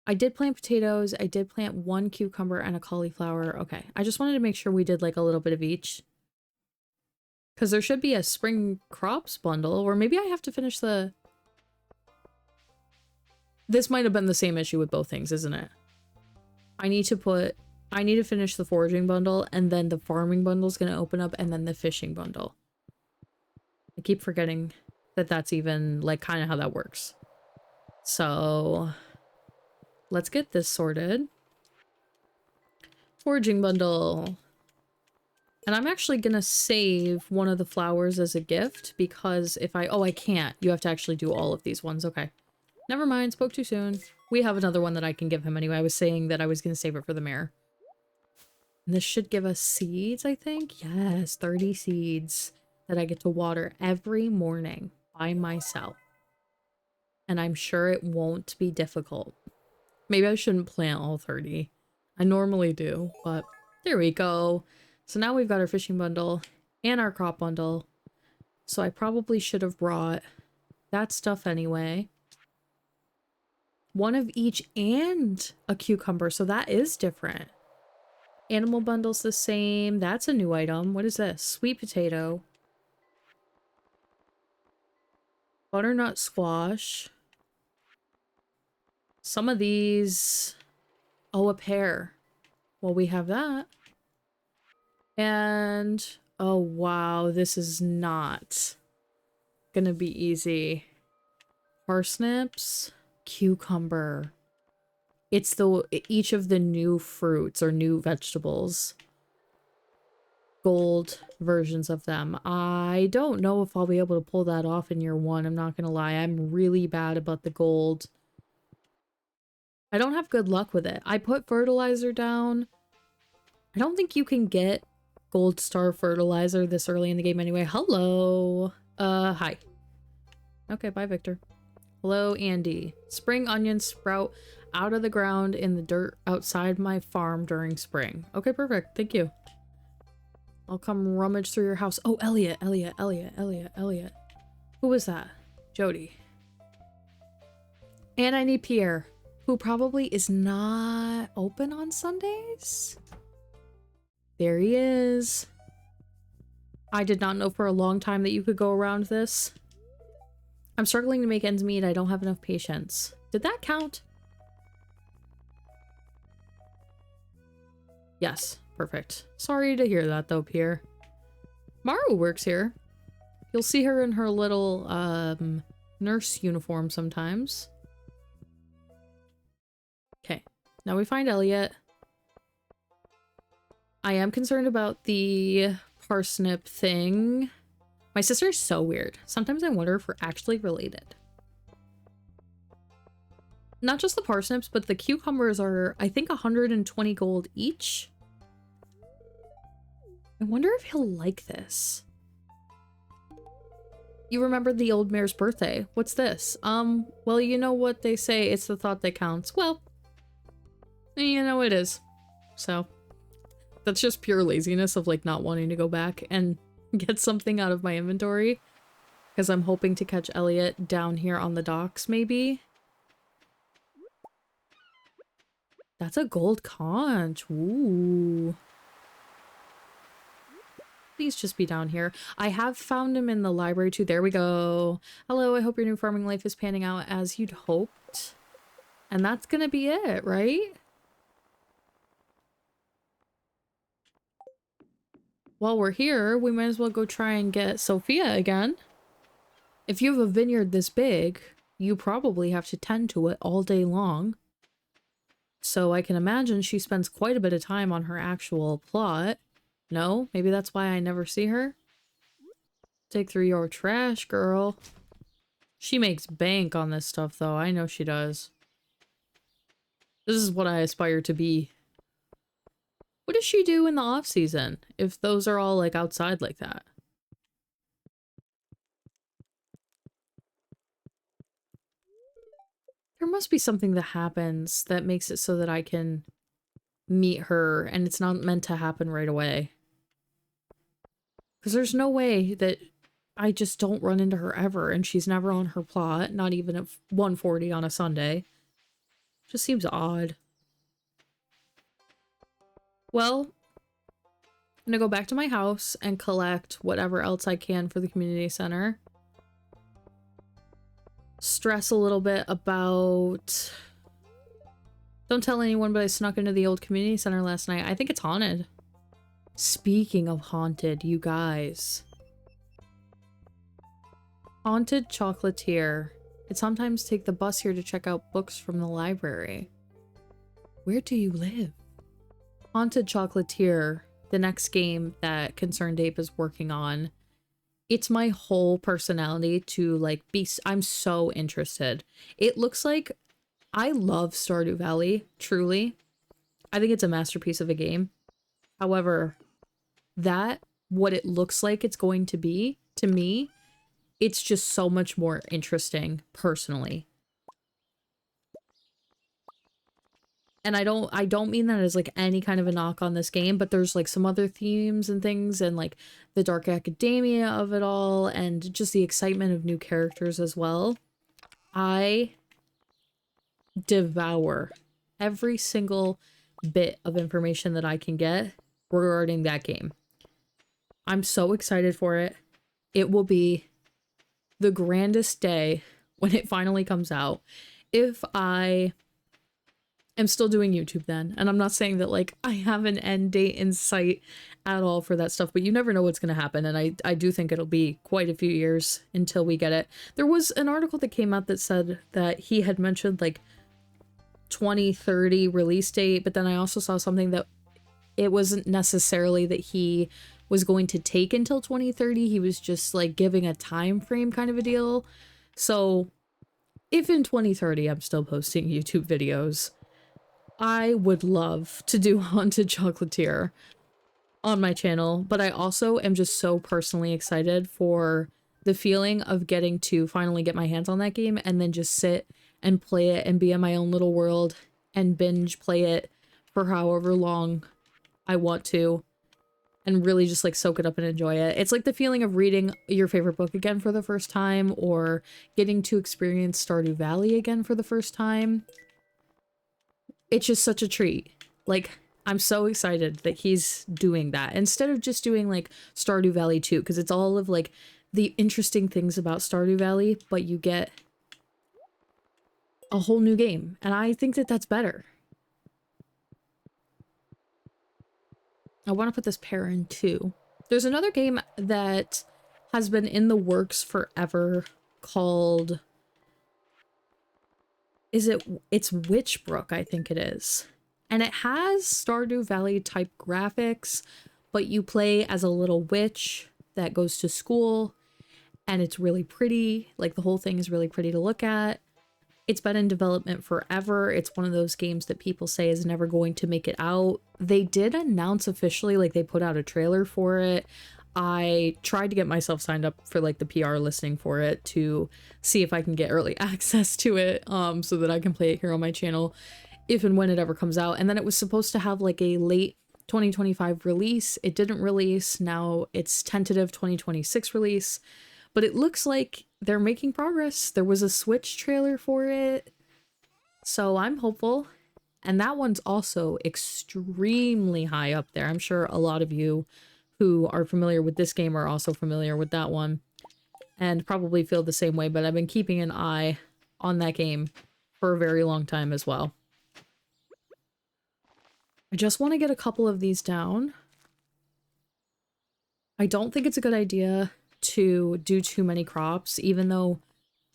I did plant potatoes. I did plant one cucumber and a cauliflower. Okay, I just wanted to make sure we did like a little bit of each. Because there should be a spring crops bundle, or maybe I have to finish the... This might have been the same issue with both things, isn't it? I need to finish the foraging bundle, and then the farming bundle is going to open up, and then the fishing bundle. I keep forgetting that that's even, like, kind of how that works. So, let's get this sorted. Foraging bundle. And I'm actually going to save one of the flowers as a gift, because if I... Oh, I can't. You have to actually do all of these ones. Okay. Never mind. Spoke too soon. We have another one that I can give him anyway. I was saying that I was going to save it for the mayor. And this should give us seeds, I think. Yes, 30 seeds that I get to water every morning by myself. And I'm sure it won't be difficult. Maybe I shouldn't plant all 30. I normally do, but there we go. So now we've got our fishing bundle and our crop bundle. So I probably should have brought that stuff anyway. One of each and a cucumber, so that is different. Animal bundle's the same. That's a new item. What is this? Sweet potato. Butternut squash. Some of these... Oh, a pear. Well, we have that. And... Oh, wow. This is not gonna be easy. Parsnips. Cucumber. It's each of the new fruits or new vegetables. Gold versions of them. I don't know if I'll be able to pull that off in year one. I'm not gonna lie. I'm really bad about the gold. I don't have good luck with it. I put fertilizer down. I don't think you can get gold star fertilizer this early in the game anyway. Hello. Hi. Okay, bye, Victor. Hello, Andy. Spring onions sprout out of the ground in the dirt outside my farm during spring. Okay, perfect. Thank you. I'll come rummage through your house. Oh, Elliot. Who was that? Jody. And I need Pierre, who probably is not open on Sundays. There he is. I did not know for a long time that you could go around this. I'm struggling to make ends meet. I don't have enough patience. Did that count? Yes, perfect. Sorry to hear that though, Pierre. Maru works here. You'll see her in her little nurse uniform sometimes. Okay, now we find Elliot. I am concerned about the parsnip thing. My sister is so weird. Sometimes I wonder if we're actually related. Not just the parsnips, but the cucumbers are, I think, 120 gold each. I wonder if he'll like this. You remember the old mayor's birthday. What's this? Well, you know what they say, it's the thought that counts. Well, you know it is. So, that's just pure laziness of, like, not wanting to go back and get something out of my inventory. Because I'm hoping to catch Elliot down here on the docks, maybe. That's a gold conch. Ooh. Please just be down here. I have found him in the library too. There we go. Hello, I hope your new farming life is panning out as you'd hoped. And that's gonna be it, right? While we're here, we might as well go try and get Sophia again. If you have a vineyard this big, you probably have to tend to it all day long. So I can imagine she spends quite a bit of time on her actual plot. No? Maybe that's why I never see her? Dig through your trash, girl. She makes bank on this stuff, though. I know she does. This is what I aspire to be. What does she do in the off season if those are all like outside like that? There must be something that happens that makes it so that I can meet her and it's not meant to happen right away. Because there's no way that I just don't run into her ever and she's never on her plot, not even at 1:40 on a Sunday. Just seems odd. Well, I'm gonna go back to my house and collect whatever else I can for the community center. Stress a little bit about... Don't tell anyone, but I snuck into the old community center last night. I think it's haunted. Speaking of haunted, you guys. Haunted chocolatier. I'd sometimes take the bus here to check out books from the library. Where do you live? Haunted chocolatier, the next game that Concerned Ape is working on. It's my whole personality to like be... I'm so interested. It looks like... I love Stardew Valley, truly. I think it's a masterpiece of a game. However, what it looks like it's going to be, to me, it's just so much more interesting, personally. And I don't mean that as like any kind of a knock on this game, but there's like some other themes and things and like the dark academia of it all and just the excitement of new characters as well. I devour every single bit of information that I can get regarding that game. I'm so excited for it. It will be the grandest day when it finally comes out. If I am still doing YouTube then, and I'm not saying that like I have an end date in sight at all for that stuff, but you never know what's going to happen, and I do think it'll be quite a few years until we get it. There was an article that came out that said that he had mentioned like 2030 release date, but then I also saw something that it wasn't necessarily that he was going to take until 2030. He was just like giving a time frame kind of a deal. So if in 2030 I'm still posting YouTube videos, I would love to do Haunted Chocolatier on my channel, but I also am just so personally excited for the feeling of getting to finally get my hands on that game and then just sit and play it and be in my own little world and binge play it for however long I want to and really just like soak it up and enjoy it. It's like the feeling of reading your favorite book again for the first time or getting to experience Stardew Valley again for the first time. It's just such a treat. Like, I'm so excited that he's doing that instead of just doing like Stardew Valley 2, because it's all of like the interesting things about Stardew Valley, but you get a whole new game. And I think that that's better. I want to put this pair in too. There's another game that has been in the works forever called... It's Witchbrook, I think it is. And it has Stardew Valley type graphics, but you play as a little witch that goes to school, and it's really pretty. Like, the whole thing is really pretty to look at. It's been in development forever. It's one of those games that people say is never going to make it out. They did announce officially, like they put out a trailer for it. I tried to get myself signed up for like the PR listing for it to see if I can get early access to it, so that I can play it here on my channel if and when it ever comes out. And then it was supposed to have like a late 2025 release. It didn't release. Now it's tentative 2026 release, but it looks like they're making progress. There was a Switch trailer for it, so I'm hopeful. And that one's also extremely high up there. I'm sure a lot of you who are familiar with this game are also familiar with that one and probably feel the same way, but I've been keeping an eye on that game for a very long time as well. I just want to get a couple of these down. I don't think it's a good idea to do too many crops, even though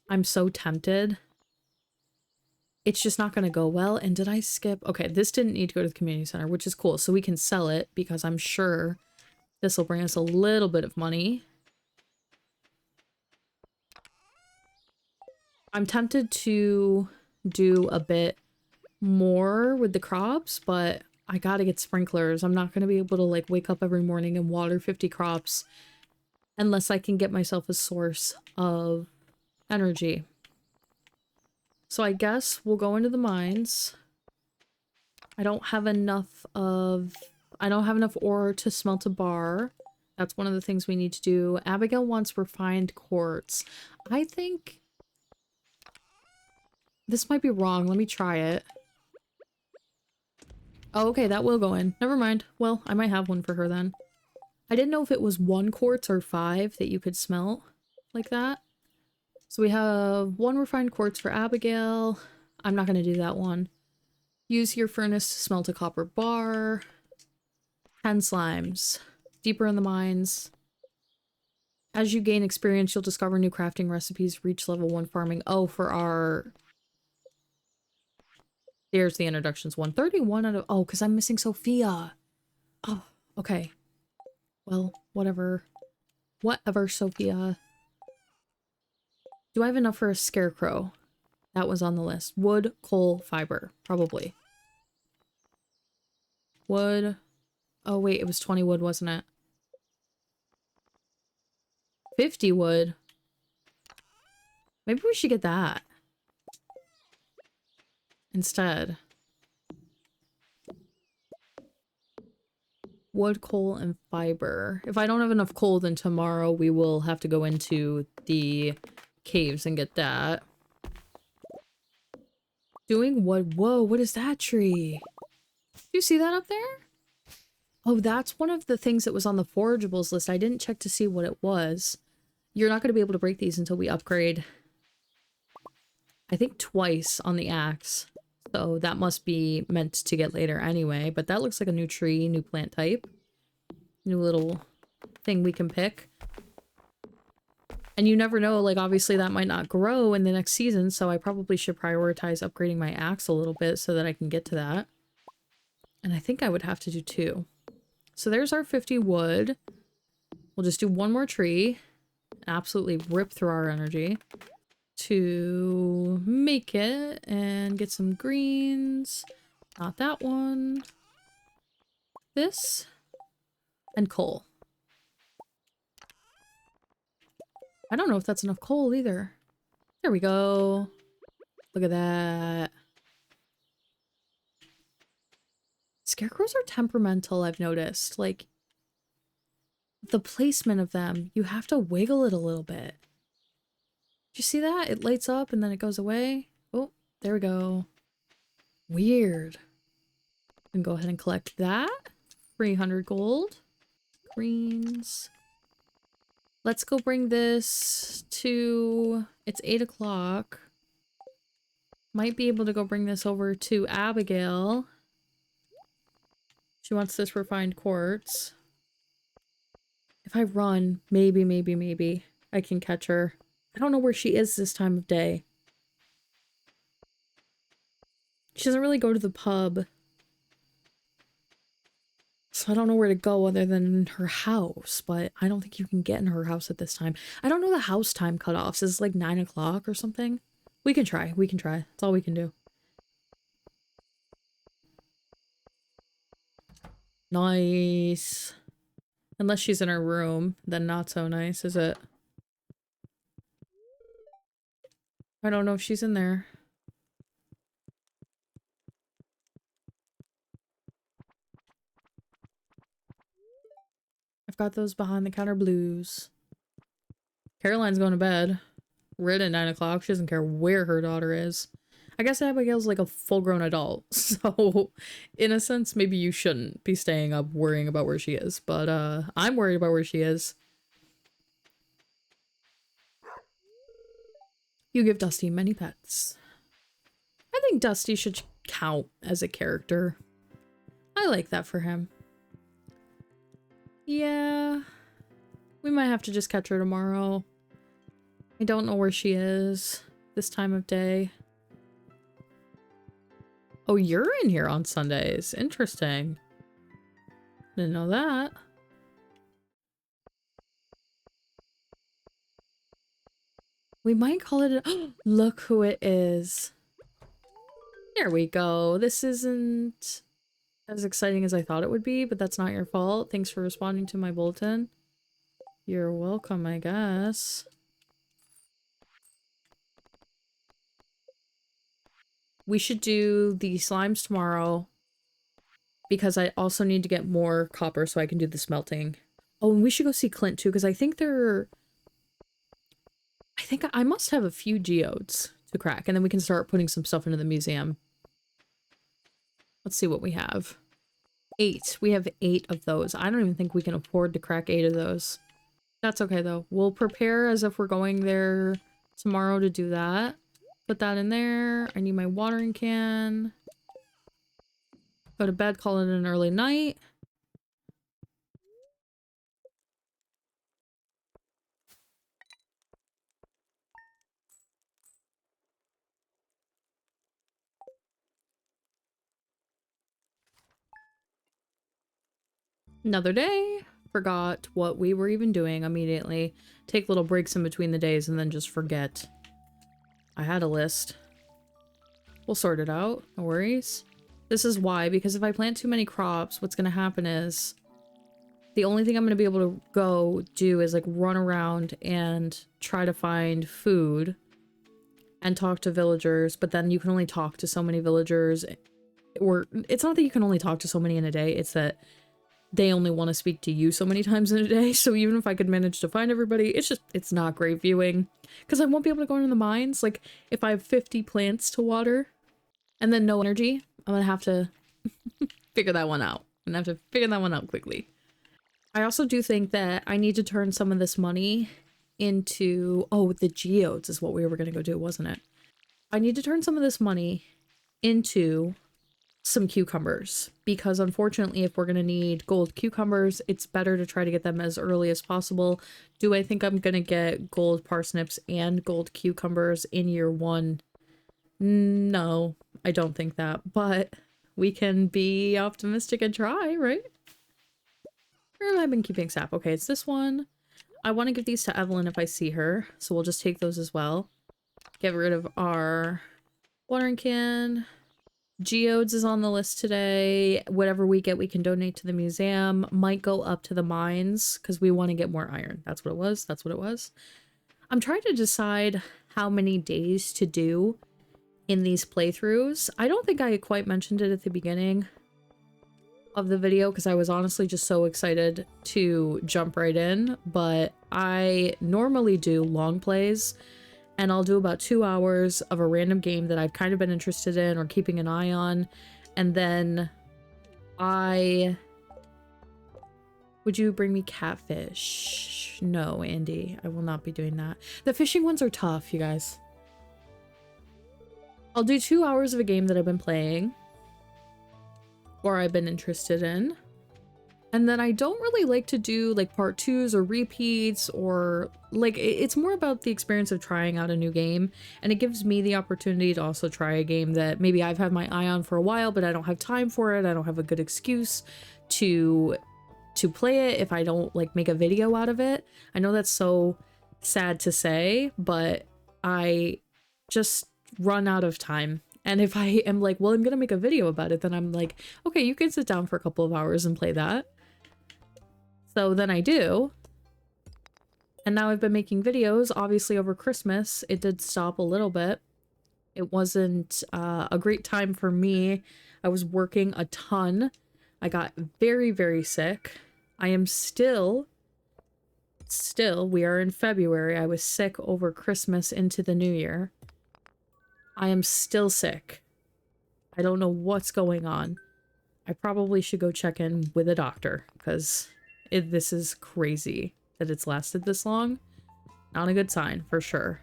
I'm so tempted. It's just not going to go well. And did I skip? Okay, this didn't need to go to the community center, which is cool. So we can sell it because I'm sure this will bring us a little bit of money. I'm tempted to do a bit more with the crops, but I gotta get sprinklers. I'm not gonna be able to like wake up every morning and water 50 crops unless I can get myself a source of energy. So I guess we'll go into the mines. I don't have enough ore to smelt a bar. That's one of the things we need to do. Abigail wants refined quartz. I think this might be wrong. Let me try it. Oh, okay, that will go in. Never mind. Well, I might have one for her then. I didn't know if it was 1 quartz or 5 that you could smelt like that. So we have 1 refined quartz for Abigail. I'm not going to do that one. Use your furnace to smelt a copper bar. 10 slimes. Deeper in the mines. As you gain experience, you'll discover new crafting recipes, reach level 1 farming. Oh, for our... There's the introductions. 131 out of... Oh, because I'm missing Sophia. Oh, okay. Well, whatever. Whatever, Sophia. Do I have enough for a scarecrow? That was on the list. Wood, coal, fiber. Probably. Wood. Oh, wait. It was 20 wood, wasn't it? 50 wood. Maybe we should get that instead. Wood, coal, and fiber. If I don't have enough coal, then tomorrow we will have to go into the caves and get that. Doing what? Whoa, what is that tree? Do you see that up there? Oh, that's one of the things that was on the forageables list. I didn't check to see what it was. You're not going to be able to break these until we upgrade. I think twice on the axe. So that must be meant to get later anyway. But that looks like a new tree, new plant type. New little thing we can pick. And you never know, like obviously that might not grow in the next season. So I probably should prioritize upgrading my axe a little bit so that I can get to that. And I think I would have to do 2. So there's our 50 wood. We'll just do 1 more tree. Absolutely rip through our energy. To make it and get some greens. Not that one. This. And coal. I don't know if that's enough coal either. There we go. Look at that. Scarecrows are temperamental, I've noticed. Like, the placement of them, you have to wiggle it a little bit. Did you see that? It lights up and then it goes away. Oh, there we go. Weird. And go ahead and collect that. 300 gold. Greens. Let's go bring this to... It's 8 o'clock. Might be able to go bring this over to Abigail. She wants this refined quartz. If I run, maybe I can catch her. I don't know where she is this time of day. She doesn't really go to the pub. So I don't know where to go other than her house, but I don't think you can get in her house at this time. I don't know the house time cutoffs. Is it like 9 o'clock or something? We can try. We can try. That's all we can do. Nice. Unless she's in her room, then not so nice, is it? I don't know if she's in there. I've got those behind the counter blues. Caroline's going to bed. We're at 9 o'clock. She doesn't care where her daughter is. I guess Abigail's like a full-grown adult. So, in a sense, maybe you shouldn't be staying up worrying about where she is. But, I'm worried about where she is. You give Dusty many pets. I think Dusty should count as a character. I like that for him. Yeah. We might have to just catch her tomorrow. I don't know where she is this time of day. Oh, you're in here on Sundays. Interesting. Didn't know that. We might call it a... Look who it is. There we go. This isn't as exciting as I thought it would be, but that's not your fault. Thanks for responding to my bulletin. You're welcome, I guess. We should do the slimes tomorrow because I also need to get more copper so I can do the smelting. Oh, and we should go see Clint too because I think I must have a few geodes to crack and then we can start putting some stuff into the museum. Let's see what we have. 8. We have 8 of those. I don't even think we can afford to crack 8 of those. That's okay though. We'll prepare as if we're going there tomorrow to do that. Put that in there. I need my watering can. Go to bed, call it an early night. Another day. Forgot what we were even doing immediately. Take little breaks in between the days and then just forget. I had a list. We'll sort it out. No worries. This is why, because if I plant too many crops, what's going to happen is the only thing I'm going to be able to go do is like run around and try to find food and talk to villagers, but then you can only talk to so many villagers. Or it's not that you can only talk to so many in a day, it's that they only want to speak to you so many times in a day. So even if I could manage to find everybody, it's not great viewing. Because I won't be able to go into the mines. Like, if I have 50 plants to water and then no energy, I'm gonna have to figure that one out. I'm gonna have to figure that one out quickly. I also do think that I need to turn some of this money into... Oh, the geodes is what we were gonna go do, wasn't it? I need to turn some of this money into some cucumbers, because unfortunately if we're going to need gold cucumbers, it's better to try to get them as early as possible. Do I think I'm going to get gold parsnips and gold cucumbers in year 1? No, I don't think that, but we can be optimistic and try, right? Where have I been keeping sap? Okay, it's this one. I want to give these to Evelyn if I see her, so we'll just take those as well. Get rid of our watering can. Geodes is on the list today. Whatever we get, we can donate to the museum. Might go up to the mines because we want to get more iron. That's what it was. That's what it was. I'm trying to decide how many days to do in these playthroughs. I don't think I quite mentioned it at the beginning of the video because I was honestly just so excited to jump right in. But I normally do long plays. And I'll do about 2 hours of a random game that I've kind of been interested in or keeping an eye on. And then Would you bring me catfish? No, Andy, I will not be doing that. The fishing ones are tough, you guys. I'll do 2 hours of a game that I've been playing. Or I've been interested in. And then I don't really like to do like part 2s or repeats or like it's more about the experience of trying out a new game, and it gives me the opportunity to also try a game that maybe I've had my eye on for a while but I don't have time for it. I don't have a good excuse to play it if I don't like make a video out of it. I know that's so sad to say, but I just run out of time. And if I am like, well, I'm gonna make a video about it, then I'm like, okay, you can sit down for a couple of hours and play that. So then I do. And now I've been making videos. Obviously over Christmas, it did stop a little bit. It wasn't a great time for me. I was working a ton. I got very, very sick. I am still, we are in February. I was sick over Christmas into the new year. I am still sick. I don't know what's going on. I probably should go check in with a doctor because this is crazy that it's lasted this long. Not a good sign for sure.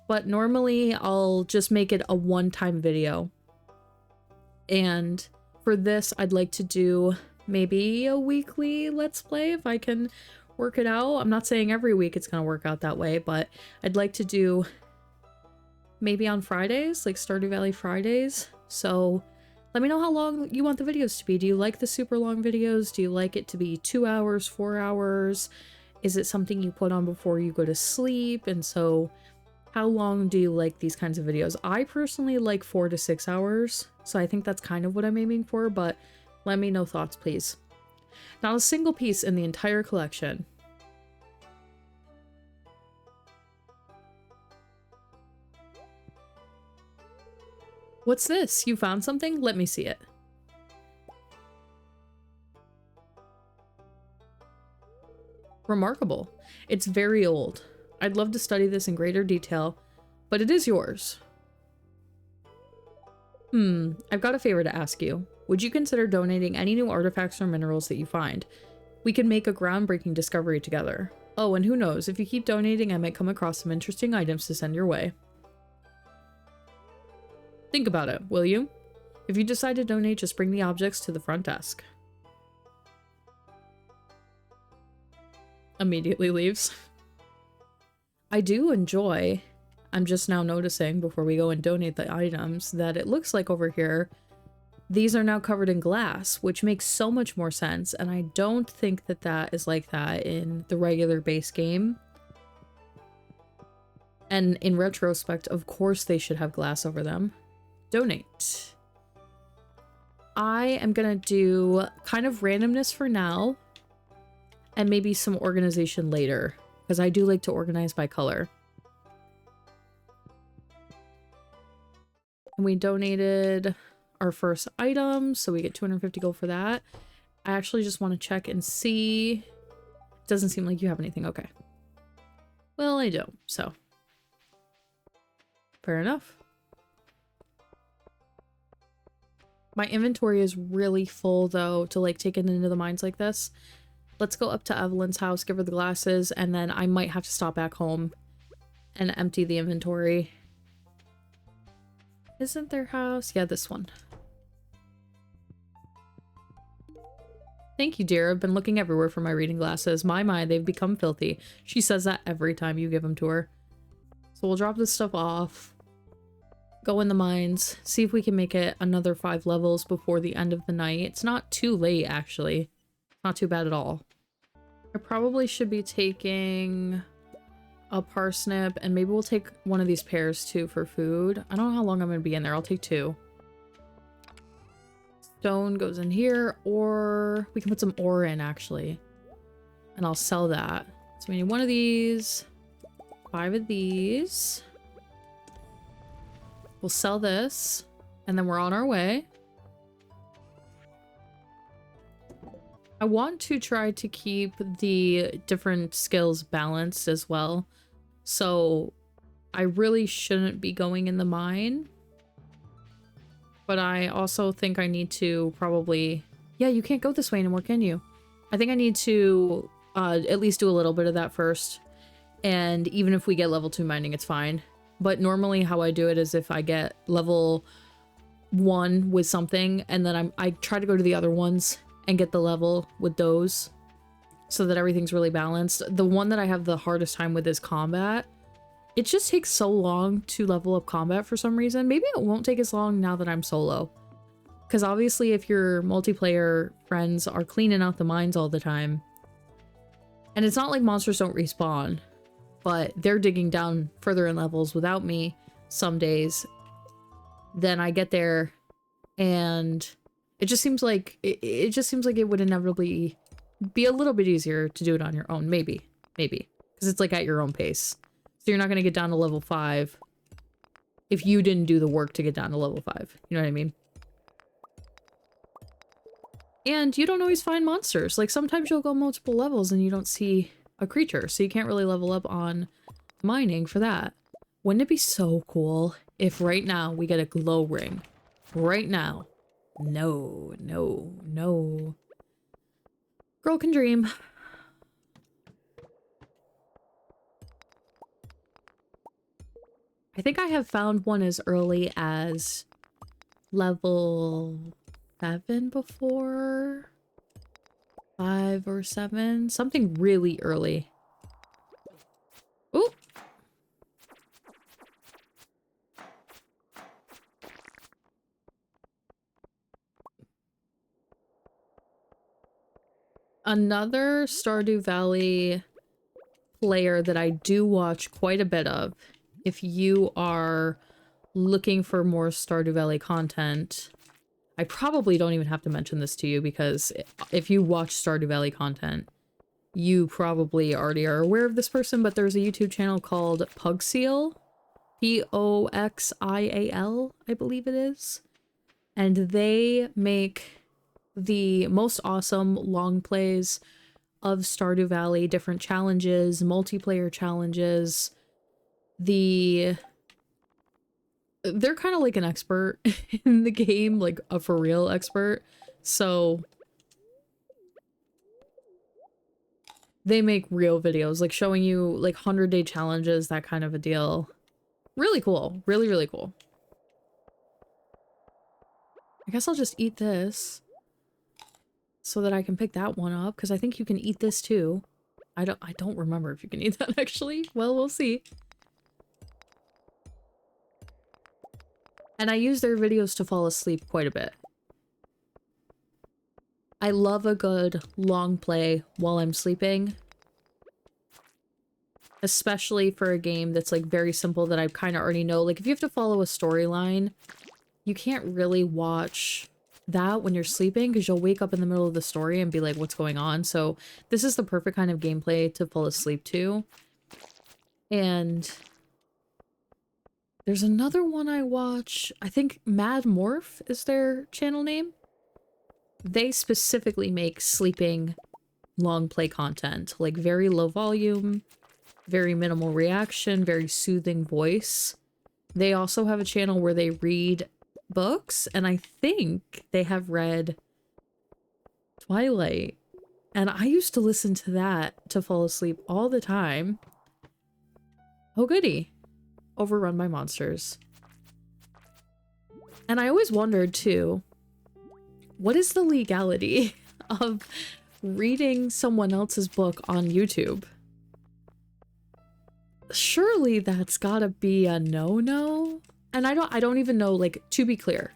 But normally I'll just make it a one-time video. And for this, I'd like to do maybe a weekly Let's Play if I can work it out. I'm not saying every week it's going to work out that way, but I'd like to do maybe on Fridays, like Stardew Valley Fridays. So let me know how long you want the videos to be. Do you like the super long videos? Do you like it to be 2 hours, 4 hours? Is it something you put on before you go to sleep? And so How long do you like these kinds of videos? I personally like 4 to 6 hours, so I think that's kind of what I'm aiming for, but let me know thoughts, please. Not a single piece in the entire collection. What's this? You found something? Let me see it. Remarkable. It's very old. I'd love to study this in greater detail, but it is yours. I've got a favor to ask you. Would you consider donating any new artifacts or minerals that you find? We could make a groundbreaking discovery together. Oh, and who knows, if you keep donating, I might come across some interesting items to send your way. Think about it, will you? If you decide to donate, just bring the objects to the front desk. Immediately leaves. I do enjoy, I'm just now noticing before we go and donate the items, that it looks like over here, these are now covered in glass, which makes so much more sense, and I don't think that that is like that in the regular base game. And in retrospect, of course they should have glass over them. Donate. I am gonna do kind of randomness for now, and maybe some organization later, because I do like to organize by color. And we donated our first item, so we get 250 gold for that. I actually just want to check and see. Doesn't seem like you have anything. Okay. Well, I don't, so. Fair enough. My inventory is really full, though, to, like, take it into the mines like this. Let's go up to Evelyn's house, give her the glasses, and then I might have to stop back home and empty the inventory. Isn't their house? Yeah, this one. Thank you, dear. I've been looking everywhere for my reading glasses. My, they've become filthy. She says that every time you give them to her. So we'll drop this stuff off. Go in the mines. See if we can make it another 5 levels before the end of the night. It's not too late, actually. Not too bad at all. I probably should be taking a parsnip, and maybe we'll take one of these pears too for food. I don't know how long I'm going to be in there. I'll take 2. Stone goes in here, or we can put some ore in, actually. And I'll sell that. So we need 1 of these, 5 of these. We'll sell this, and then we're on our way. I want to try to keep the different skills balanced as well. So I really shouldn't be going in the mine. But I also think I need to probably... Yeah, you can't go this way anymore, can you? I think I need to at least do a little bit of that first. And even if we get level 2 mining, it's fine. But normally how I do it is if I get level 1 with something, and then I try to go to the other ones and get the level with those so that everything's really balanced. The one that I have the hardest time with is combat. It just takes so long to level up combat for some reason. Maybe it won't take as long now that I'm solo. Because obviously if your multiplayer friends are cleaning out the mines all the time, and it's not like monsters don't respawn, but they're digging down further in levels without me some days, then I get there and it just seems like it just seems like it would inevitably be a little bit easier to do it on your own. Maybe because it's like at your own pace. So you're not going to get down to level 5 if you didn't do the work to get down to level 5. You know what I mean? And you don't always find monsters. Like sometimes you'll go multiple levels and you don't see a creature. So you can't really level up on mining for that. Wouldn't it be so cool if right now we get a glow ring? Right now. No, no, no. Girl can dream. I think I have found one as early as level 7 before. 5 or 7. Something really early. Ooh. Another Stardew Valley player that I do watch quite a bit of if you are looking for more Stardew Valley content, I probably don't even have to mention this to you because if you watch Stardew Valley content, you probably already are aware of this person, but there's a YouTube channel called Pugseal, Poxial, I believe it is. And they make the most awesome long plays of Stardew Valley, different challenges, multiplayer challenges. They're kind of like an expert in the game, like a for real expert. So they make real videos, like showing you like 100-day challenges, that kind of a deal. Really cool. Really, really cool. I guess I'll just eat this so that I can pick that one up, because I think you can eat this too. I don't remember if you can eat that actually. Well, we'll see. And I use their videos to fall asleep quite a bit. I love a good long play while I'm sleeping. Especially for a game that's like very simple that I kind of already know. Like if you have to follow a storyline, you can't really watch that when you're sleeping because you'll wake up in the middle of the story and be like, what's going on? So this is the perfect kind of gameplay to fall asleep to. And there's another one I watch. I think Mad Morph is their channel name. They specifically make sleeping long play content, like very low volume, very minimal reaction, very soothing voice. They also have a channel where they read books, and I think they have read Twilight. And I used to listen to that to fall asleep all the time. Oh goody. Overrun by monsters. And I always wondered too, what is the legality of reading someone else's book on YouTube? Surely that's gotta be a no-no. And I don't even know, like, to be clear,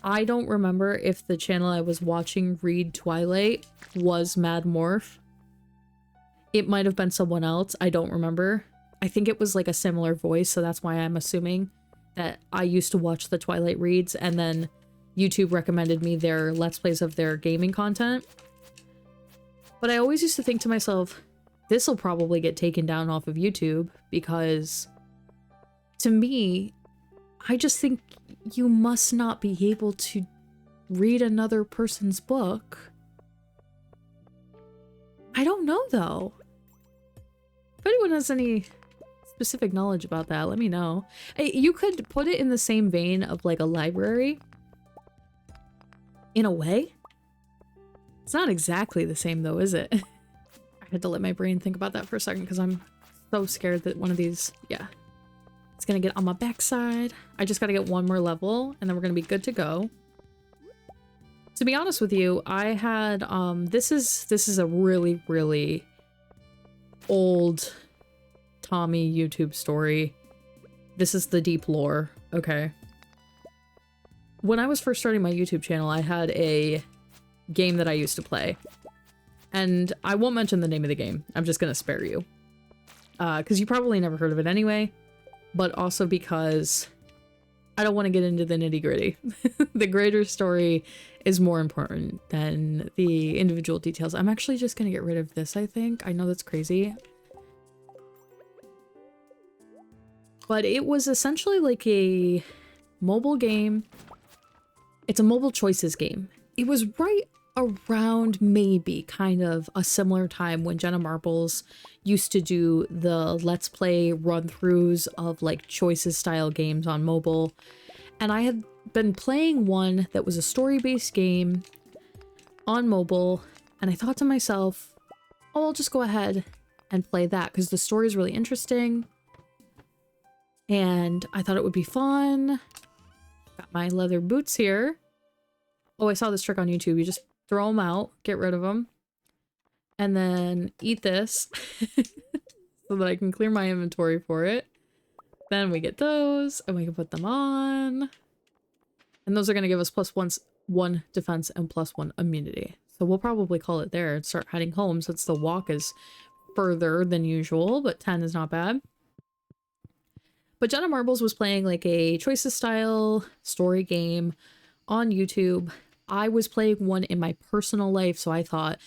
I don't remember if the channel I was watching read Twilight was Mad Morph. It might have been someone else. I don't remember. I think it was like a similar voice, so that's why I'm assuming that I used to watch the Twilight reads, and then YouTube recommended me their Let's Plays of their gaming content. But I always used to think to myself, this will probably get taken down off of YouTube, because to me, I just think you must not be able to read another person's book. I don't know though. If anyone has any specific knowledge about that, let me know. Hey, you could put it in the same vein of like a library. In a way. It's not exactly the same though, is it? I had to let my brain think about that for a second because I'm so scared that one of these, yeah. It's gonna get on my backside. I just gotta get one more level and then we're gonna be good to go. To be honest with you, I had, this is a really, really old Tomi YouTube story. This is the deep lore, okay? When I was first starting my YouTube channel, I had a game that I used to play. And I won't mention the name of the game. I'm just gonna spare you. Because you probably never heard of it anyway. But also because I don't want to get into the nitty-gritty. The greater story is more important than the individual details. I'm actually just gonna get rid of this, I think. I know that's crazy. But it was essentially like a mobile game. It's a mobile choices game. It was right around maybe kind of a similar time when Jenna Marbles used to do the Let's Play run-throughs of like choices style games on mobile. And I had been playing one that was a story-based game on mobile, and I thought to myself, oh, I'll just go ahead and play that because the story is really interesting. And I thought it would be fun. Got my leather boots here. Oh, I saw this trick on YouTube. You just throw them out, get rid of them, and then eat this so that I can clear my inventory for it. Then we get those, and we can put them on. And those are going to give us +1 defense and +1 immunity. So we'll probably call it there and start heading home since the walk is further than usual, but 10 is not bad. But Jenna Marbles was playing like a choices style story game on YouTube. I was playing one in my personal life, so I thought,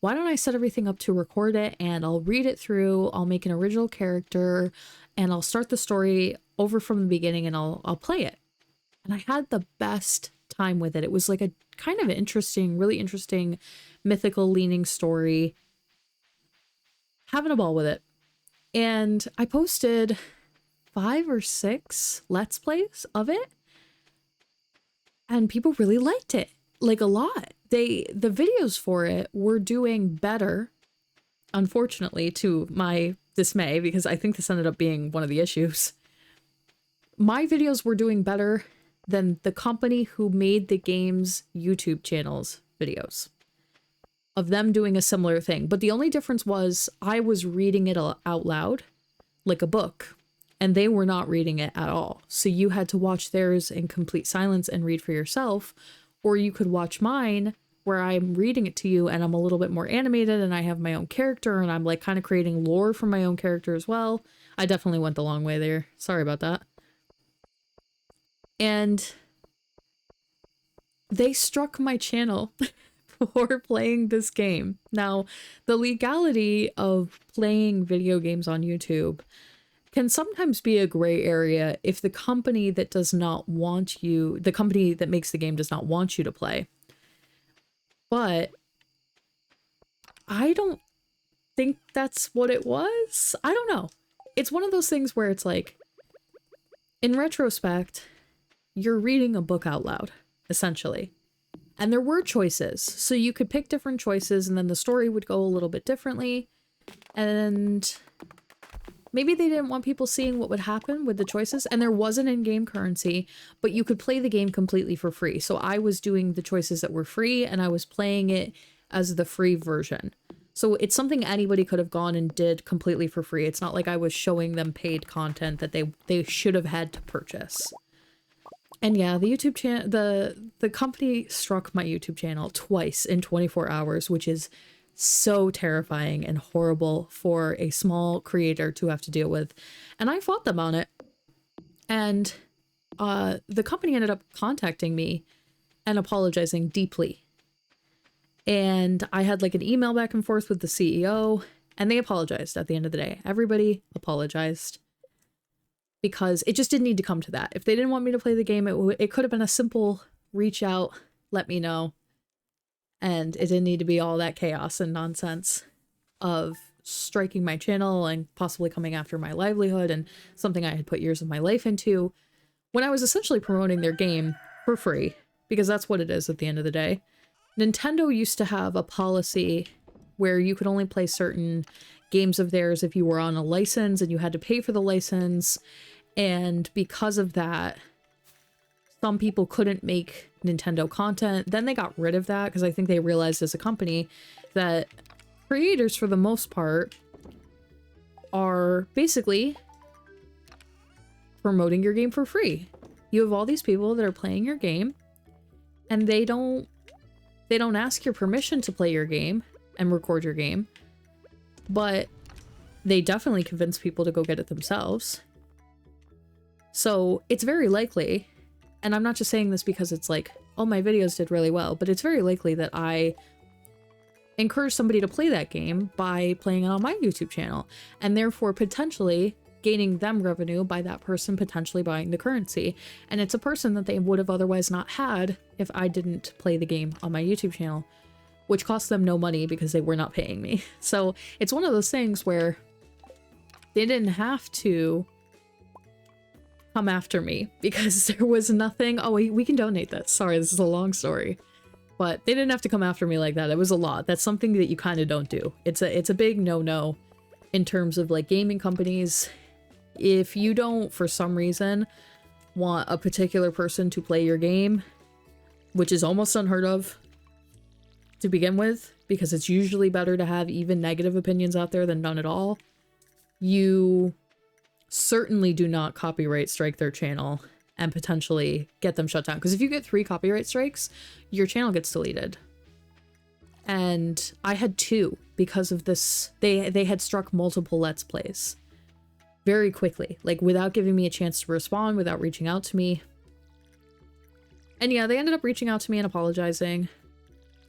why don't I set everything up to record it and I'll read it through, I'll make an original character, and I'll start the story over from the beginning and I'll play it. And I had the best time with it. It was like a kind of interesting, really interesting, mythical leaning story. Having a ball with it. And I posted 5 or 6 Let's Plays of it. And people really liked it. Like a lot. The videos for it were doing better, unfortunately, to my dismay, because I think this ended up being one of the issues. My videos were doing better than the company who made the game's YouTube channel's videos of them doing a similar thing. But the only difference was I was reading it out loud like a book, and they were not reading it at all. So you had to watch theirs in complete silence and read for yourself, or you could watch mine where I'm reading it to you and I'm a little bit more animated and I have my own character and I'm like kind of creating lore for my own character as well. I definitely went the long way there. Sorry about that. And they struck my channel for playing this game. Now, the legality of playing video games on YouTube can sometimes be a gray area if the company that does not want you, the company that makes the game does not want you to play. But I don't think that's what it was. I don't know. It's one of those things where it's like, in retrospect, you're reading a book out loud, essentially. And there were choices. So you could pick different choices and then the story would go a little bit differently. And maybe they didn't want people seeing what would happen with the choices. And there was an in-game currency, but you could play the game completely for free. So I was doing the choices that were free and I was playing it as the free version. So it's something anybody could have gone and did completely for free. It's not like I was showing them paid content that they should have had to purchase. And yeah, the YouTube channel, the company struck my YouTube channel twice in 24 hours, which is so terrifying and horrible for a small creator to have to deal with. And I fought them on it. And the company ended up contacting me and apologizing deeply. And I had like an email back and forth with the CEO, and they apologized at the end of the day. Everybody apologized. Because it just didn't need to come to that. If they didn't want me to play the game, it could have been a simple reach out, let me know. And it didn't need to be all that chaos and nonsense of striking my channel and possibly coming after my livelihood and something I had put years of my life into when I was essentially promoting their game for free, because that's what it is at the end of the day. Nintendo used to have a policy where you could only play certain games of theirs if you were on a license and you had to pay for the license. And because of that, some people couldn't make Nintendo content. Then they got rid of that because I think they realized as a company that creators, for the most part, are basically promoting your game for free. You have all these people that are playing your game and they don't ask your permission to play your game and record your game, but they definitely convince people to go get it themselves. So it's very likely, and I'm not just saying this because it's like, oh, my videos did really well, but it's very likely that I encourage somebody to play that game by playing it on my YouTube channel, and therefore potentially gaining them revenue by that person potentially buying the currency. And it's a person that they would have otherwise not had if I didn't play the game on my YouTube channel, which cost them no money because they were not paying me. So it's one of those things where they didn't have to come after me because there was nothing. Oh, we can donate this. Sorry, this is a long story. But they didn't have to come after me like that. It was a lot. That's something that you kind of don't do. It's a big no-no in terms of like gaming companies. If you don't, for some reason, want a particular person to play your game, which is almost unheard of to begin with, because it's usually better to have even negative opinions out there than none at all, you certainly do not copyright strike their channel and potentially get them shut down. Because if you get 3 copyright strikes, your channel gets deleted. And I had 2 because of this. They had struck multiple Let's Plays. very quickly, like without giving me a chance to respond, without reaching out to me. And yeah, they ended up reaching out to me and apologizing.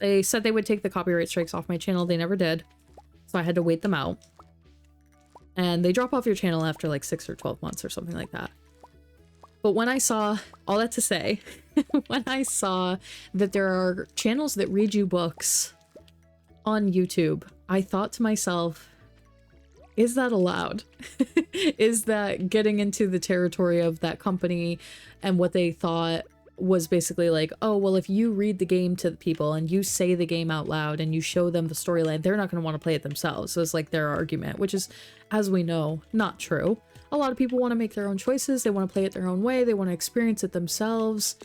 They said they would take the copyright strikes off my channel. They never did. So I had to wait them out. And they drop off your channel after like 6 or 12 months or something like that. But when I saw, all that to say, when I saw that there are channels that read you books on YouTube, I thought to myself, is that allowed? Is that getting into the territory of that company and what they thought was basically like, oh, well, if you read the game to the people and you say the game out loud and you show them the storyline, they're not going to want to play it themselves. So it's like their argument, which is, as we know, not true. A lot of people want to make their own choices. They want to play it their own way. They want to experience it themselves.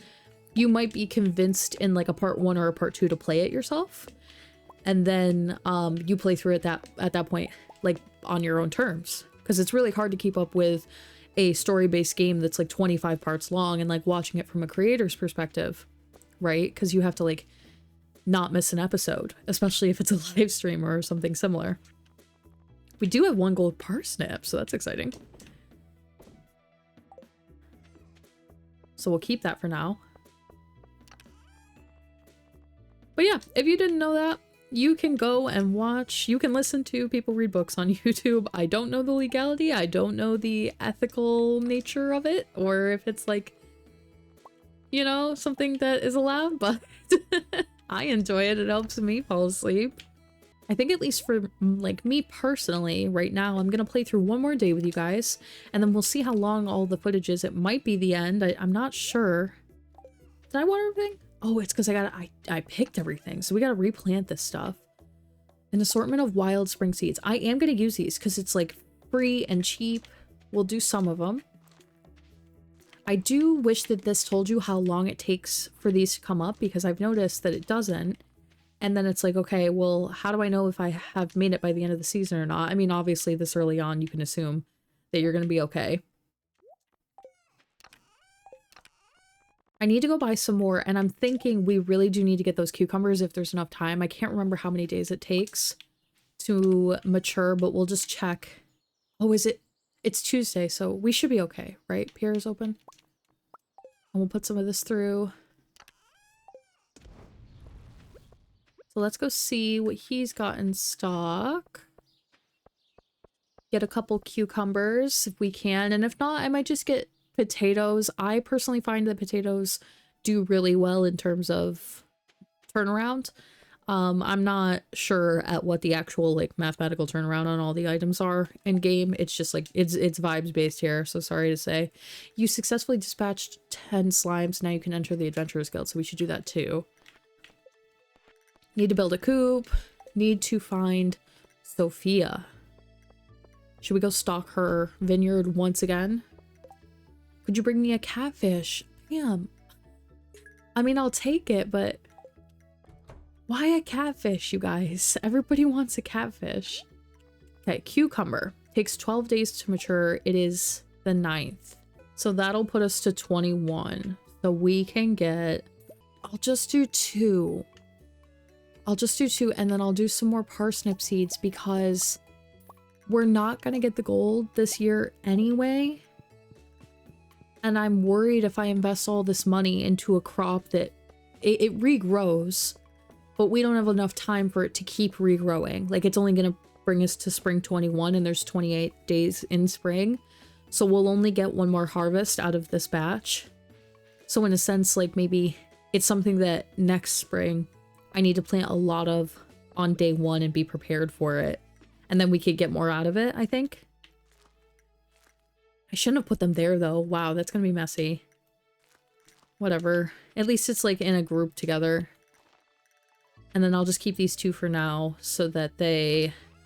You might be convinced in like a part 1 or a part 2 to play it yourself. And then you play through it at that point, like on your own terms. Because it's really hard to keep up with a story-based game that's like 25 parts long and like watching it from a creator's perspective, right? Because you have to like not miss an episode, especially if it's a live stream or something similar. We do have 1 gold parsnip, so that's exciting. So we'll keep that for now. But yeah, if you didn't know that, you can go and watch, you can listen to people read books on YouTube. I don't know the legality, I don't know the ethical nature of it, or if it's like, you know, something that is allowed, but I enjoy it. It helps me fall asleep. I think at least for like me personally, right now, I'm gonna play through 1 more day with you guys, and then we'll see how long all the footage is. It might be the end. I'm not sure. Did I water everything? Oh, it's because I picked everything, so we gotta replant this stuff. An assortment of wild spring seeds. I am gonna use these because it's like free and cheap. We'll do some of them. I do wish that this told you how long it takes for these to come up, because I've noticed that it doesn't. And then it's like, okay, well, how do I know if I have made it by the end of the season or not? I mean, obviously this early on, you can assume that you're gonna be okay. I need to go buy some more, and I'm thinking we really do need to get those cucumbers if there's enough time. I can't remember how many days it takes to mature, but we'll just check. Oh, is it? It's Tuesday, so we should be okay, right? Pierre is open. And we'll put some of this through. So let's go see what he's got in stock. Get a couple cucumbers if we can, and if not, I might just get potatoes. I personally find that potatoes do really well in terms of turnaround. I'm not sure at what the actual like mathematical turnaround on all the items are in game. It's just like it's vibes based here, so sorry to say. You successfully dispatched 10 slimes. Now you can enter the Adventurers Guild, so we should do that too. Need to build a coop. Need to find Sophia. Should we go stalk her vineyard once again? Could you bring me a catfish? Damn. I mean, I'll take it, but why a catfish, you guys? Everybody wants a catfish. Okay, cucumber. Takes 12 days to mature. It is the 9th. So that'll put us to 21. So we can get... I'll just do 2. I'll just do 2, and then I'll do some more parsnip seeds because we're not going to get the gold this year anyway. And I'm worried if I invest all this money into a crop that it regrows, but we don't have enough time for it to keep regrowing. Like, it's only going to bring us to spring 21, and there's 28 days in spring. So we'll only get 1 more harvest out of this batch. So in a sense, like, maybe it's something that next spring I need to plant a lot of on day 1 and be prepared for it. And then we could get more out of it, I think. I shouldn't have put them there, though. Wow, that's gonna be messy. Whatever. At least it's, like, in a group together. And then I'll just keep these 2 for now so that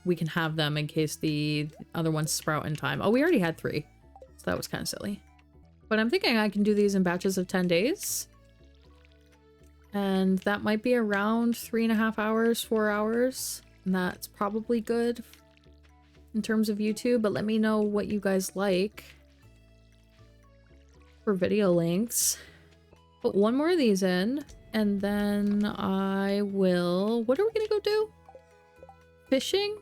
we can have them in case the other ones sprout in time. Oh, we already had 3. So that was kind of silly. But I'm thinking I can do these in batches of 10 days. And that might be around 3.5 hours, 4 hours. And that's probably good in terms of YouTube, but let me know what you guys like for video lengths. Put 1 more of these in, and then I will... What are we gonna go do? Fishing?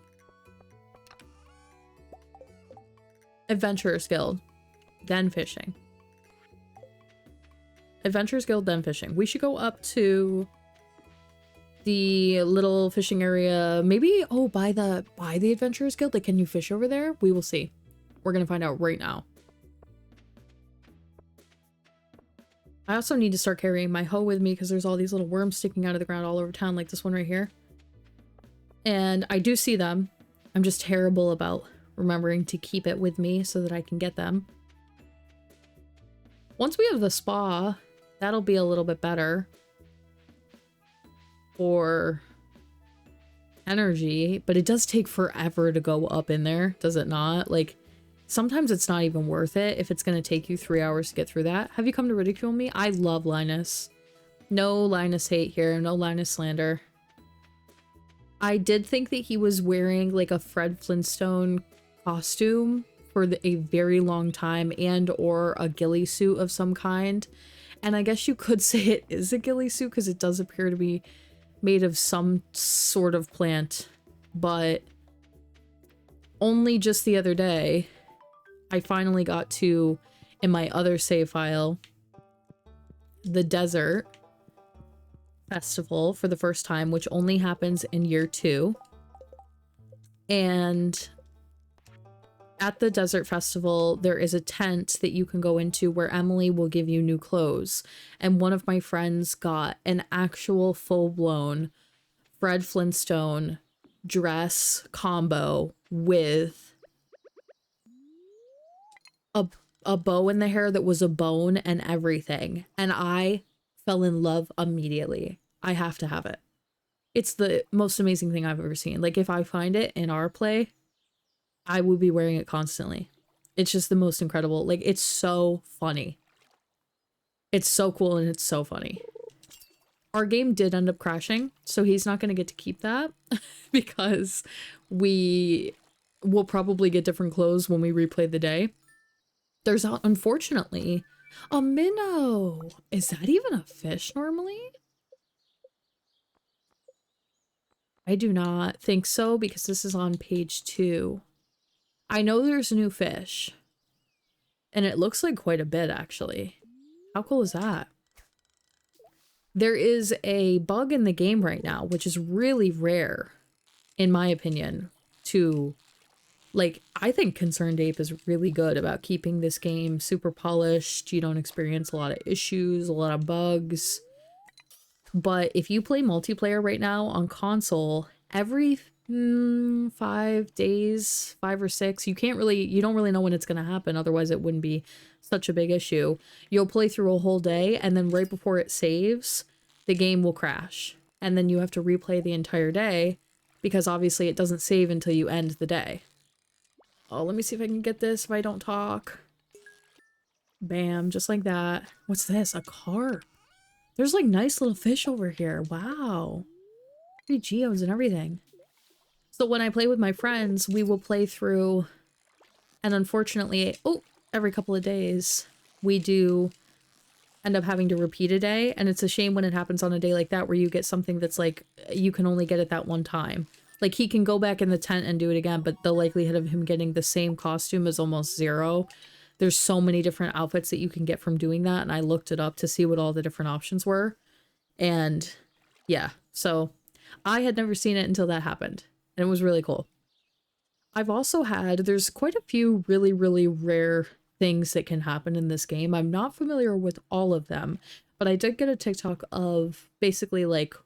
Adventurers Guild, then fishing. Adventurers Guild, then fishing. We should go up to the little fishing area. Maybe, oh, by the Adventurers Guild. Like, can you fish over there? We will see. We're gonna find out right now. I also need to start carrying my hoe with me because there's all these little worms sticking out of the ground all over town, like this one right here. And I do see them. I'm just terrible about remembering to keep it with me so that I can get them. Once we have the spa, that'll be a little bit better for energy, but it does take forever to go up in there, does it not? Like, sometimes it's not even worth it if it's going to take you 3 hours to get through that. Have you come to ridicule me? I love Linus. No Linus hate here, no Linus slander. I did think that he was wearing like a Fred Flintstone costume for a very long time, and or a ghillie suit of some kind. And I guess you could say it is a ghillie suit because it does appear to be made of some sort of plant. But only just the other day, I finally got to, in my other save file, the desert festival for the first time, which only happens in year 2. And at the desert festival, there is a tent that you can go into where Emily will give you new clothes. And one of my friends got an actual full-blown Fred Flintstone dress combo with a bow in the hair that was a bone and everything. And I fell in love immediately. I have to have it. It's the most amazing thing I've ever seen. Like, if I find it in our play, I will be wearing it constantly. It's just the most incredible. Like, it's so funny. It's so cool and it's so funny. Our game did end up crashing, so he's not going to get to keep that because we will probably get different clothes when we replay the day. There's unfortunately a minnow. Is that even a fish normally? I do not think so because this is on page 2. I know there's new fish. And it looks like quite a bit, actually. How cool is that? There is a bug in the game right now, which is really rare, in my opinion, to... Like, I think Concerned Ape is really good about keeping this game super polished. You don't experience a lot of issues, a lot of bugs. But if you play multiplayer right now on console, every 5 days, 5 or 6, you don't really know when it's going to happen. Otherwise, it wouldn't be such a big issue. You'll play through a whole day, and then right before it saves, the game will crash. And then you have to replay the entire day, because obviously it doesn't save until you end the day. Oh, let me see if I can get this if I don't talk. Bam, just like that. What's this? A carp. There's like nice little fish over here. Wow. Pretty geodes and everything. So when I play with my friends, we will play through, and unfortunately, every couple of days, we do end up having to repeat a day, and it's a shame when it happens on a day like that where you get something that's like, you can only get it that one time. Like, he can go back in the tent and do it again, but the likelihood of him getting the same costume is almost 0. There's so many different outfits that you can get from doing that, and I looked it up to see what all the different options were. And yeah, so I had never seen it until that happened, and it was really cool. I've also there's quite a few really, really rare things that can happen in this game. I'm not familiar with all of them, but I did get a TikTok of basically like,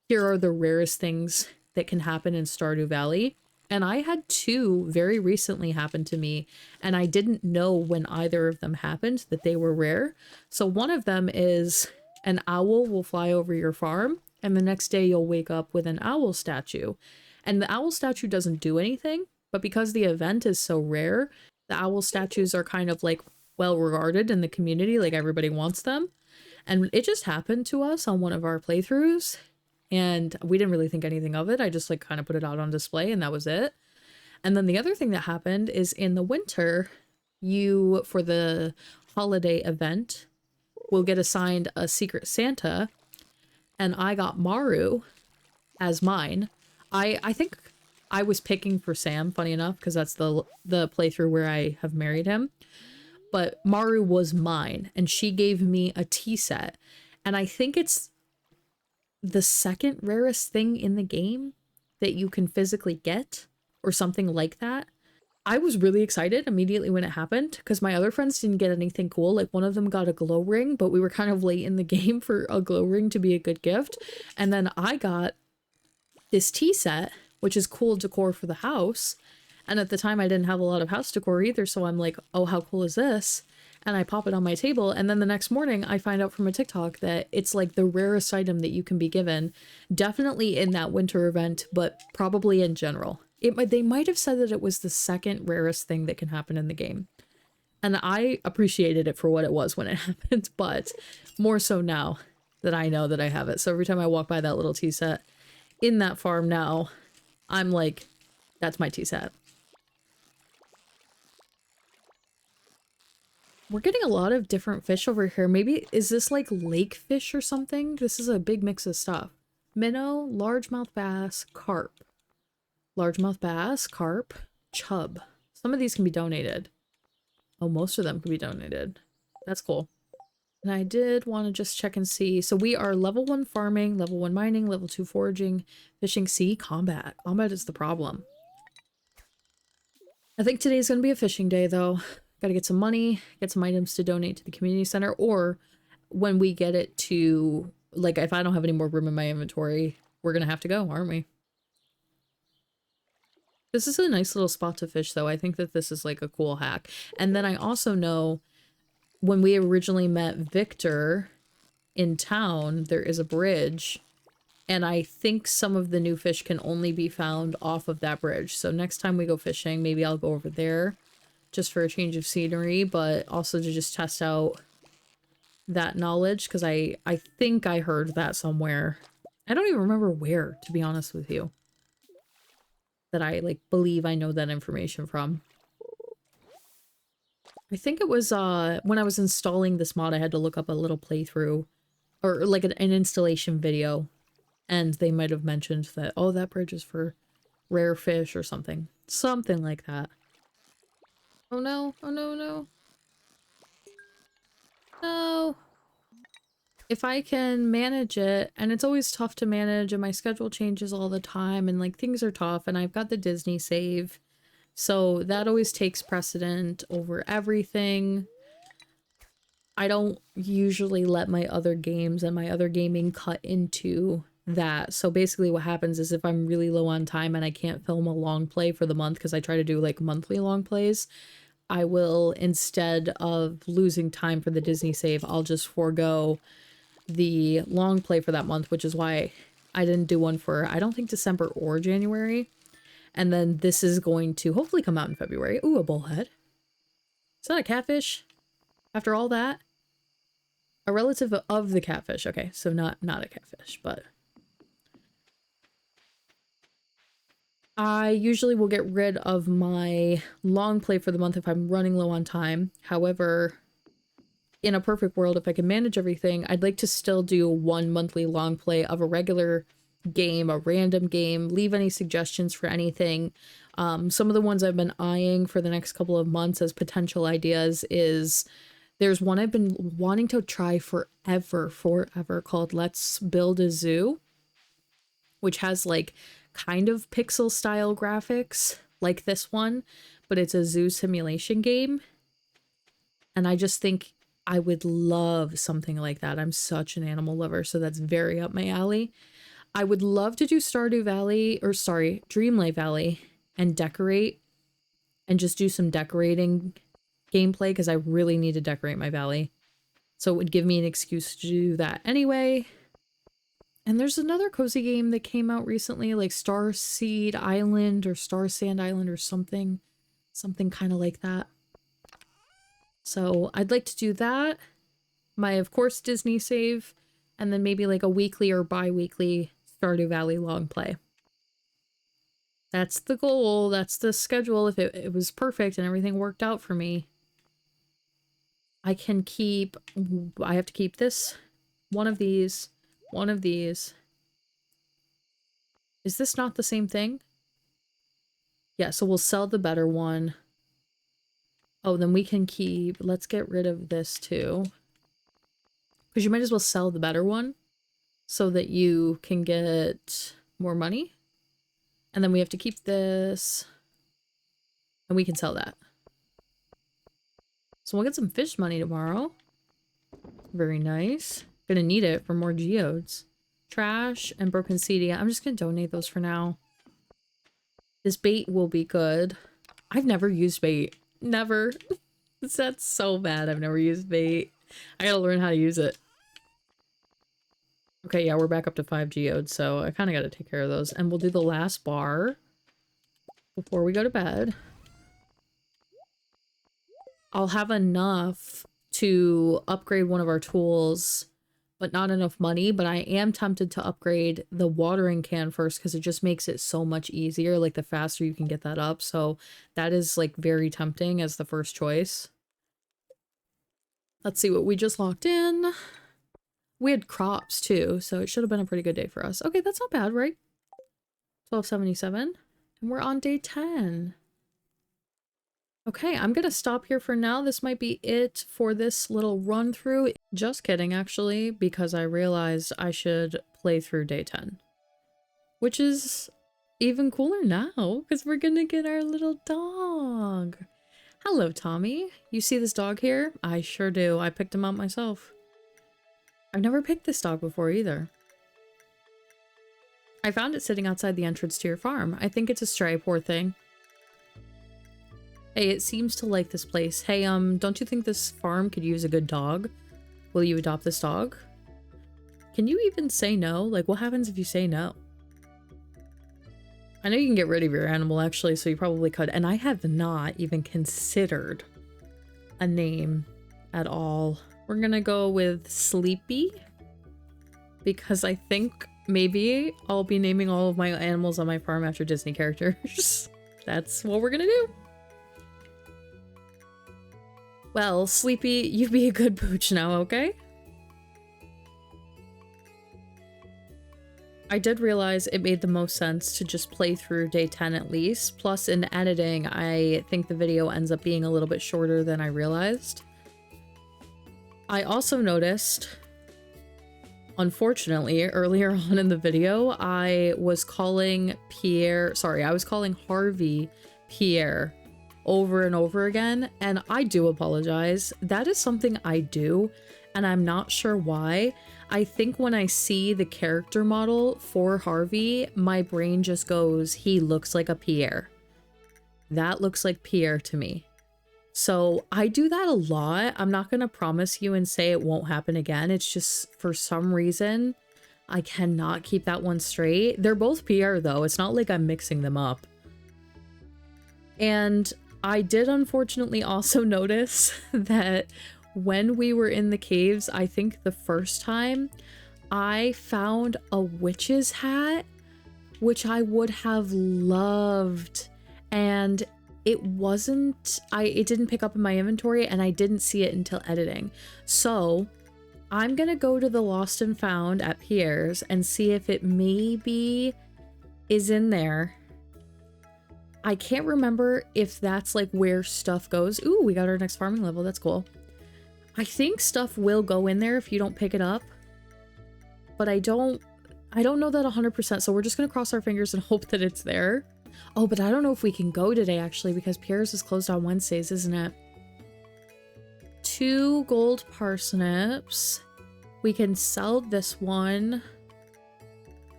here are the rarest things that can happen in Stardew Valley. And I had 2 very recently happen to me, and I didn't know when either of them happened that they were rare. So one of them is an owl will fly over your farm, and the next day you'll wake up with an owl statue. And the owl statue doesn't do anything, but because the event is so rare, the owl statues are kind of like well regarded in the community, like everybody wants them. And it just happened to us on one of our playthroughs. And we didn't really think anything of it. I just like kind of put it out on display and that was it. And then the other thing that happened is in the winter, you, for the holiday event, will get assigned a Secret Santa. And I got Maru as mine. I think I was picking for Sam, funny enough, because that's the playthrough where I have married him. But Maru was mine, and she gave me a tea set. And I think it's the second rarest thing in the game that you can physically get, or something like that. I was really excited immediately when it happened, because my other friends didn't get anything cool. Like, one of them got a glow ring, but we were kind of late in the game for a glow ring to be a good gift. And then I got this tea set, which is cool decor for the house. And at the time I didn't have a lot of house decor either, so I'm like, oh, how cool is this? And I pop it on my table, and then the next morning I find out from a TikTok that it's like the rarest item that you can be given. Definitely in that winter event, but probably in general. They might have said that it was the second rarest thing that can happen in the game. And I appreciated it for what it was when it happened, but more so now that I know that I have it. So every time I walk by that little tea set in that farm now, I'm like, that's my tea set. We're getting a lot of different fish over here. Maybe, is this like lake fish or something? This is a big mix of stuff. Minnow, largemouth bass, carp. Largemouth bass, carp, chub. Some of these can be donated. Oh, most of them can be donated. That's cool. And I did want to just check and see. So we are level 1 farming, level 1 mining, level 2 foraging, fishing, sea, combat. Combat is the problem. I think today's going to be a fishing day, though. Got to get some money, get some items to donate to the community center, or when we get it to, like, if I don't have any more room in my inventory, we're going to have to go, aren't we? This is a nice little spot to fish, though. I think that this is, like, a cool hack. And then I also know when we originally met Victor in town, there is a bridge, and I think some of the new fish can only be found off of that bridge. So next time we go fishing, maybe I'll go over there just for a change of scenery, but also to just test out that knowledge, because I think I heard that somewhere. I don't even remember where, to be honest with you, that I, like, believe I know that information from. I think it was when I was installing this mod, I had to look up a little playthrough, or like an installation video, and they might have mentioned that, oh, that bridge is for rare fish or something. Something like that. Oh no, oh no, no. No. If I can manage it, and it's always tough to manage, and my schedule changes all the time, and like things are tough, and I've got the Disney save, so that always takes precedent over everything. I don't usually let my other games and my other gaming cut into that. So basically what happens is if I'm really low on time and I can't film a long play for the month, because I try to do like monthly long plays, I will, instead of losing time for the Disney save, I'll just forego the long play for that month, which is why I didn't do one for, I don't think, December or January. And then this is going to hopefully come out in February. Ooh, a bullhead. Is that a catfish? After all that? A relative of the catfish. Okay, so not a catfish, but I usually will get rid of my long play for the month if I'm running low on time. However, in a perfect world, if I can manage everything, I'd like to still do one monthly long play of a regular game, a random game, leave any suggestions for anything. Some of the ones I've been eyeing for the next couple of months as potential ideas is, there's one I've been wanting to try forever called Let's Build a Zoo, which has like kind of pixel style graphics like this one, but it's a zoo simulation game. And I just think I would love something like that. I'm such an animal lover, so that's very up my alley. I would love to do Stardew Valley, or sorry, Dreamlight Valley, and decorate, and just do some decorating gameplay, because I really need to decorate my valley. So it would give me an excuse to do that anyway. And there's another cozy game that came out recently, like Starseed Island or Star Sand Island or something kind of like that. So I'd like to do that. My, of course, Disney save, and then maybe like a weekly or bi-weekly Stardew Valley long play. That's the goal. That's the schedule. If it was perfect and everything worked out for me, I can keep, I have to keep this, one of these, one of these. Is this not the same thing? Yeah, so we'll sell the better one. Oh, then we can keep... Let's get rid of this too. Because you might as well sell the better one so that you can get more money. And then we have to keep this. And we can sell that. So we'll get some fish money tomorrow. Very nice. Gonna need it for more geodes. Trash and broken seed. I'm just gonna donate those for now. This bait will be good. I've never used bait. Never. That's so bad. I've never used bait. I gotta learn how to use it. Okay, yeah, we're back up to 5 geodes, so I kind of gotta take care of those. And we'll do the last bar before we go to bed. I'll have enough to upgrade one of our tools, but not enough money. But I am tempted to upgrade the watering can first because it just makes it so much easier, like the faster you can get that up. So that is like very tempting as the first choice. Let's see what we just locked in. We had crops too, so it should have been a pretty good day for us. Okay, that's not bad, right? 1277. And we're on day 10. Okay, I'm gonna stop here for now. This might be it for this little run through. Just kidding, actually, because I realized I should play through day 10. Which is even cooler now, because we're gonna get our little dog. Hello, Tommy. You see this dog here? I sure do. I picked him out myself. I've never picked this dog before either. I found it sitting outside the entrance to your farm. I think it's a stray, poor thing. Hey, it seems to like this place. Hey, don't you think this farm could use a good dog? Will you adopt this dog? Can you even say no? Like, what happens if you say no? I know you can get rid of your animal, actually, so you probably could. And I have not even considered a name at all. We're gonna go with Sleepy, because I think maybe I'll be naming all of my animals on my farm after Disney characters. That's what we're gonna do. Well, Sleepy, you be a good pooch now, okay? I did realize it made the most sense to just play through day 10 at least. Plus, in editing, I think the video ends up being a little bit shorter than I realized. I also noticed, unfortunately, earlier on in the video, I was calling Harvey Pierre over and over again, and I do apologize. That is something I do, and I'm not sure why. I think when I see the character model for Harvey, my brain just goes, he looks like a Pierre. That looks like Pierre to me. So I do that a lot. I'm not going to promise you and say it won't happen again. It's just for some reason, I cannot keep that one straight. They're both Pierre though. It's not like I'm mixing them up. And I did unfortunately also notice that when we were in the caves, I think the first time, I found a witch's hat, which I would have loved. And it didn't pick up in my inventory, and I didn't see it until editing. So I'm gonna go to the Lost and Found at Pierre's and see if it maybe is in there. I can't remember if that's like where stuff goes. Ooh, we got our next farming level. That's cool. I think stuff will go in there if you don't pick it up, but I don't know that 100%. So we're just gonna cross our fingers and hope that it's there. Oh, but I don't know if we can go today, actually, because Pierre's is closed on Wednesdays, isn't it? 2 gold parsnips. We can sell this one.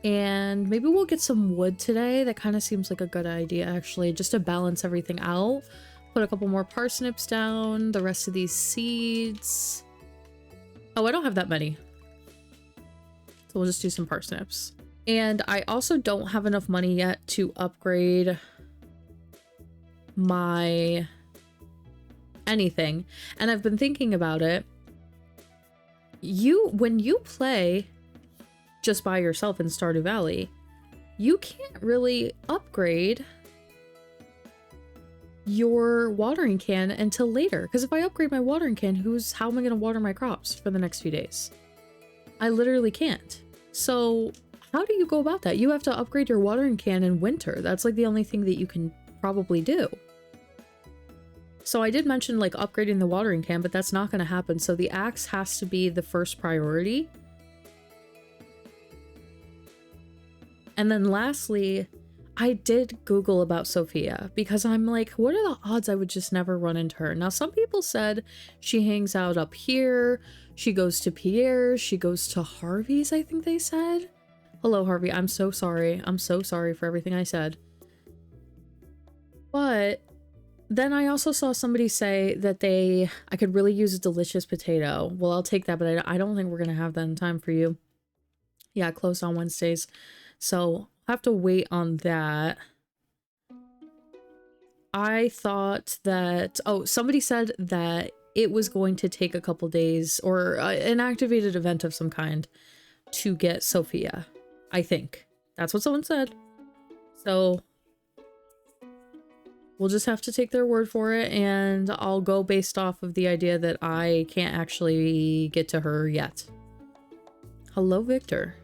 And maybe we'll get some wood today. That kind of seems like a good idea, actually, just to balance everything out. Put a couple more parsnips down. The rest of these seeds. Oh, I don't have that many. So we'll just do some parsnips. And I also don't have enough money yet to upgrade my anything. And I've been thinking about it. When you play just by yourself in Stardew Valley, you can't really upgrade your watering can until later. Because if I upgrade my watering can, how am I going to water my crops for the next few days? I literally can't. So how do you go about that? You have to upgrade your watering can in winter. That's like the only thing that you can probably do. So I did mention like upgrading the watering can, but that's not going to happen. So the axe has to be the first priority. And then lastly, I did Google about Sophia because I'm like, what are the odds I would just never run into her? Now, some people said she hangs out up here. She goes to Pierre's. She goes to Harvey's, I think they said. Hello, Harvey. I'm so sorry. I'm so sorry for everything I said. But then I also saw somebody say that I could really use a delicious potato. Well, I'll take that, but I don't think we're going to have that in time for you. Yeah, closed on Wednesdays. So I'll have to wait on that. I thought that, oh, somebody said that it was going to take a couple days or an activated event of some kind to get Sophia. I think that's what someone said. So we'll just have to take their word for it, and I'll go based off of the idea that I can't actually get to her yet. Hello, Victor.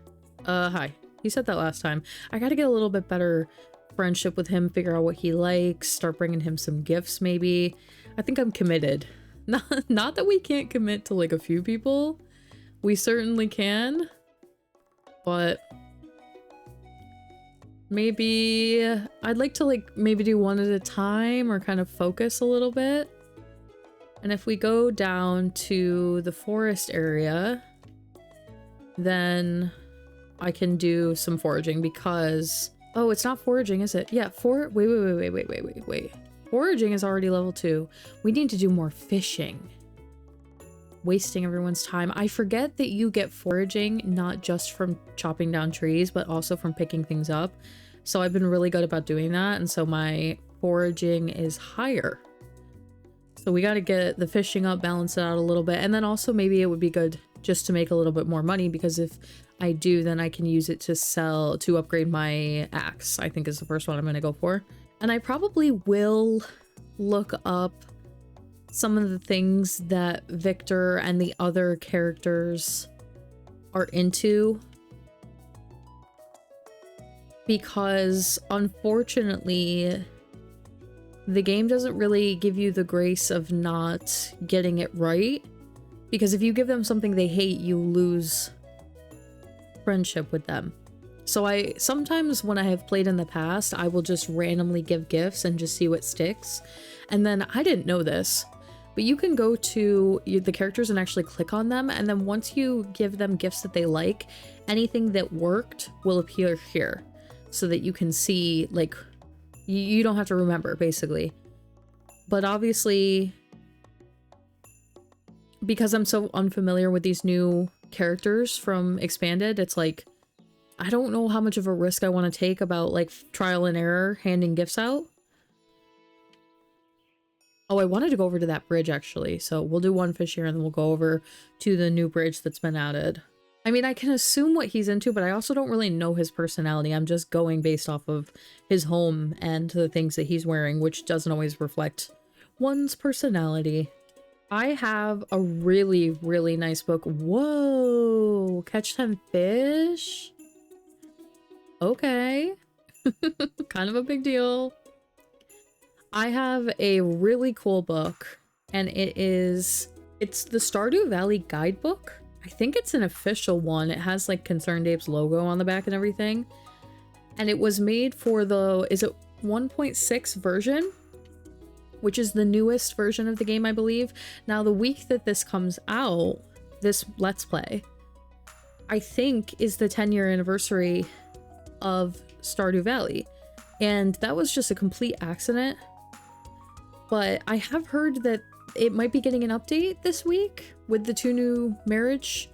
Hi. He said that last time. I gotta get a little bit better friendship with him, figure out what he likes, start bringing him some gifts maybe. I think I'm committed. Not that we can't commit to like a few people. We certainly can. But maybe I'd like to like maybe do one at a time or kind of focus a little bit. And if we go down to the forest area, then I can do some foraging because... Oh, it's not foraging, is it? Yeah, wait. Foraging is already level 2. We need to do more fishing. Wasting everyone's time. I forget that you get foraging not just from chopping down trees, but also from picking things up. So I've been really good about doing that, and so my foraging is higher. So we got to get the fishing up, balance it out a little bit, and then also maybe it would be good just to make a little bit more money, because if I do, then I can use it to sell, to upgrade my axe, I think is the first one I'm going to go for. And I probably will look up some of the things that Victor and the other characters are into, because unfortunately the game doesn't really give you the grace of not getting it right, because if you give them something they hate, you lose friendship with them. So sometimes when I have played in the past, I will just randomly give gifts and just see what sticks. And then I didn't know this, but you can go to the characters and actually click on them, and then once you give them gifts that they like, anything that worked will appear here so that you can see, like, you don't have to remember basically. But obviously, because I'm so unfamiliar with these new characters from Expanded, it's like I don't know how much of a risk I want to take about like trial and error handing gifts out. Oh, I wanted to go over to that bridge actually, so we'll do one fish here and then we'll go over to the new bridge that's been added. I mean, I can assume what he's into, but I also don't really know his personality. I'm just going based off of his home and the things that he's wearing, which doesn't always reflect one's personality. I have a really, really nice book. Whoa! Catch 10 fish? Okay. Kind of a big deal. I have a really cool book, and it's the Stardew Valley guidebook. I think it's an official one. It has like Concerned Ape's logo on the back and everything. And it was made for the, is it 1.6 version? Which is the newest version of the game, I believe. Now, the week that this comes out, this Let's Play, I think is the 10-year anniversary of Stardew Valley. And that was just a complete accident. But I have heard that it might be getting an update this week with the 2 new marriage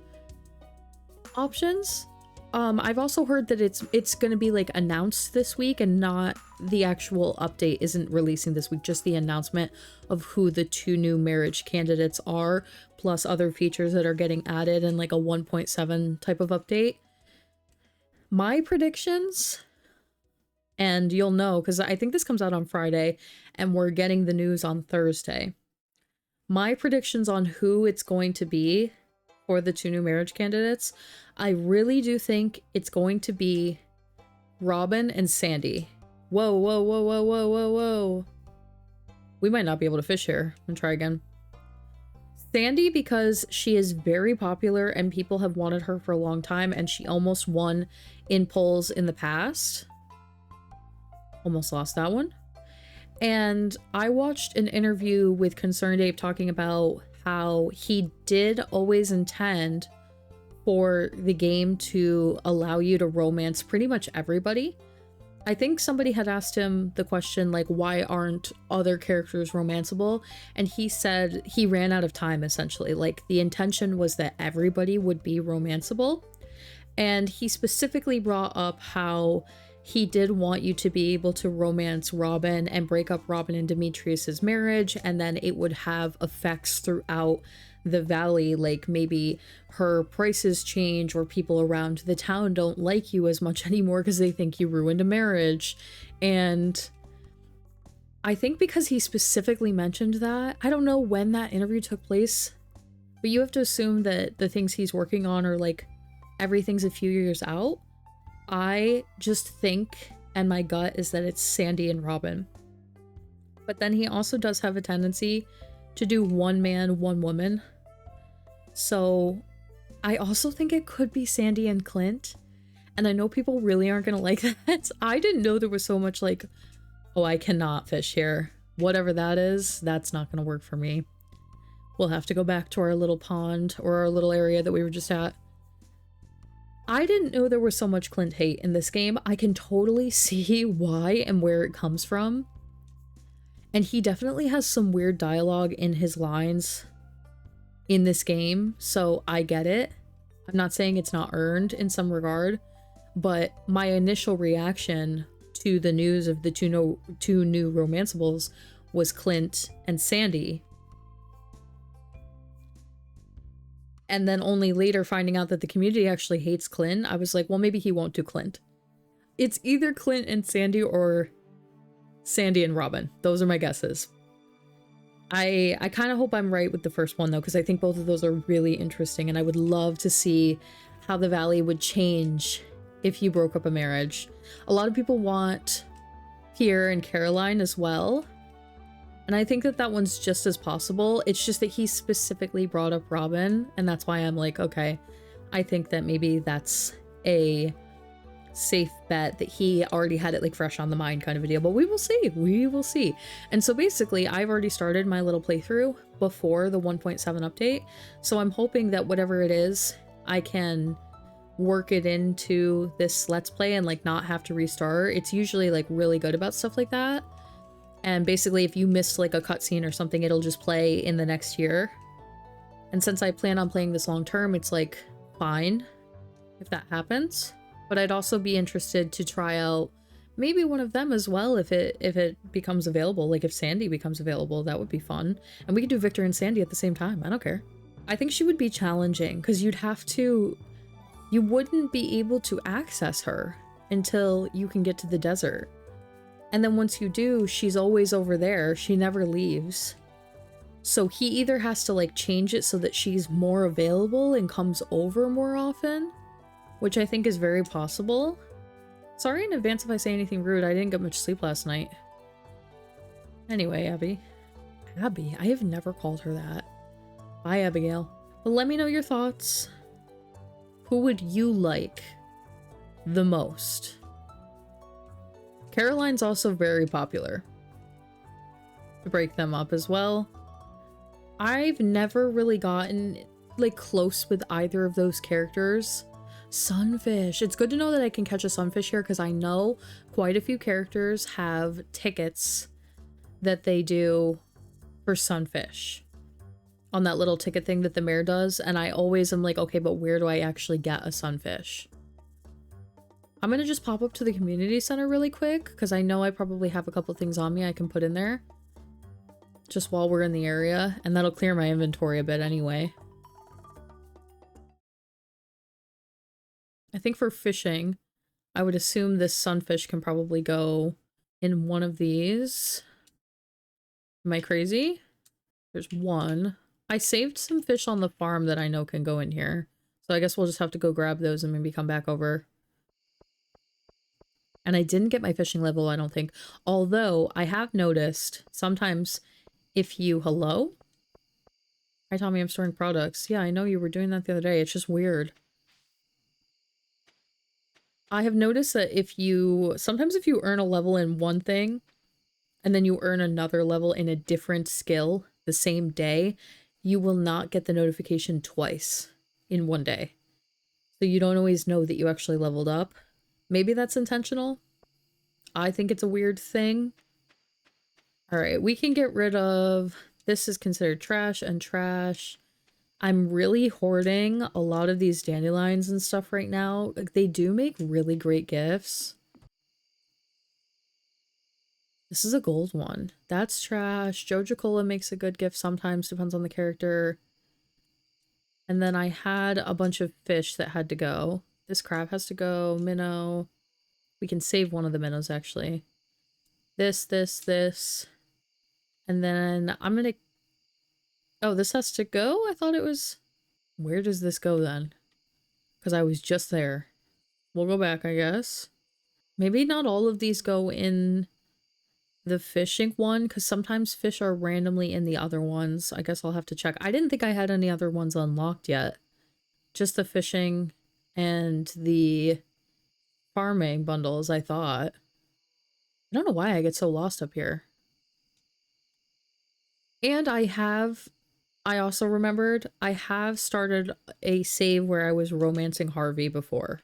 options. I've also heard that it's going to be like announced this week, and not the actual update isn't releasing this week, just the announcement of who the 2 new marriage candidates are, plus other features that are getting added in like a 1.7 type of update. My predictions, and you'll know because I think this comes out on Friday and we're getting the news on Thursday. My predictions on who it's going to be for the 2 new marriage candidates, I really do think it's going to be Robin and Sandy. Whoa, whoa, whoa, whoa, whoa, whoa, whoa. We might not be able to fish here. I'm gonna try again. Sandy, because she is very popular and people have wanted her for a long time, and she almost won in polls in the past. Almost lost that one. And I watched an interview with Concerned Ape talking about how he did always intend for the game to allow you to romance pretty much everybody. I think somebody had asked him the question, like, why aren't other characters romanceable? And he said he ran out of time, essentially. Like, the intention was that everybody would be romanceable. And he specifically brought up how he did want you to be able to romance Robin and break up Robin and Demetrius's marriage, and then it would have effects throughout the valley, like maybe her prices change or people around the town don't like you as much anymore because they think you ruined a marriage. And I think because he specifically mentioned that, I don't know when that interview took place, but you have to assume that the things he's working on are like everything's a few years out. I just think, and my gut is that it's Sandy and Robin. But then he also does have a tendency to do one man, one woman. So I also think it could be Sandy and Clint. And I know people really aren't going to like that. I didn't know there was so much like, oh, I cannot fish here. Whatever that is, that's not going to work for me. We'll have to go back to our little pond or our little area that we were just at. I didn't know there was so much Clint hate in this game. I can totally see why and where it comes from. And he definitely has some weird dialogue in his lines in this game, so I get it. I'm not saying it's not earned in some regard, but my initial reaction to the news of the two new romanceables was Clint and Sandy. And then only later finding out that the community actually hates Clint, I was like, well, maybe he won't do Clint. It's either Clint and Sandy or Sandy and Robin. Those are my guesses. I kind of hope I'm right with the first one, though, because I think both of those are really interesting, and I would love to see how the valley would change if you broke up a marriage. A lot of people want Pierre and Caroline as well, and I think that that one's just as possible. It's just that he specifically brought up Robin, and that's why I'm like, okay, I think that maybe that's a safe bet, that he already had it like fresh on the mind kind of a deal, but we will see. And so basically I've already started my little playthrough before the 1.7 update, so I'm hoping that whatever it is, I can work it into this let's play and like not have to restart. It's usually like really good about stuff like that, and basically if you miss like a cutscene or something, it'll just play in the next year. And since I plan on playing this long term, it's like fine if that happens. But I'd also be interested to try out maybe one of them as well if it becomes available. Like if Sandy becomes available, that would be fun. And we could do Victor and Sandy at the same time. I don't care. I think she would be challenging because you wouldn't be able to access her until you can get to the desert. And then once you do, she's always over there. She never leaves. So he either has to like change it so that she's more available and comes over more often, which I think is very possible. Sorry in advance if I say anything rude. I didn't get much sleep last night. Anyway, Abby. Abby? I have never called her that. Bye, Abigail. But let me know your thoughts. Who would you like the most? Caroline's also very popular. To break them up as well. I've never really gotten like close with either of those characters. Sunfish. It's good to know that I can catch a sunfish here because I know quite a few characters have tickets that they do for sunfish on that little ticket thing that the mayor does, and I always am like, okay, but where do I actually get a sunfish? I'm gonna just pop up to the community center really quick because I know I probably have a couple things on me I can put in there just while we're in the area, and that'll clear my inventory a bit anyway. I think for fishing, I would assume this sunfish can probably go in one of these. Am I crazy? There's one. I saved some fish on the farm that I know can go in here. So I guess we'll just have to go grab those and maybe come back over. And I didn't get my fishing level, I don't think. Although I have noticed sometimes if you... Hello? Hi, Tommy, I'm storing products. Yeah, I know you were doing that the other day. It's just weird. I have noticed that if you... Sometimes if you earn a level in one thing, and then you earn another level in a different skill the same day, you will not get the notification twice in one day. So you don't always know that you actually leveled up. Maybe that's intentional. I think it's a weird thing. All right, we can get rid of... This is considered trash and trash. I'm really hoarding a lot of these dandelions and stuff right now. Like, they do make really great gifts. This is a gold one. That's trash. Joja Cola makes a good gift sometimes, depends on the character. And then I had a bunch of fish that had to go. This crab has to go. Minnow. We can save one of the minnows, actually. This. And then I'm gonna... Oh, this has to go? I thought it was... Where does this go, then? Because I was just there. We'll go back, I guess. Maybe not all of these go in the fishing one, because sometimes fish are randomly in the other ones. I guess I'll have to check. I didn't think I had any other ones unlocked yet. Just the fishing and the farming bundles, I thought. I don't know why I get so lost up here. And I also remembered, I have started a save where I was romancing Harvey before.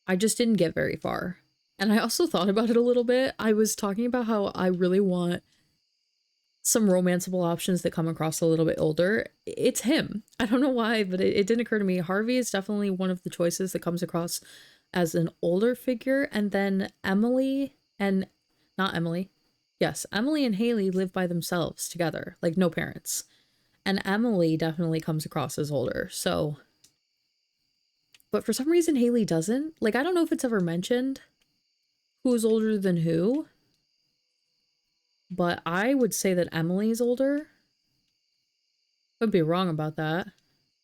I just didn't get very far. And I also thought about it a little bit. I was talking about how I really want some romanceable options that come across a little bit older. It's him. I don't know why, but it didn't occur to me. Harvey is definitely one of the choices that comes across as an older figure. And then Emily and... Not Emily. Yes, Emily and Haley live by themselves together, like no parents. And Emily definitely comes across as older, so... But for some reason, Haley doesn't. Like, I don't know if it's ever mentioned who's older than who, but I would say that Emily's older. Could be wrong about that.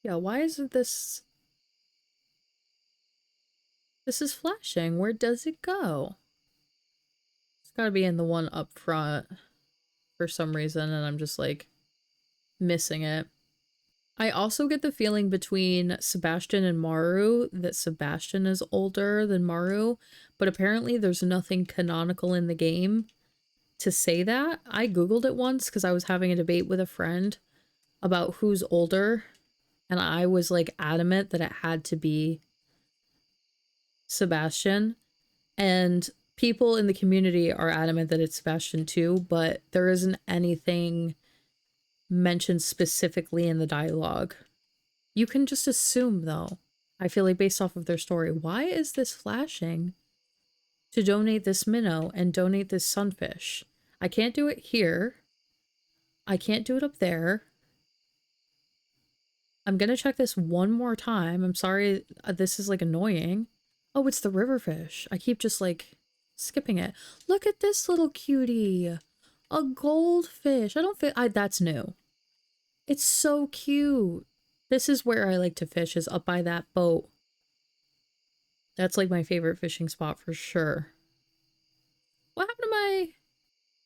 Yeah, why isn't this... This is flashing. Where does it go? It's gotta be in the one up front for some reason, and I'm just, like, missing it. I also get the feeling between Sebastian and Maru that Sebastian is older than Maru, but apparently there's nothing canonical in the game to say that. I googled it once because I was having a debate with a friend about who's older, and I was like adamant that it had to be Sebastian, and people in the community are adamant that it's Sebastian too, but there isn't anything mentioned specifically in the dialogue. You can just assume, though. I feel like based off of their story, why is this flashing to donate this minnow and donate this sunfish? I can't do it here. I can't do it up there. I'm gonna check this one more time. I'm sorry, this is like annoying. Oh, it's the river fish. I keep just like skipping it. Look at this little cutie. A goldfish. That's new. It's so cute. This is where I like to fish, is up by that boat. That's like my favorite fishing spot for sure. What happened to my...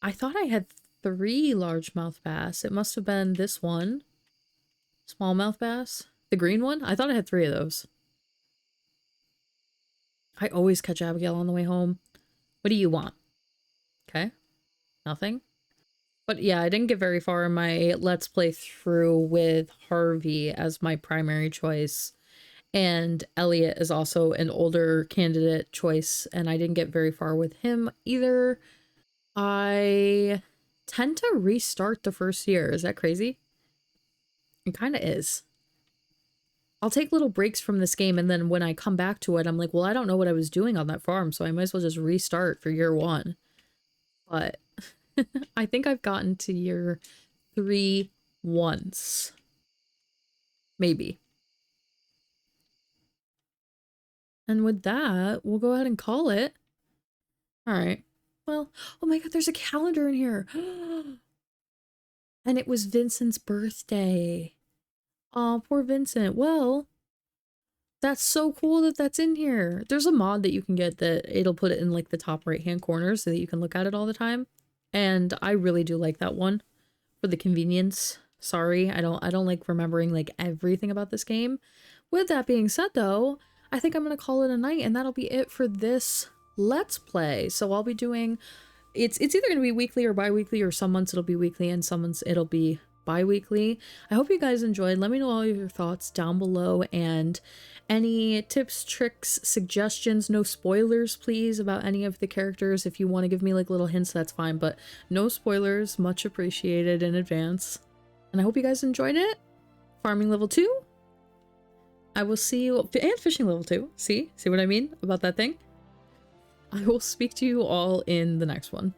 I thought I had 3 largemouth bass. It must have been this one. Smallmouth bass. The green one? I thought I had 3 of those. I always catch Abigail on the way home. What do you want? Okay. Nothing. But yeah, I didn't get very far in my Let's Play through with Harvey as my primary choice. And Elliot is also an older candidate choice, and I didn't get very far with him either. I tend to restart the first year. Is that crazy? It kind of is. I'll take little breaks from this game, and then when I come back to it, I'm like, well, I don't know what I was doing on that farm, so I might as well just restart for year 1. But I think I've gotten to year 3 once. Maybe. And with that, we'll go ahead and call it. All right. Well, oh my god, there's a calendar in here. And it was Vincent's birthday. Oh, poor Vincent. Well, That's so cool that that's in here. There's a mod that you can get that it'll put it in like the top right hand corner so that you can look at it all the time. And I really do like that one for the convenience. Sorry, I don't like remembering like everything about this game. With that being said though, I think I'm gonna call it a night, and that'll be it for this Let's Play. So I'll be doing, it's either gonna be weekly or bi-weekly, or some months it'll be weekly and some months it'll be bi-weekly. I hope you guys enjoyed. Let me know all of your thoughts down below, and any tips, tricks, suggestions, no spoilers please about any of the characters. If you want to give me like little hints, that's fine, but no spoilers, much appreciated in advance. And I hope you guys enjoyed it. Farming level 2. I will see you, and fishing level 2. See what I mean about that thing? I will speak to you all in the next one.